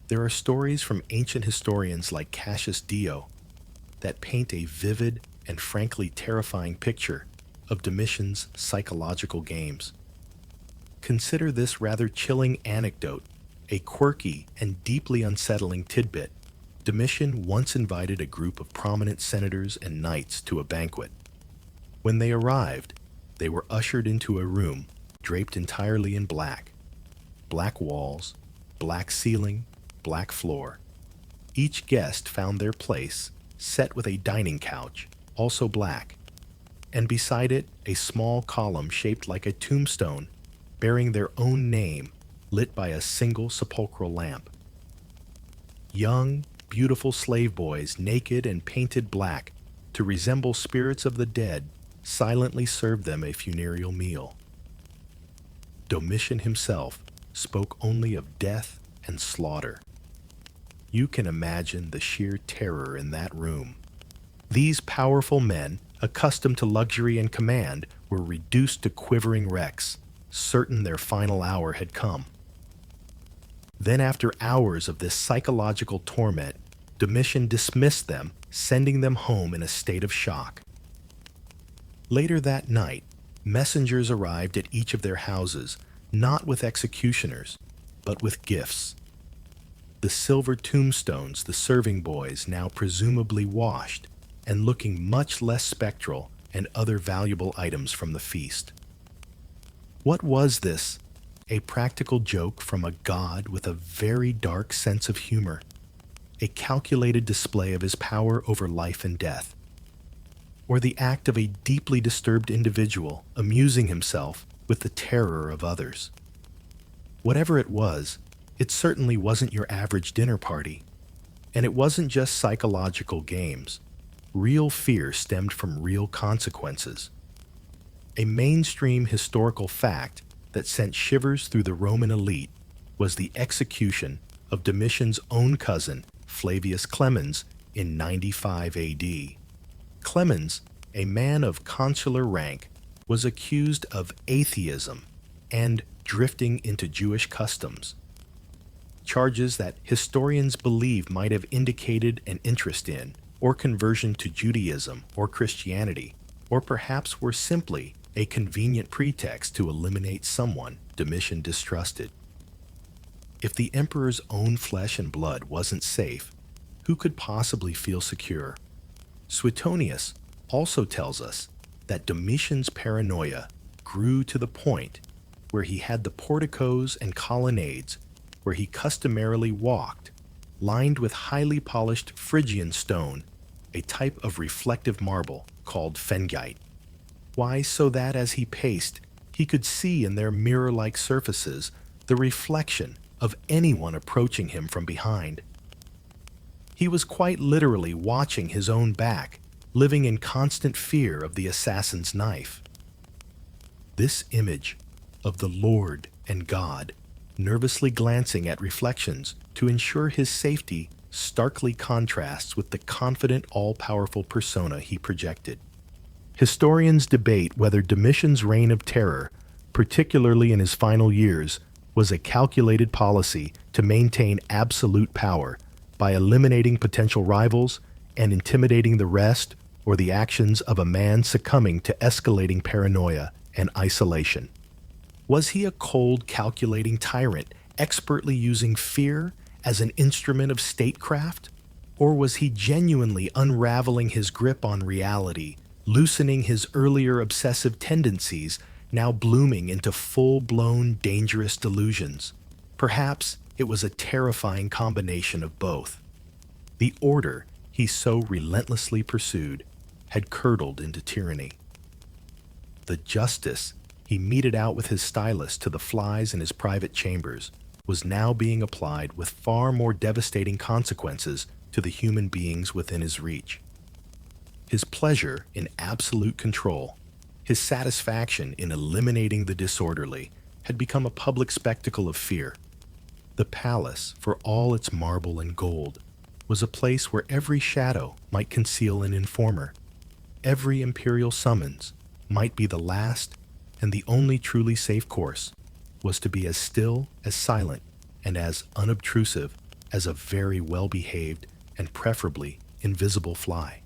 There are stories from ancient historians like Cassius Dio that paint a vivid and frankly terrifying picture of Domitian's psychological games. Consider this rather chilling anecdote, a quirky and deeply unsettling tidbit. Domitian once invited a group of prominent senators and knights to a banquet. When they arrived, they were ushered into a room draped entirely in black. Black walls, black ceiling, black floor. Each guest found their place, set with a dining couch, also black, and beside it a small column shaped like a tombstone, bearing their own name, lit by a single sepulchral lamp. Young, beautiful slave boys, naked and painted black to resemble spirits of the dead, silently served them a funereal meal. Domitian himself spoke only of death and slaughter. You can imagine the sheer terror in that room. These powerful men, accustomed to luxury and command, were reduced to quivering wrecks, certain their final hour had come. Then, after hours of this psychological torment, Domitian dismissed them, sending them home in a state of shock. Later that night, messengers arrived at each of their houses, not with executioners, but with gifts. The silver tombstones the serving boys, now presumably washed, and looking much less spectral, and other valuable items from the feast. What was this? A practical joke from a god with a very dark sense of humor, a calculated display of his power over life and death, or the act of a deeply disturbed individual amusing himself with the terror of others? Whatever it was, it certainly wasn't your average dinner party, and it wasn't just psychological games. Real fear stemmed from real consequences. A mainstream historical fact that sent shivers through the Roman elite was the execution of Domitian's own cousin, Flavius Clemens, in 95 AD. Clemens, a man of consular rank, was accused of atheism and drifting into Jewish customs, charges that historians believe might have indicated an interest in or conversion to Judaism or Christianity, or perhaps were simply a convenient pretext to eliminate someone Domitian distrusted. If the emperor's own flesh and blood wasn't safe, who could possibly feel secure? Suetonius also tells us that Domitian's paranoia grew to the point where he had the porticos and colonnades where he customarily walked, lined with highly polished Phrygian stone, a type of reflective marble called phengite. Why? So that as he paced, he could see in their mirror-like surfaces the reflection of anyone approaching him from behind. He was quite literally watching his own back, living in constant fear of the assassin's knife. This image of the Lord and God nervously glancing at reflections to ensure his safety starkly contrasts with the confident, all-powerful persona he projected. Historians debate whether Domitian's reign of terror, particularly in his final years, was a calculated policy to maintain absolute power by eliminating potential rivals and intimidating the rest, or the actions of a man succumbing to escalating paranoia and isolation. Was he a cold, calculating tyrant, expertly using fear as an instrument of statecraft? Or was he genuinely unraveling his grip on reality, loosening his earlier obsessive tendencies, now blooming into full-blown, dangerous delusions? Perhaps it was a terrifying combination of both. The order he so relentlessly pursued had curdled into tyranny. The justice he meted out with his stylus to the flies in his private chambers was now being applied with far more devastating consequences to the human beings within his reach. His pleasure in absolute control, his satisfaction in eliminating the disorderly, had become a public spectacle of fear. The palace, for all its marble and gold, was a place where every shadow might conceal an informer. Every imperial summons might be the last and the only truly safe course was to be as still, as silent, and as unobtrusive as a very well-behaved and preferably invisible fly.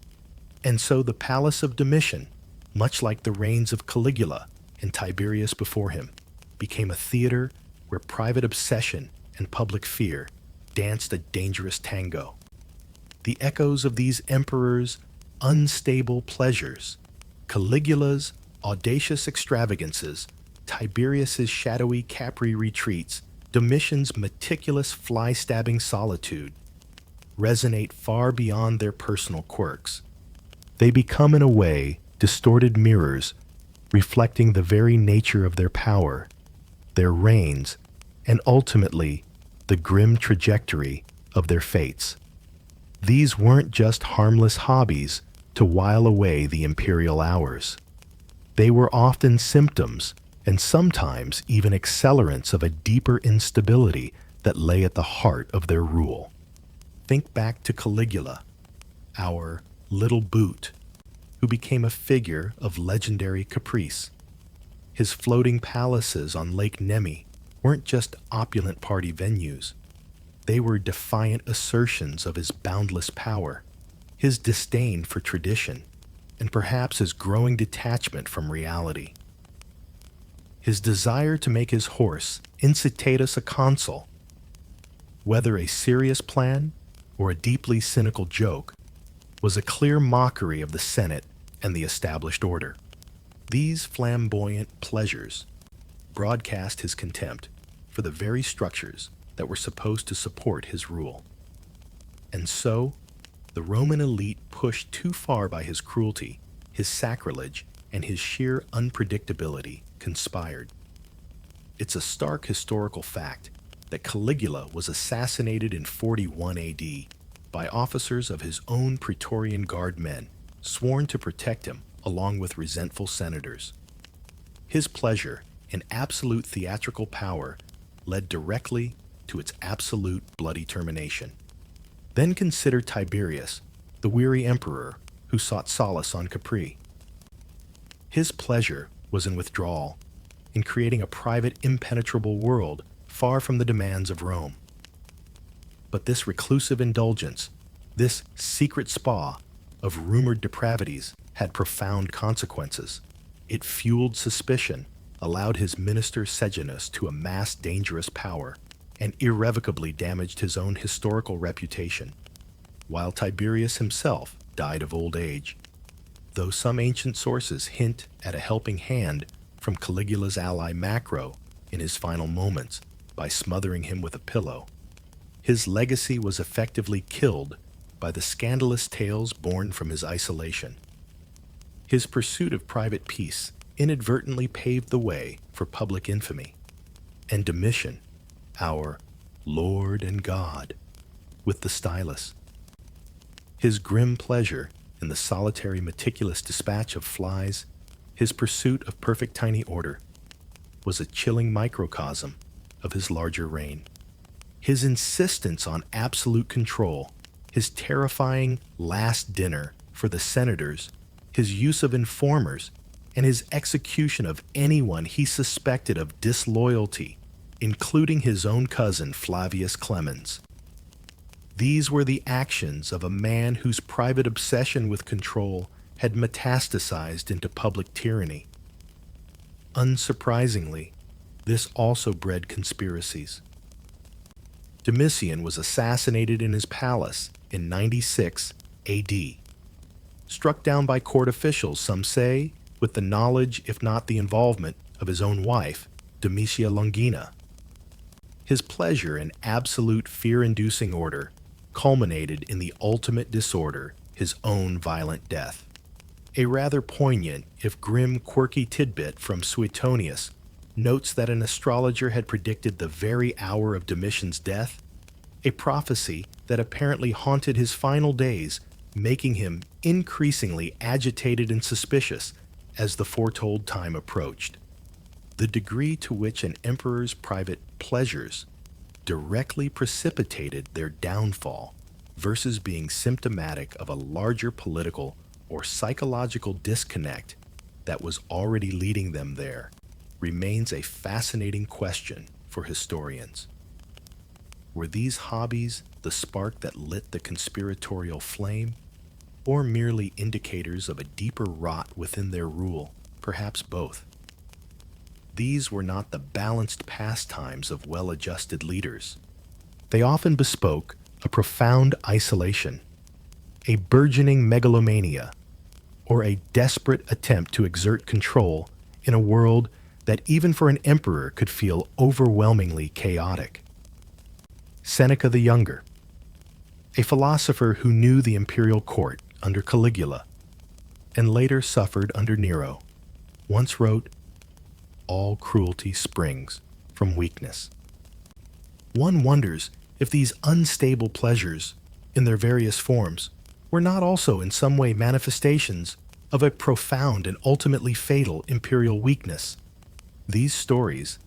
And so the palace of Domitian, much like the reigns of Caligula and Tiberius before him, became a theater where private obsession and public fear danced a dangerous tango. The echoes of these emperors' unstable pleasures, Caligula's audacious extravagances, Tiberius's shadowy Capri retreats, Domitian's meticulous fly-stabbing solitude, resonate far beyond their personal quirks. They become, in a way, distorted mirrors, reflecting the very nature of their power, their reigns, and ultimately, the grim trajectory of their fates. These weren't just harmless hobbies to while away the imperial hours. They were often symptoms, and sometimes even accelerants of a deeper instability that lay at the heart of their rule. Think back to Caligula, our little boot, who became a figure of legendary caprice. His floating palaces on Lake Nemi weren't just opulent party venues. They were defiant assertions of his boundless power, his disdain for tradition, and perhaps his growing detachment from reality. His desire to make his horse Incitatus a consul, whether a serious plan or a deeply cynical joke, was a clear mockery of the Senate and the established order. These flamboyant pleasures broadcast his contempt for the very structures that were supposed to support his rule. And so, the Roman elite pushed too far by his cruelty, his sacrilege, and his sheer unpredictability conspired. It's a stark historical fact that Caligula was assassinated in 41 AD by officers of his own Praetorian Guard men, sworn to protect him along with resentful senators. His pleasure in absolute theatrical power led directly to its absolute bloody termination. Then consider Tiberius, the weary emperor who sought solace on Capri. His pleasure was in withdrawal, in creating a private, impenetrable world far from the demands of Rome. But this reclusive indulgence, this secret spa of rumored depravities, had profound consequences. It fueled suspicion, allowed his minister Sejanus to amass dangerous power, and irrevocably damaged his own historical reputation, while Tiberius himself died of old age. Though some ancient sources hint at a helping hand from Caligula's ally Macro in his final moments by smothering him with a pillow, his legacy was effectively killed by the scandalous tales born from his isolation. His pursuit of private peace inadvertently paved the way for public infamy, and Domitian, our Lord and God, with the stylus. His grim pleasure in the solitary, meticulous dispatch of flies, his pursuit of perfect tiny order, was a chilling microcosm of his larger reign. His insistence on absolute control, his terrifying last dinner for the senators, his use of informers, and his execution of anyone he suspected of disloyalty, including his own cousin Flavius Clemens. These were the actions of a man whose private obsession with control had metastasized into public tyranny. Unsurprisingly, this also bred conspiracies. Domitian was assassinated in his palace in 96 AD. Struck down by court officials, some say, with the knowledge, if not the involvement, of his own wife, Domitia Longina. His pleasure in absolute fear-inducing order culminated in the ultimate disorder, his own violent death. A rather poignant, if grim, quirky tidbit from Suetonius notes that an astrologer had predicted the very hour of Domitian's death, a prophecy that apparently haunted his final days, making him increasingly agitated and suspicious as the foretold time approached. The degree to which an emperor's private pleasures directly precipitated their downfall versus being symptomatic of a larger political or psychological disconnect that was already leading them there remains a fascinating question for historians. Were these hobbies the spark that lit the conspiratorial flame, or merely indicators of a deeper rot within their rule, perhaps both? These were not the balanced pastimes of well-adjusted leaders. They often bespoke a profound isolation, a burgeoning megalomania, or a desperate attempt to exert control in a world that even for an emperor could feel overwhelmingly chaotic. Seneca the Younger, a philosopher who knew the imperial court under Caligula and later suffered under Nero, once wrote, "All cruelty springs from weakness." One wonders if these unstable pleasures, in their various forms, were not also in some way manifestations of a profound and ultimately fatal imperial weakness. These stories,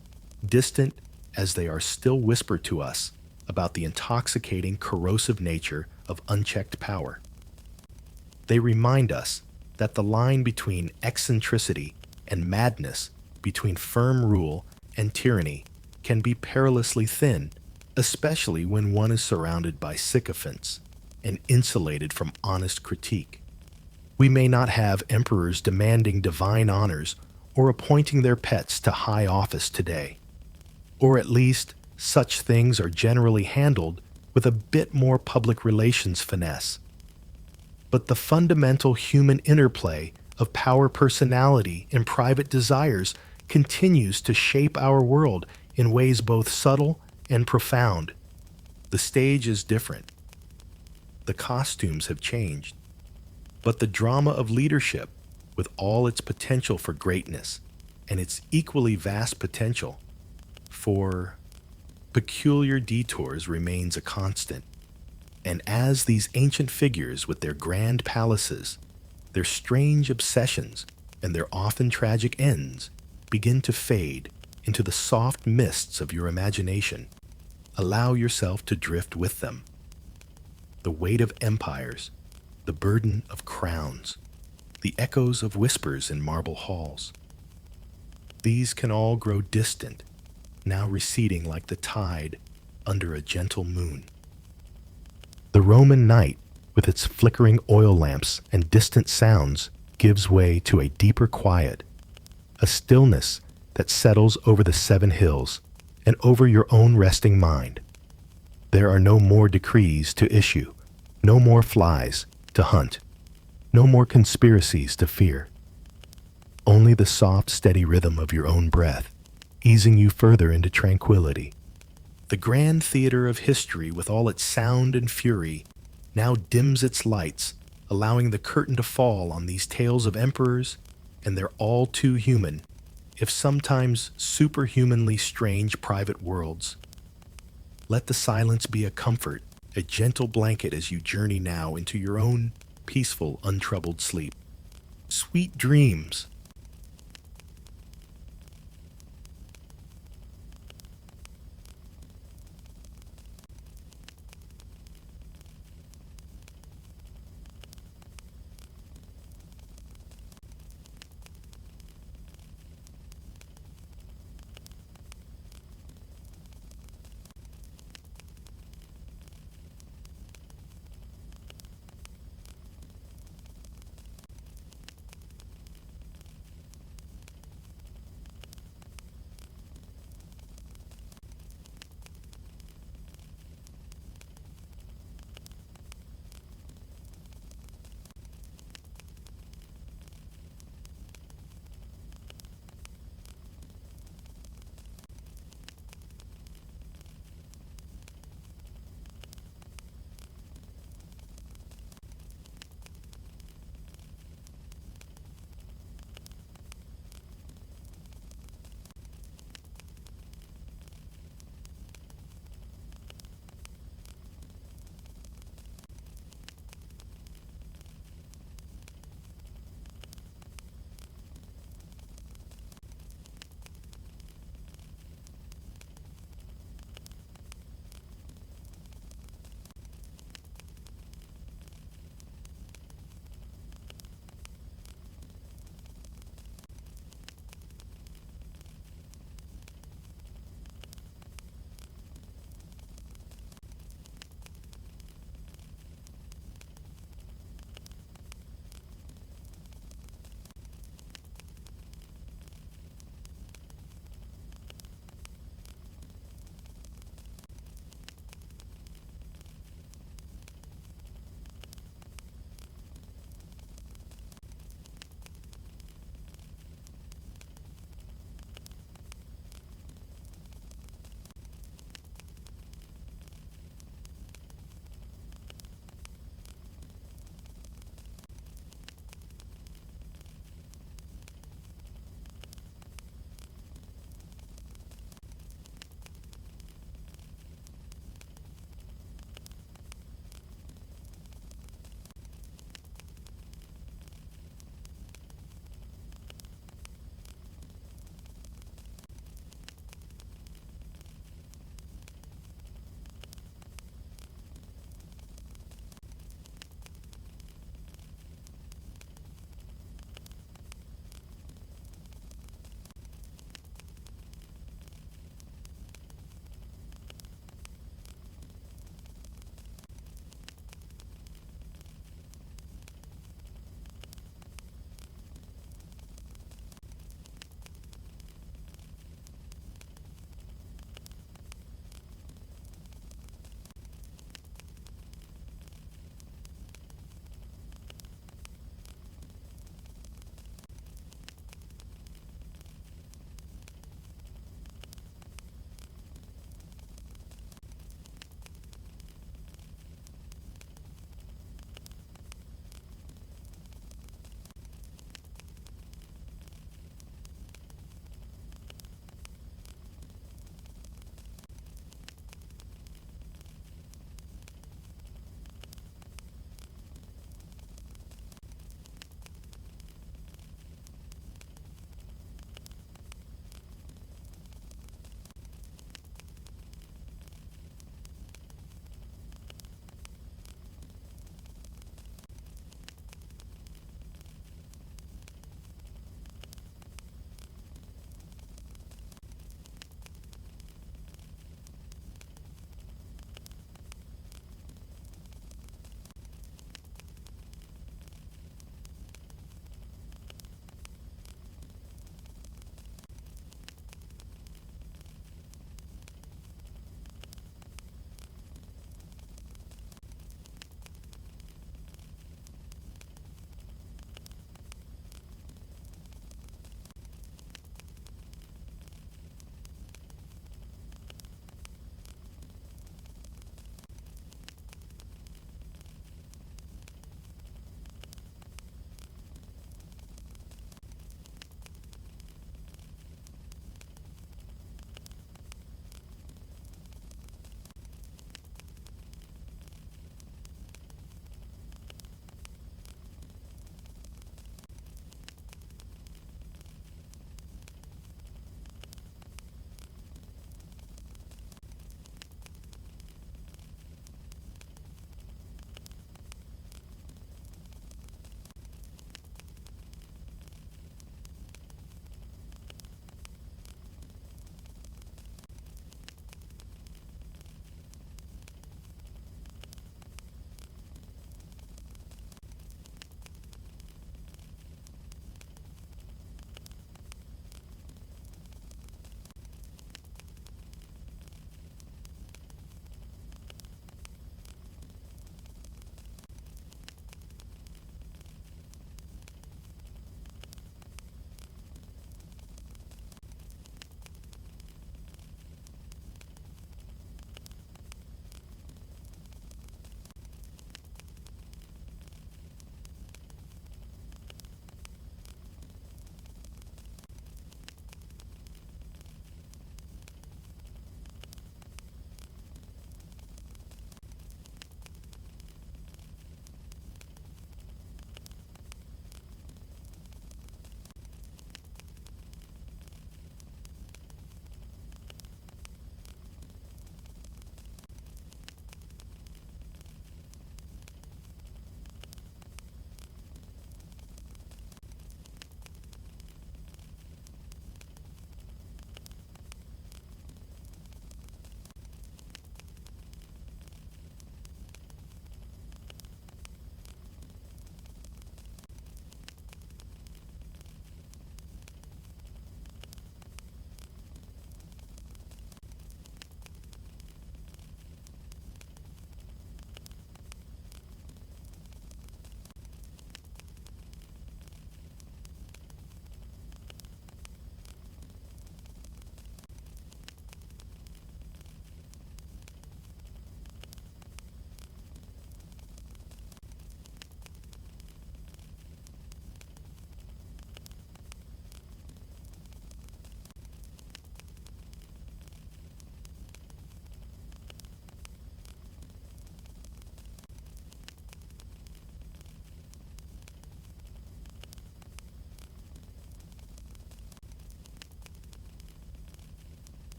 distant as they are still whispered to us about the intoxicating, corrosive nature of unchecked power. They remind us that the line between eccentricity and madness, between firm rule and tyranny, can be perilously thin, especially when one is surrounded by sycophants and insulated from honest critique. We may not have emperors demanding divine honors or appointing their pets to high office today, or at least such things are generally handled with a bit more public relations finesse. But the fundamental human interplay of power, personality, and private desires continues to shape our world in ways both subtle and profound. The stage is different. The costumes have changed. But the drama of leadership, with all its potential for greatness and its equally vast potential for peculiar detours, remains a constant. And as these ancient figures with their grand palaces, their strange obsessions, and their often tragic ends begin to fade into the soft mists of your imagination, allow yourself to drift with them. The weight of empires, the burden of crowns, the echoes of whispers in marble halls. These can all grow distant, now receding like the tide under a gentle moon. The Roman night, with its flickering oil lamps and distant sounds, gives way to a deeper quiet, a stillness that settles over the 7 hills and over your own resting mind. There are no more decrees to issue, no more flies to hunt, no more conspiracies to fear. Only the soft, steady rhythm of your own breath, easing you further into tranquility. The grand theater of history, with all its sound and fury, now dims its lights, allowing the curtain to fall on these tales of emperors and their all too human, if sometimes superhumanly strange private worlds. Let the silence be a comfort, a gentle blanket as you journey now into your own peaceful, untroubled sleep. Sweet dreams,